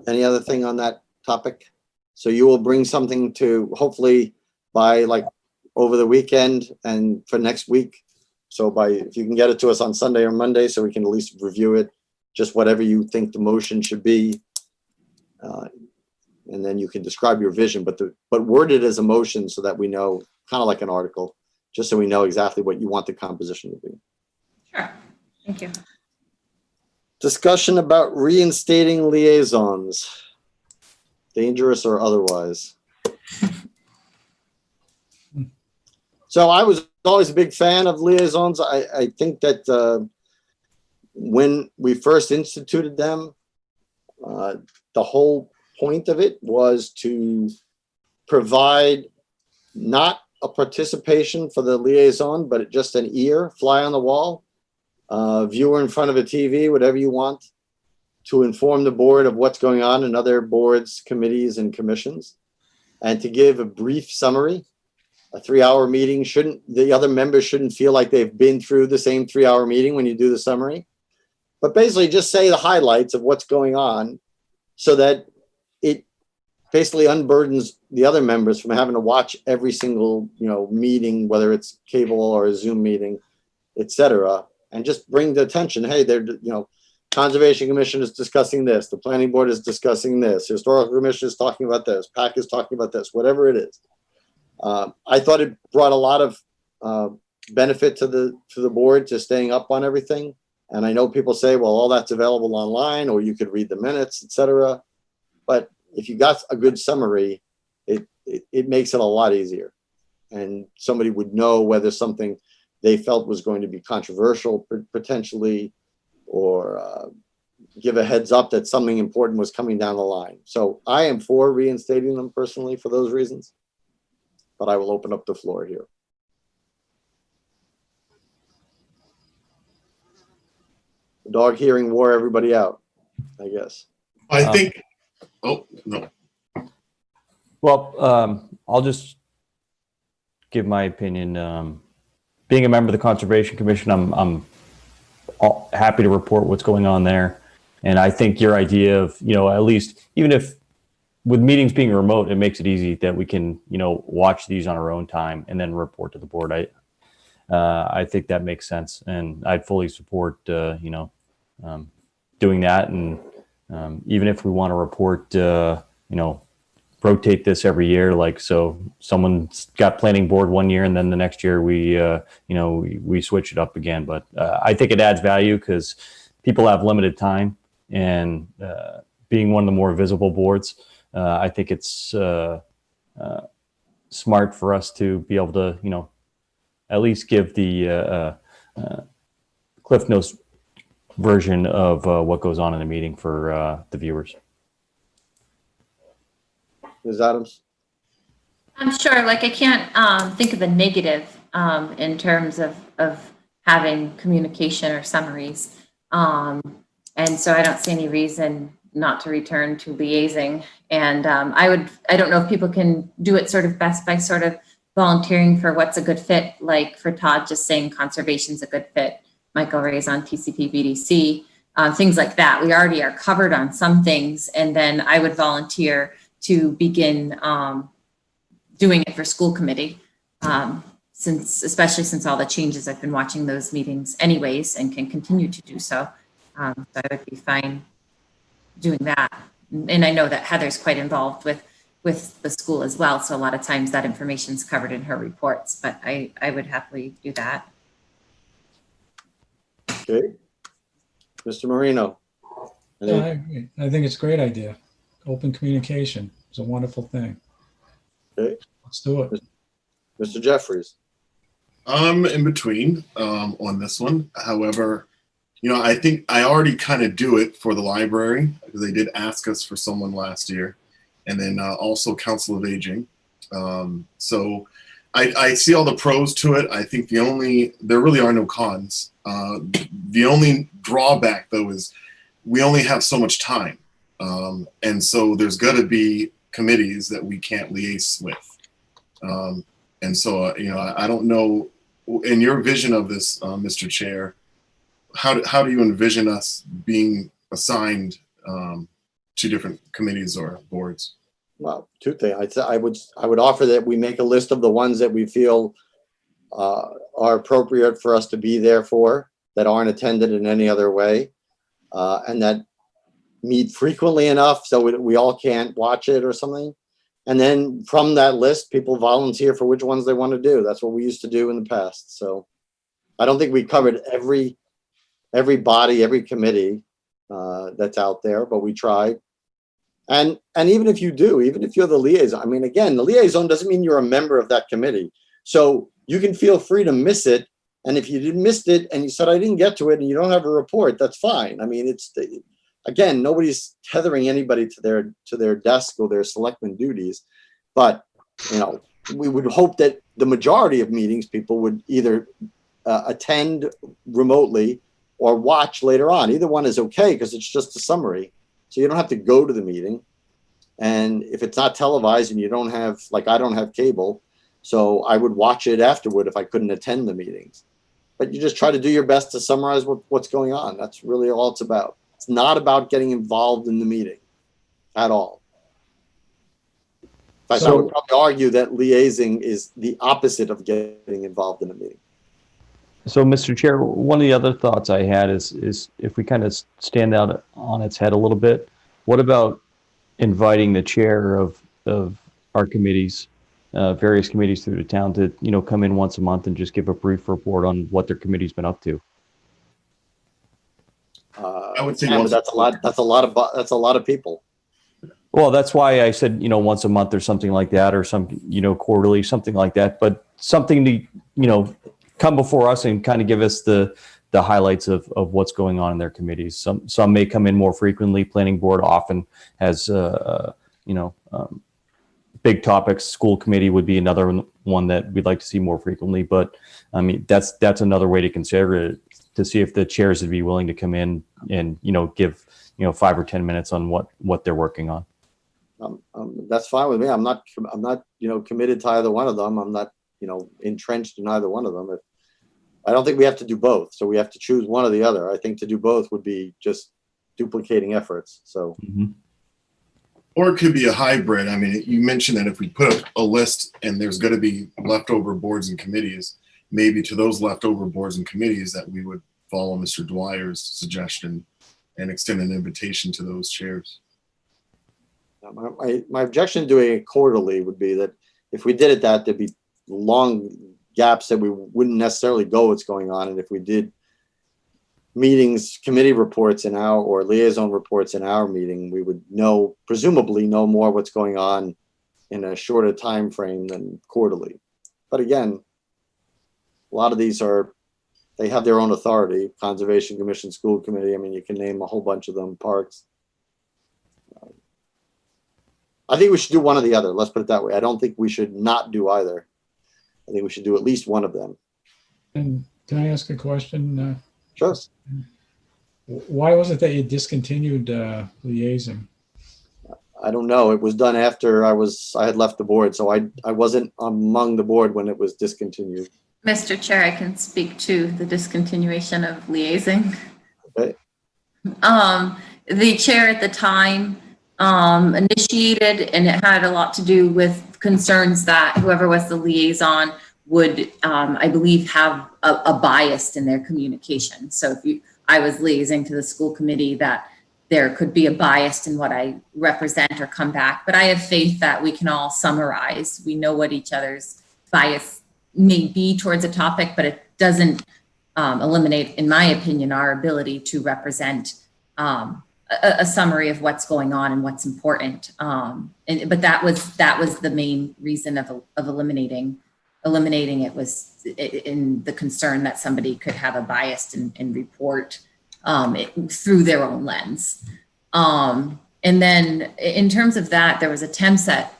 Any other thing on that topic? So you will bring something to, hopefully by like over the weekend and for next week. So if you can get it to us on Sunday or Monday, so we can at least review it, just whatever you think the motion should be. And then you can describe your vision, but word it as a motion so that we know, kind of like an article, just so we know exactly what you want the composition to be. Sure, thank you. Discussion about reinstating liaisons, dangerous or otherwise. So I was always a big fan of liaisons. I think that when we first instituted them, the whole point of it was to provide not a participation for the liaison, but just an ear, fly on the wall, viewer in front of a TV, whatever you want, to inform the board of what's going on in other boards, committees, and commissions, and to give a brief summary. A 3-hour meeting the other members shouldn't feel like they've been through the same 3-hour meeting when you do the summary, but basically just say the highlights of what's going on so that it basically unburdens the other members from having to watch every single, meeting, whether it's cable or a Zoom meeting, etc., and just bring the attention. Hey, Conservation Commission is discussing this. The Planning Board is discussing this. Historical Commission is talking about this. PAC is talking about this. Whatever it is. I thought it brought a lot of benefit to the board to staying up on everything. And I know people say, well, all that's available online, or you could read the minutes, etc. But if you got a good summary, it makes it a lot easier. And somebody would know whether something they felt was going to be controversial potentially, or give a heads up that something important was coming down the line. So I am for reinstating them personally for those reasons, but I will open up the floor here. The dog hearing wore everybody out, I guess. I think, oh, no. Well, I'll just give my opinion. Being a member of the Conservation Commission, I'm happy to report what's going on there. And I think your idea of, at least, even if with meetings being remote, it makes it easy that we can, watch these on our own time and then report to the board. I think that makes sense. And I'd fully support, doing that. And even if we want to report, rotate this every year, like, so someone's got planning board one year and then the next year we switch it up again. But I think it adds value because people have limited time, and being one of the more visible boards, I think it's smart for us to be able to, at least give the Cliff Notes version of what goes on in the meeting for the viewers. Ms. Adams? I'm sure, like, I can't think of a negative in terms of having communication or summaries. And so I don't see any reason not to return to liaising. And I don't know if people can do it sort of best by sort of volunteering for what's a good fit, like for Todd just saying conservation's a good fit, Michael Ray's on TCP BDC, things like that. We already are covered on some things, and then I would volunteer to begin doing it for school committee, especially since all the changes. I've been watching those meetings anyways and can continue to do so. So I would be fine doing that. And I know that Heather's quite involved with the school as well. So a lot of times that information is covered in her reports, but I would happily do that. Okay. Mr. Marino? I agree. I think it's a great idea. Open communication is a wonderful thing. Okay. Let's do it. Mr. Jeffries. I'm in between on this one. However, I think I already kind of do it for the library because they did ask us for someone last year, and then also Council of Aging. So I see all the pros to it. I think there really are no cons. The only drawback though is we only have so much time, and so there's got to be committees that we can't liaise with. And so I don't know. In your vision of this, Mr. Chair, how do you envision us being assigned to different committees or boards? Well, two things. I would offer that we make a list of the ones that we feel are appropriate for us to be there for, that aren't attended in any other way, and that meet frequently enough so we all can't watch it or something. And then from that list, people volunteer for which ones they want to do. That's what we used to do in the past. So I don't think we covered every body, every committee that's out there, but we tried. And even if you do, even if you're the liaison, I mean, again, the liaison doesn't mean you're a member of that committee. So you can feel free to miss it. And if you missed it and you said, I didn't get to it and you don't have a report, that's fine. I mean, again, nobody's tethering anybody to their desk or their selectman duties, but we would hope that the majority of meetings people would either attend remotely or watch later on. Either one is okay because it's just a summary, so you don't have to go to the meeting. And if it's not televised and you don't have, like I don't have cable, so I would watch it afterward if I couldn't attend the meetings. But you just try to do your best to summarize what's going on. That's really all it's about. It's not about getting involved in the meeting at all. In fact, I would probably argue that liaising is the opposite of getting involved in a meeting. So, Mr. Chair, one of the other thoughts I had is if we kind of stand out on its head a little bit, what about inviting the chair of our committees, various committees through the town to, come in once a month and just give a brief report on what their committee's been up to? I would say that's a lot of people. Well, that's why I said, once a month or something like that, or some, quarterly, something like that, but something to, come before us and kind of give us the highlights of what's going on in their committees. Some may come in more frequently. Planning board often has, big topics. School committee would be another one that we'd like to see more frequently, but I mean, that's another way to consider it, to see if the chairs would be willing to come in and, give, 5 or 10 minutes on what they're working on. That's fine with me. I'm not, committed to either one of them. I'm not, entrenched in either one of them. I don't think we have to do both. So we have to choose one or the other. I think to do both would be just duplicating efforts. So. Mm-hmm. Or it could be a hybrid. I mean, you mentioned that if we put up a list and there's going to be leftover boards and committees, maybe to those leftover boards and committees that we would follow Mr. Dwyer's suggestion and extend an invitation to those chairs. My objection to doing it quarterly would be that if we did it there'd be long gaps that we wouldn't necessarily go what's going on. And if we did meetings, committee reports or liaison reports in our meeting, we would presumably know more what's going on in a shorter time frame than quarterly. But again, a lot of these they have their own authority. Conservation Commission, School Committee. I mean, you can name a whole bunch of them, parks. I think we should do one or the other. Let's put it that way. I don't think we should not do either. I think we should do at least one of them. And can I ask a question? Sure. Why was it that you discontinued liaising? I don't know. It was done after I had left the board, so I wasn't among the board when it was discontinued. Mr. Chair, I can speak to the discontinuation of liaising. Okay. The chair at the time initiated, and it had a lot to do with concerns that whoever was the liaison would, I believe, have a bias in their communication. So if I was liaising to the school committee, that there could be a bias in what I represent or come back. But I have faith that we can all summarize. We know what each other's bias may be towards a topic, but it doesn't eliminate, in my opinion, our ability to represent a summary of what's going on and what's important. But that was the main reason of eliminating it, was in the concern that somebody could have a bias and report through their own lens. And then in terms of that, there was attempts at,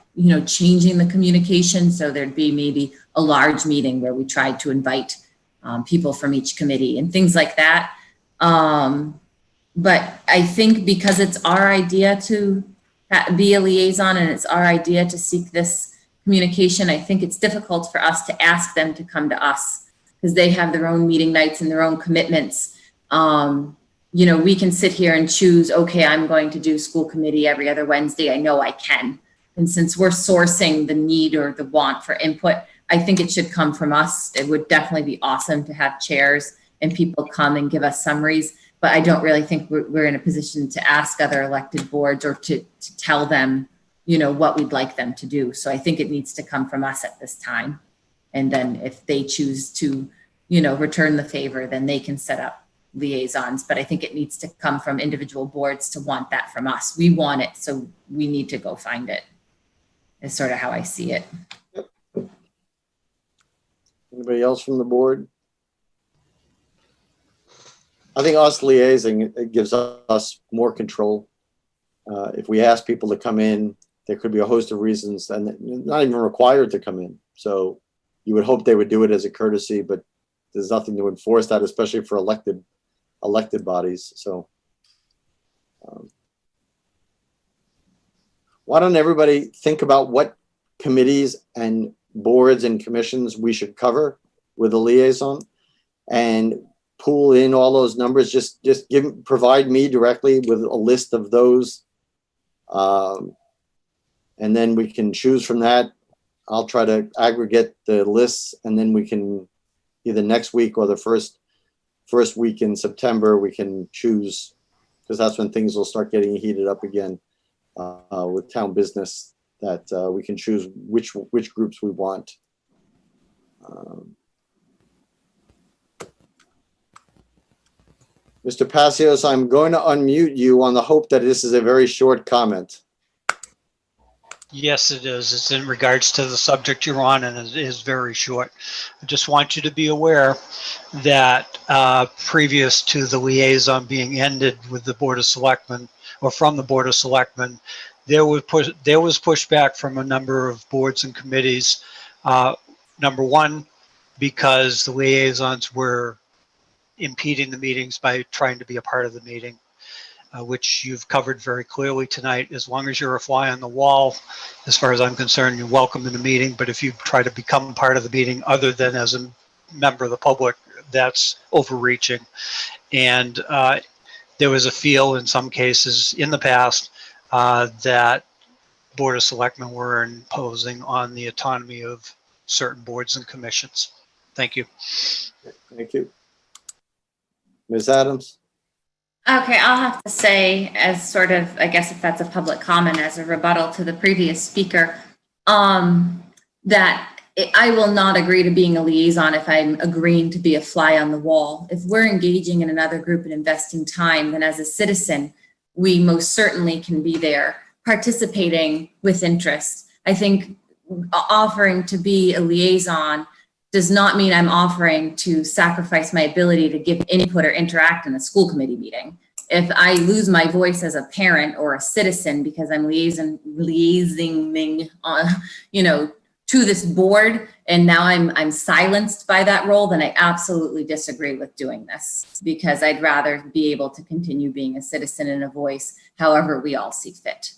changing the communication. So there'd be maybe a large meeting where we tried to invite people from each committee and things like that. But I think because it's our idea to be a liaison and it's our idea to seek this communication, I think it's difficult for us to ask them to come to us because they have their own meeting nights and their own commitments. We can sit here and choose, okay, I'm going to do school committee every other Wednesday. I know I can. And since we're sourcing the need or the want for input, I think it should come from us. It would definitely be awesome to have chairs and people come and give us summaries. But I don't really think we're in a position to ask other elected boards or to tell them, what we'd like them to do. So I think it needs to come from us at this time. And then if they choose to, return the favor, then they can set up liaisons. But I think it needs to come from individual boards to want that from us. We want it, so we need to go find it, is sort of how I see it. Anybody else from the board? I think us liaising, it gives us more control. If we ask people to come in, there could be a host of reasons and not even required to come in. So you would hope they would do it as a courtesy, but there's nothing to enforce that, especially for elected bodies. So why don't everybody think about what committees and boards and commissions we should cover with a liaison and pool in all those numbers. Just provide me directly with a list of those. And then we can choose from that. I'll try to aggregate the lists, and then we can either next week or the first week in September, we can choose, because that's when things will start getting heated up again with town business, that we can choose which groups we want. Mr. Passios, I'm going to unmute you on the hope that this is a very short comment. Yes, it is. It's in regards to the subject you're on, and it is very short. I just want you to be aware that previous to the liaison being ended with the Board of Selectmen, or from the Board of Selectmen, there was pushback from a number of boards and committees. Number one, because the liaisons were impeding the meetings by trying to be a part of the meeting, which you've covered very clearly tonight. As long as you're a fly on the wall, as far as I'm concerned, you're welcome in the meeting. But if you try to become part of the meeting other than as a member of the public, that's overreaching. And there was a feel in some cases in the past that Board of Selectmen were imposing on the autonomy of certain boards and commissions. Thank you. Thank you. Ms. Adams? Okay, I'll have to say, as sort of, I guess if that's a public comment, as a rebuttal to the previous speaker, that I will not agree to being a liaison if I'm agreeing to be a fly on the wall. If we're engaging in another group and investing time, then as a citizen, we most certainly can be there participating with interest. I think offering to be a liaison does not mean I'm offering to sacrifice my ability to give input or interact in a school committee meeting. If I lose my voice as a parent or a citizen because I'm liaising on, to this board, and now I'm silenced by that role, then I absolutely disagree with doing this, because I'd rather be able to continue being a citizen and a voice however we all see fit.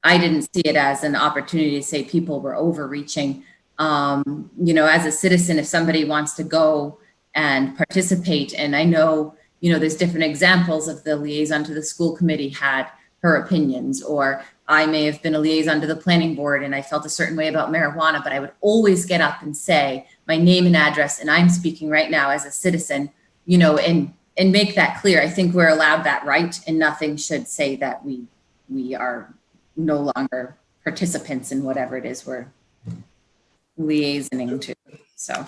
I didn't see it as an opportunity to say people were overreaching. As a citizen, if somebody wants to go and participate, and I know, there's different examples of the liaison to the school committee had her opinions, or I may have been a liaison to the planning board and I felt a certain way about marijuana, but I would always get up and say my name and address, and I'm speaking right now as a citizen, and make that clear. I think we're allowed that right, and nothing should say that we are no longer participants in whatever it is we're liaisoning to. So,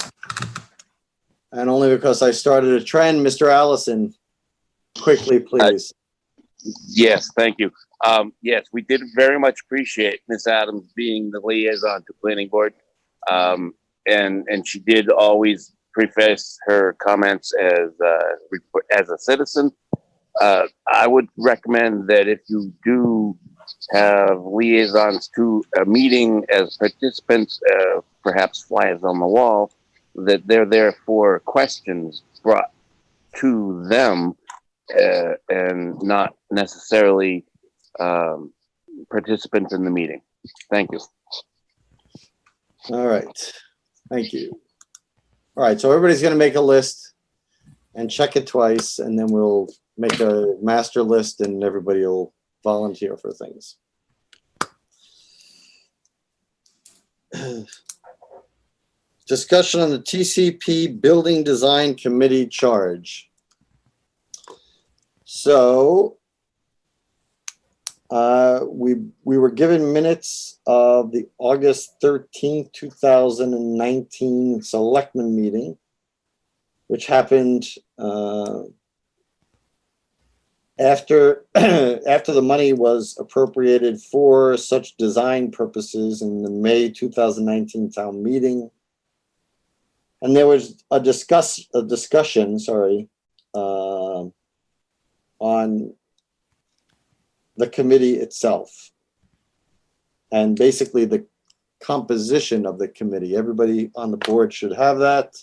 And only because I started a trend, Mr. Allison, quickly, please. Yes, thank you. Yes, we did very much appreciate Ms. Adams being the liaison to planning board. And she did always preface her comments as a citizen. I would recommend that if you do have liaisons to a meeting as participants, perhaps flyers on the wall, that they're there for questions brought to them, and not necessarily participants in the meeting. Thank you. All right. Thank you. All right. So everybody's going to make a list and check it twice, and then we'll make a master list and everybody will volunteer for things. Discussion on the TCP Building Design Committee charge. So we were given minutes of the August 13th, 2019 Selectmen meeting, which happened after the money was appropriated for such design purposes in the May 2019 town meeting. And there was a discussion, on the committee itself and basically the composition of the committee. Everybody on the board should have that.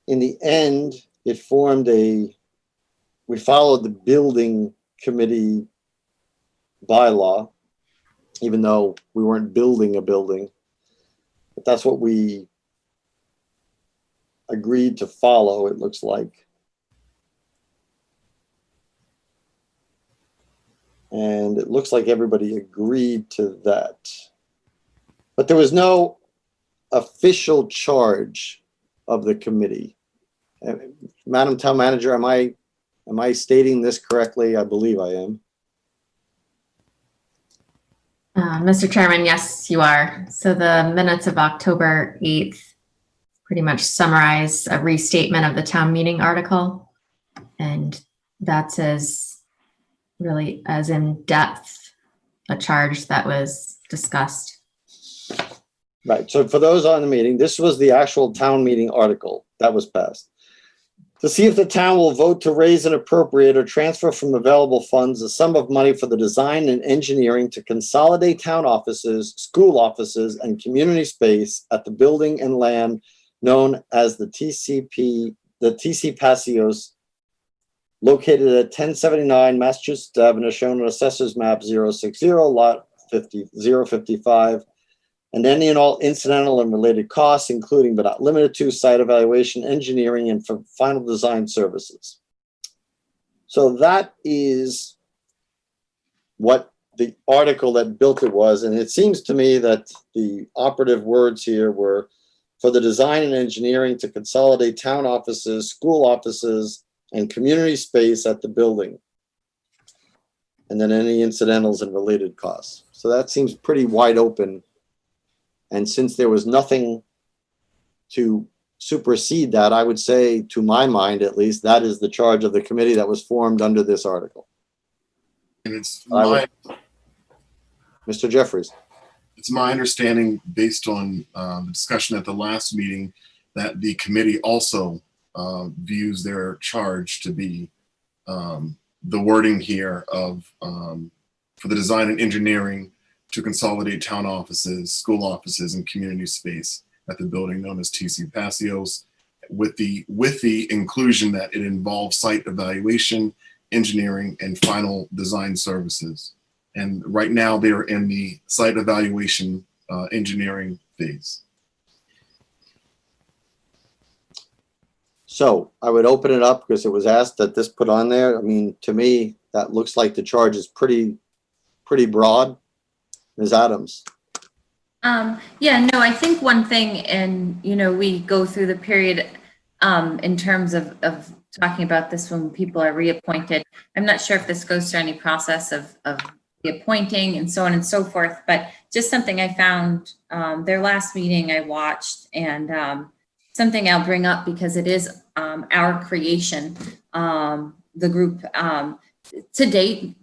In the end, we followed the building committee bylaw, even though we weren't building a building, but that's what we agreed to follow, it looks like. And it looks like everybody agreed to that. But there was no official charge of the committee. Madam Town Manager, am I stating this correctly? I believe I am. Mr. Chairman, yes, you are. So the minutes of October 8th pretty much summarize a restatement of the town meeting article. And that's really as in depth a charge that was discussed. Right. So for those on the meeting, this was the actual town meeting article that was passed. To see if the town will vote to raise and appropriate or transfer from available funds a sum of money for the design and engineering to consolidate town offices, school offices, and community space at the building and land known as the TC Passios, located at 1079 Massachusetts Avenue, shown on Assessor's Map 060, Lot 055, and any and all incidental and related costs, including but not limited to site evaluation, engineering, and for final design services. So that is what the article that built it was, and it seems to me that the operative words here were for the design and engineering to consolidate town offices, school offices, and community space at the building, and then any incidentals and related costs. So that seems pretty wide open. And since there was nothing to supersede that, I would say, to my mind at least, that is the charge of the committee that was formed under this article. And it's Mr. Jeffries. It's my understanding, based on the discussion at the last meeting, that the committee also views their charge to be the wording here of for the design and engineering to consolidate town offices, school offices, and community space at the building known as TC Passios, with the inclusion that it involves site evaluation, engineering, and final design services. And right now they're in the site evaluation engineering phase. So I would open it up because it was asked that this put on there. I mean, to me, that looks like the charge is pretty broad. Ms. Adams. Yeah, no, I think one thing, and we go through the period in terms of talking about this when people are reappointed. I'm not sure if this goes through any process of reappointing and so on and so forth, but just something I found their last meeting I watched, and something I'll bring up because it is our creation. The group, to date,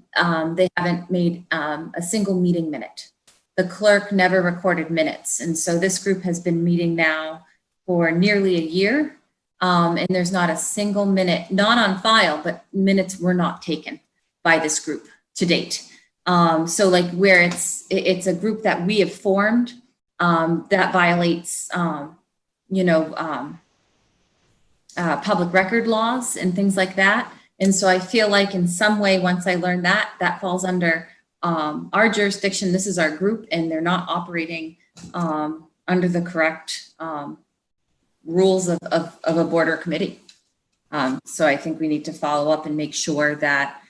they haven't made a single meeting minute. The clerk never recorded minutes. And so this group has been meeting now for nearly a year. And there's not a single minute, not on file, but minutes were not taken by this group to date. So like where it's a group that we have formed that violates, public record laws and things like that. And so I feel like in some way, once I learned that falls under our jurisdiction. This is our group, and they're not operating under the correct rules of a board or committee. So I think we need to follow up and make sure that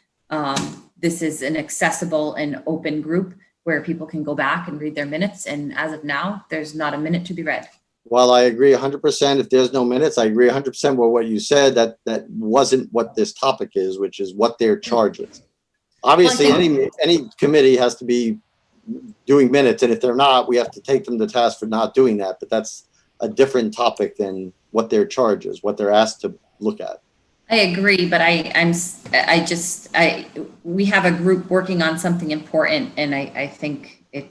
this is an accessible and open group where people can go back and read their minutes. And as of now, there's not a minute to be read. While I agree 100%, if there's no minutes, I agree 100% with what you said, that wasn't what this topic is, which is what their charge is. Obviously, any committee has to be doing minutes, and if they're not, we have to take them to task for not doing that. But that's a different topic than what their charge is, what they're asked to look at. I agree, but we have a group working on something important, and I think I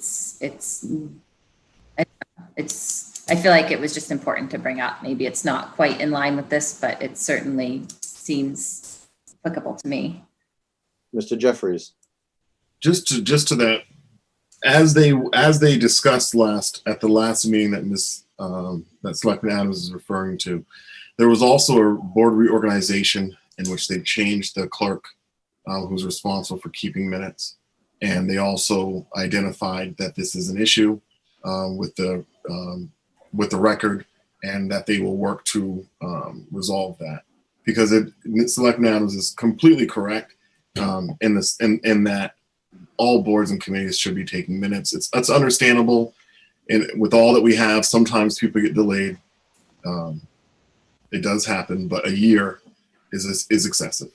feel like it was just important to bring up. Maybe it's not quite in line with this, but it certainly seems applicable to me. Mr. Jeffries. Just to that, as they discussed at the last meeting that Selectman Adams is referring to, there was also a board reorganization in which they changed the clerk who's responsible for keeping minutes. And they also identified that this is an issue with the record, and that they will work to resolve that. Because Selectman Adams is completely correct in that all boards and committees should be taking minutes. That's understandable. And with all that we have, sometimes people get delayed. It does happen, but a year is excessive.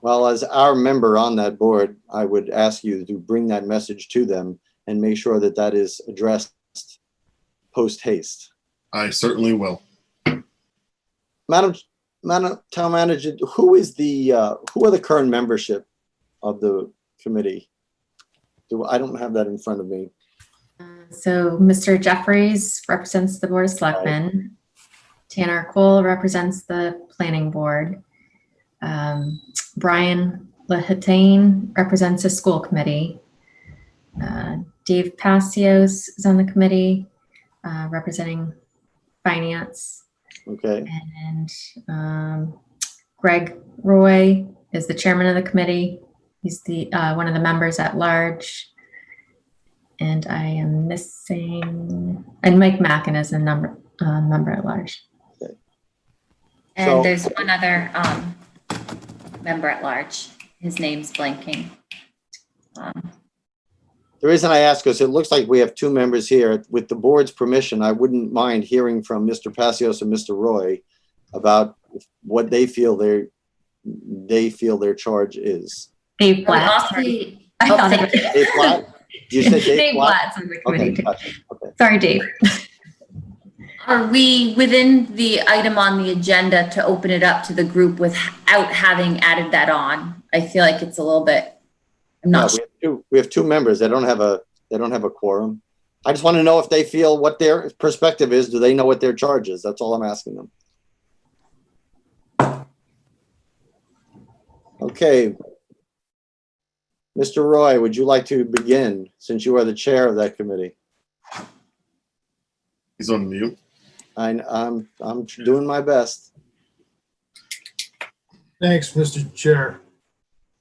Well, as our member on that board, I would ask you to bring that message to them and make sure that that is addressed post haste. I certainly will. Madam Town Manager, who are the current membership of the committee? I don't have that in front of me. So Mr. Jeffries represents the Board of Selectmen. Tanner Cole represents the Planning Board. Brian Lahitane represents the School Committee. Dave Passios is on the committee, representing Finance. Okay. And Greg Roy is the chairman of the committee. He's the one of the members at large. And I am missing, and Mike Mackin is a member at large. Okay. And there's one other member at large. His name's blanking. The reason I ask is it looks like we have two members here. With the board's permission, I wouldn't mind hearing from Mr. Passios and Mr. Roy about what they feel their charge is. Dave Blatt. Dave Blatt? You said Dave Blatt's on the committee. Okay, gotcha. Okay. Sorry, Dave. Are we within the item on the agenda to open it up to the group without having added that on? I feel like it's a little bit, I'm not sure. We have two members. They don't have a quorum. I just want to know if they feel what their perspective is. Do they know what their charge is? That's all I'm asking them. Okay. Mr. Roy, would you like to begin since you are the chair of that committee? He's on mute. I'm doing my best. Thanks, Mr. Chair.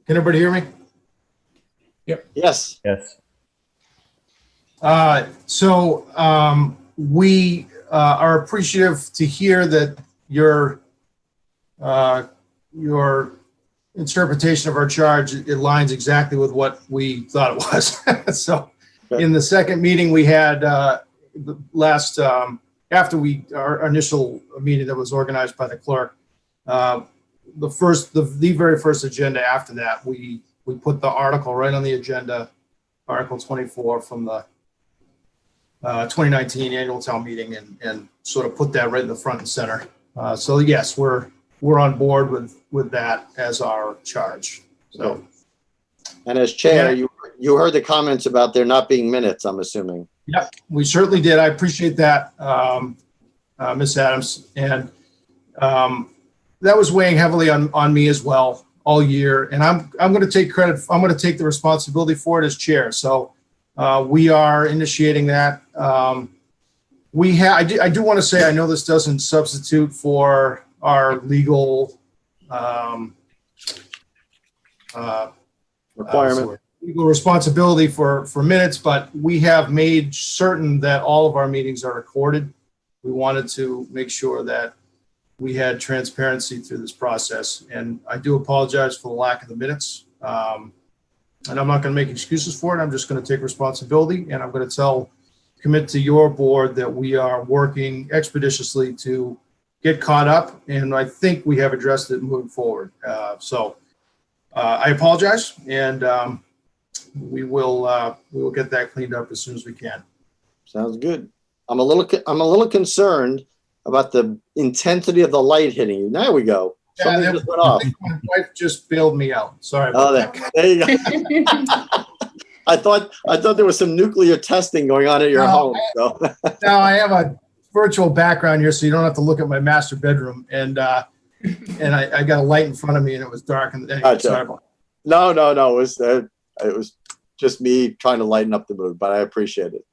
Can everybody hear me? Yep. Yes. Yes. We are appreciative to hear that your interpretation of our charge aligns exactly with what we thought it was. So in the second meeting we had the last after our initial meeting that was organized by the clerk, the very first agenda after that, we put the article right on the agenda, Article 24 from the 2019 annual town meeting, and sort of put that right in the front and center So yes, we're on board with that as our charge. So, And as chair, Yeah. you heard the comments about there not being minutes, I'm assuming. yep, we certainly did. I appreciate that, Ms. Adams. And that was weighing heavily on me as well all year. And I'm going to take credit. I'm going to take the responsibility for it as chair. So we are initiating that. I do want to say, I know this doesn't substitute for our legal Requirement. legal responsibility for minutes, but we have made certain that all of our meetings are recorded. We wanted to make sure that we had transparency through this process, and I do apologize for the lack of the minutes. And I'm not going to make excuses for it. I'm just going to take responsibility, and I'm going to commit to your board that we are working expeditiously to get caught up, and I think we have addressed it moving forward. I apologize, and we will get that cleaned up as soon as we can. Sounds good. I'm a little concerned about the intensity of the light hitting you. There we go. Something Yeah, just went off. My wife just bailed me out. Sorry about that. There you go. I thought there was some nuclear testing going on at your home. So. Now I have a virtual background here, so you don't have to look at my master bedroom. And I got a light in front of me, and it was dark. And sorry about No. It was just me trying to lighten up the mood, but I appreciate it.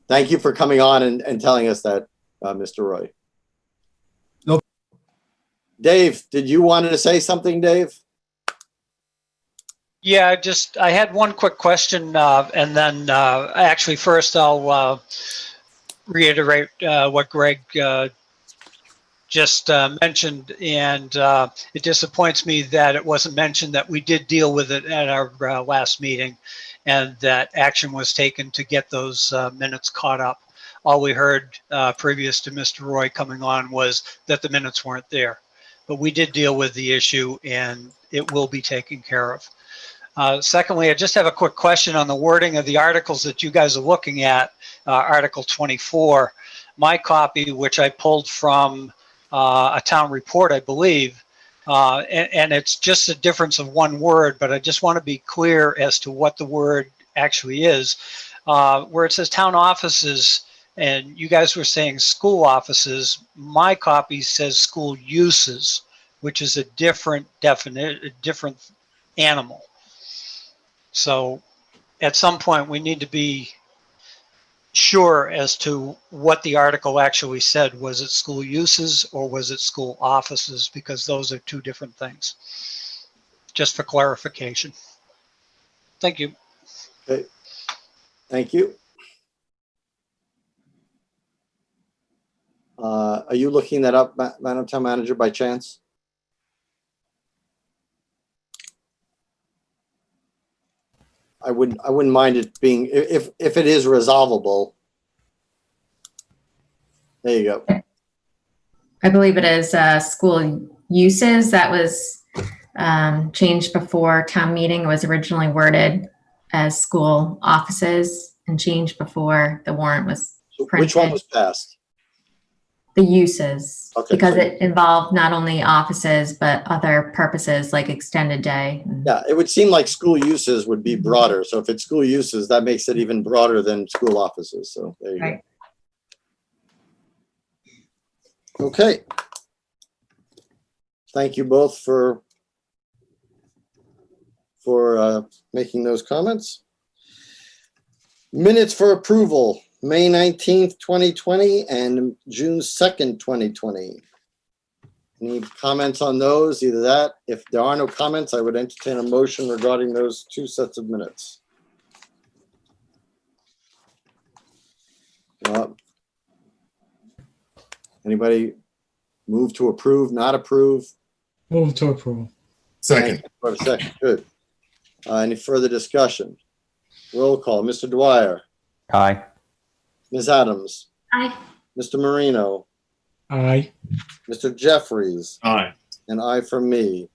Thank you for coming on and telling us that, Mr. Roy. Nope. Dave, did you want to say something, Dave? Yeah, I had one quick question, and then actually first I'll reiterate what Greg just mentioned, and it disappoints me that it wasn't mentioned that we did deal with it at our last meeting, and that action was taken to get those minutes caught up. All we heard previous to Mr. Roy coming on was that the minutes weren't there, but we did deal with the issue, and it will be taken care of. Secondly, I just have a quick question on the wording of the articles that you guys are looking at, Article 24. My copy, which I pulled from a town report, I believe, and it's just a difference of one word, but I just want to be clear as to what the word actually is. Where it says town offices, and you guys were saying school offices, my copy says school uses, which is a different different animal. So at some point we need to be sure as to what the article actually said. Was it school uses or was it school offices? Because those are two different things. Just for clarification. Thank you. Okay. Thank you. Are you looking that up, Madam Town Manager, by chance? I wouldn't mind it being, if it is resolvable. There you go. I believe it is school uses. That was changed before town meeting. It was originally worded as school offices and changed before the warrant was printed. Which one was passed? The uses, Okay, because so- it involved not only offices, but other purposes like extended day. Yeah, it would seem like school uses would be broader. So if it's school uses, that makes it even broader than school offices. So there you Right. go. Okay. Thank you both for making those comments. Minutes for approval, May 19th, 2020 and June 2nd, 2020. Any comments on those? Either that. If there are no comments, I would entertain a motion regarding those two sets of minutes. Anybody move to approve, not approve? Move to approve. Second. For a second, good. Any further discussion? Roll call, Mr. Dwyer, Aye. Ms. Adams, Aye. Mr. Marino, Aye. Mr. Jeffries, Aye. and I for me.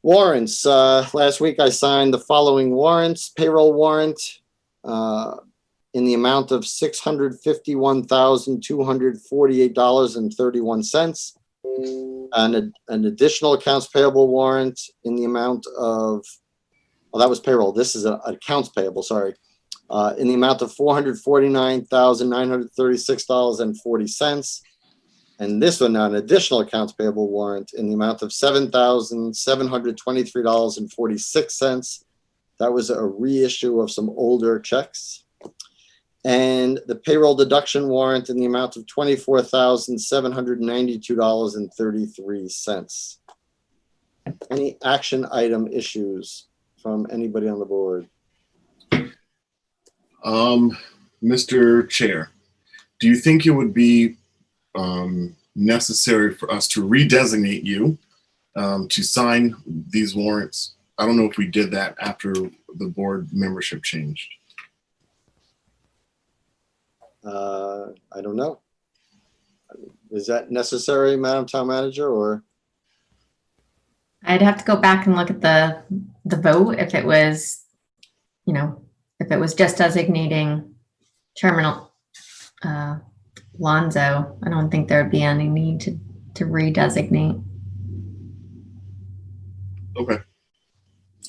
Warrants, last week I signed the following warrants: payroll warrant, in the amount of $651,248.31. And an additional accounts payable warrant in the amount of, well, that was payroll. This is accounts payable, sorry. In the amount of $449,936.40. And this one, now an additional accounts payable warrant in the amount of $7,723.46. That was a reissue of some older checks. And the payroll deduction warrant in the amount of $24,792.33. Any action item issues from anybody on the board? Mr. Chair, do you think it would be necessary for us to redesignate you to sign these warrants? I don't know if we did that after the board membership changed. I don't know. Is that necessary, Madam Town Manager, or? I'd have to go back and look at the vote if it was, if it was just designating Chairman Lonzo. I don't think there would be any need to redesignate. Okay.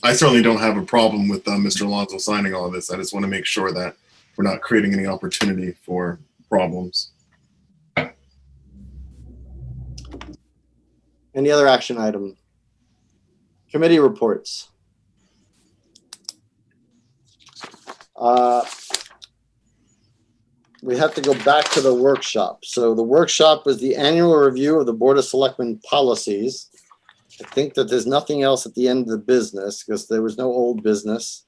I certainly don't have a problem with Mr. Alonso signing all of this. I just want to make sure that we're not creating any opportunity for problems. Any other action item? Committee reports. We have to go back to the workshop. So the workshop was the annual review of the Board of Selectmen policies. I think that there's nothing else at the end of the business because there was no old business.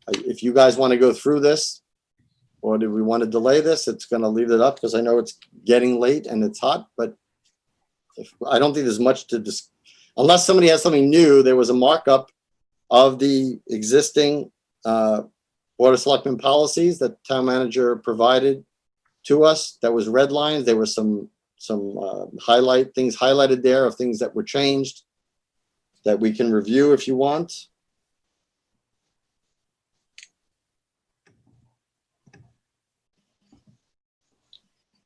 If you guys want to go through this, or do we want to delay this? It's going to leave it up because I know it's getting late and it's hot, but I don't think there's much to discuss. Unless somebody has something new, there was a markup of the existing Board of Selectmen policies that town manager provided to us. That was red lines. There were some highlight things highlighted there of things that were changed that we can review if you want.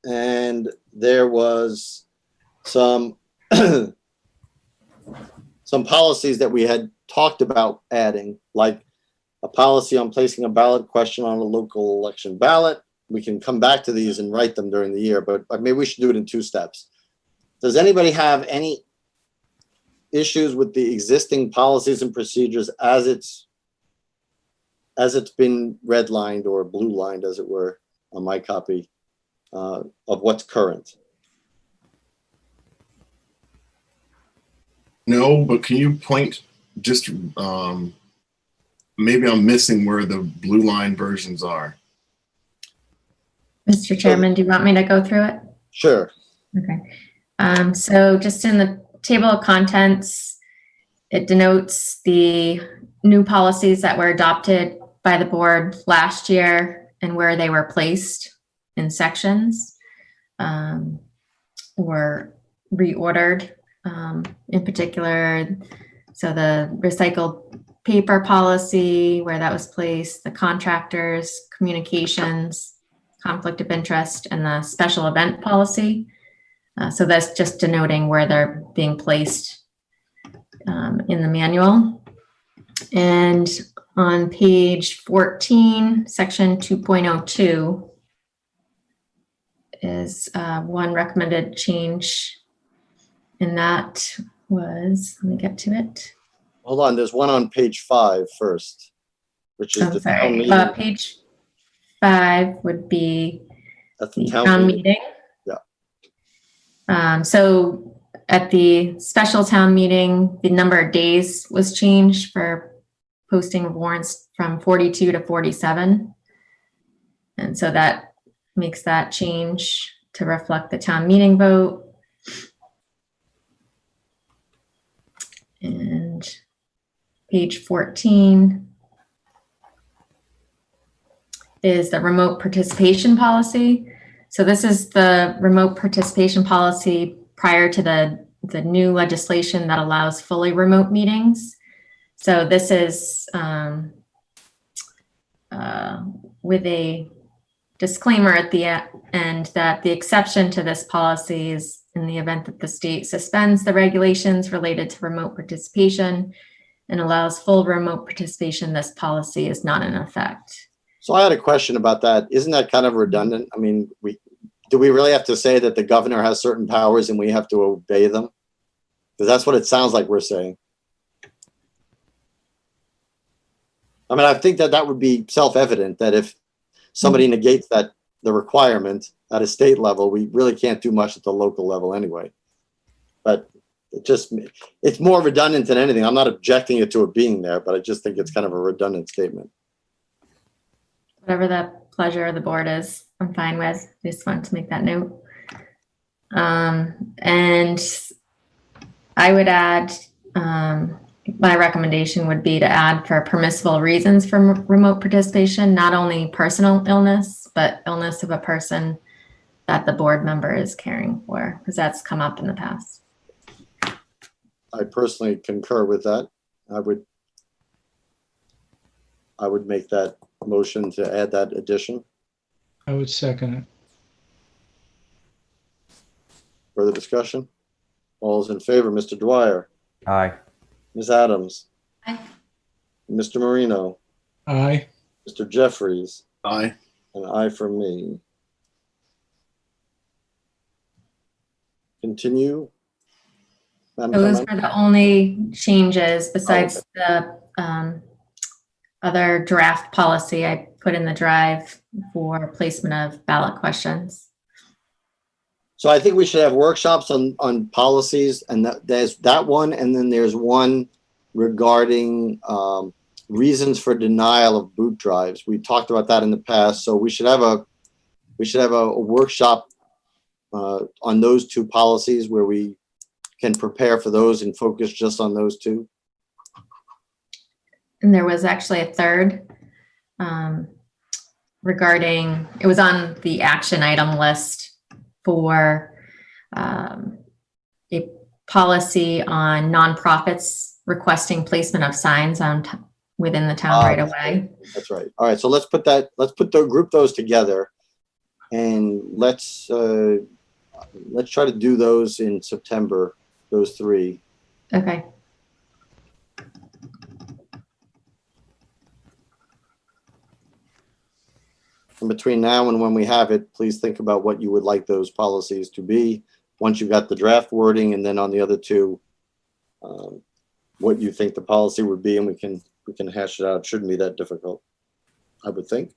And there was some policies that we had talked about adding, like a policy on placing a ballot question on a local election ballot. We can come back to these and write them during the year, but maybe we should do it in 2 steps. Does anybody have any issues with the existing policies and procedures as it's been redlined or blue lined, as it were, on my copy of what's current? No, but can you point just, maybe I'm missing where the blue line versions are. Mr. Chairman, do you want me to go through it? Sure. Okay. So just in the table of contents, it denotes the new policies that were adopted by the board last year and where they were placed in sections or reordered in particular. So the recycled paper policy, where that was placed, the contractors, communications, conflict of interest, and the special event policy. So that's just denoting where they're being placed in the manual. And on page 14, section 2.02 is one recommended change. And that was, let me get to it. Hold on, there's one on page 5 first, which is the town meeting. Page 5 would be That's the town meeting. Yeah. So at the special town meeting, the number of days was changed for posting of warrants from 42 to 47. And so that makes that change to reflect the town meeting vote. And page 14 is the remote participation policy. So this is the remote participation policy prior to the new legislation that allows fully remote meetings. So this is with a disclaimer at the end that the exception to this policy is in the event that the state suspends the regulations related to remote participation and allows full remote participation, this policy is not in effect. So I had a question about that. Isn't that kind of redundant? I mean, do we really have to say that the governor has certain powers and we have to obey them? Because that's what it sounds like we're saying. I mean, I think that would be self-evident that if somebody negates the requirement at a state level, we really can't do much at the local level anyway. But it's more redundant than anything. I'm not objecting it to it being there, but I just think it's kind of a redundant statement. Whatever the pleasure of the board is, I'm fine with. Just wanted to make that note. And I would add, my recommendation would be to add for permissible reasons for remote participation, not only personal illness, but illness of a person that the board member is caring for, because that's come up in the past. I personally concur with that. I would make that motion to add that addition. I would second it. Further discussion? All is in favor, Mr. Dwyer, Aye. Ms. Adams, Aye. Mr. Marino, Aye. Mr. Jeffries, Aye. and aye for me. Continue. Madam Those Chairman? were the only changes besides the other draft policy I put in the drive for placement of ballot questions. So I think we should have workshops on policies, and there's that one, and then there's one regarding reasons for denial of boot drives. We talked about that in the past, so we should have a workshop on those two policies where we can prepare for those and focus just on those two. And there was actually a third regarding, it was on the action item list for a policy on nonprofits requesting placement of signs within the town right away. That's right. All right, so let's group those together, and let's try to do those in September, those three. Okay. And between now and when we have it, please think about what you would like those policies to be. Once you've got the draft wording, and then on the other two, what you think the policy would be, and we can hash it out. It shouldn't be that difficult, I would think.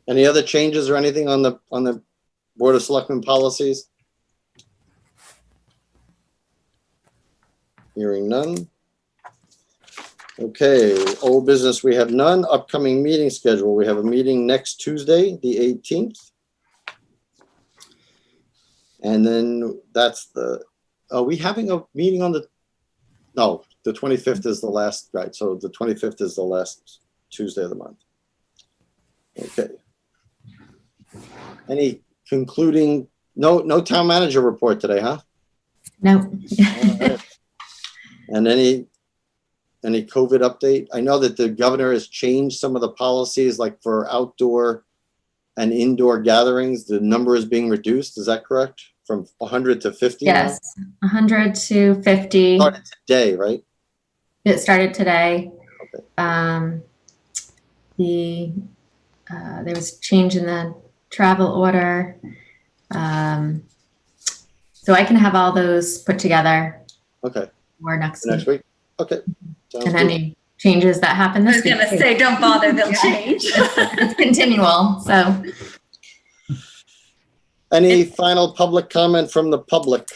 Any other changes or anything on the Board of Selectmen policies? Hearing none. Okay, old business, we have none. Upcoming meeting schedule. We have a meeting next Tuesday, the 18th. And then are we having a meeting on the 25th is the last, right? So the 25th is the last Tuesday of the month. Okay. Any concluding, no town manager report today, huh? No. All right. And any COVID update? I know that the governor has changed some of the policies, like for outdoor and indoor gatherings, the number is being reduced. Is that correct? From 100 to 50? Yes, 100 to 50. Started today, right? It started today. Okay. There was a change in the travel order. So I can have all those put together. Okay. For next Next week? Okay. Sounds And good. any changes that happen I this was week. gonna say, don't bother, they'll change. It's continual, so. Any final public comment from the public?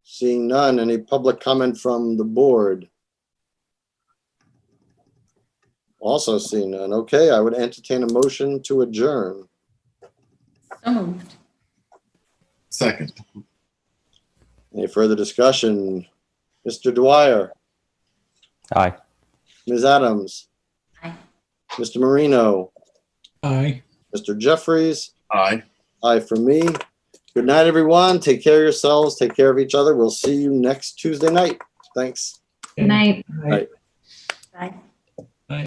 Seeing none. Any public comment from the board? Also seeing none. Okay, I would entertain a motion to adjourn. So moved. Second. Any further discussion? Mr. Dwyer, Aye. Ms. Adams, Aye. Mr. Marino, Aye. Mr. Jeffries, Aye. aye for me. Good night, everyone. Take care of yourselves. Take care of each other. We'll see you next Tuesday night. Thanks. Good night. Night. Bye.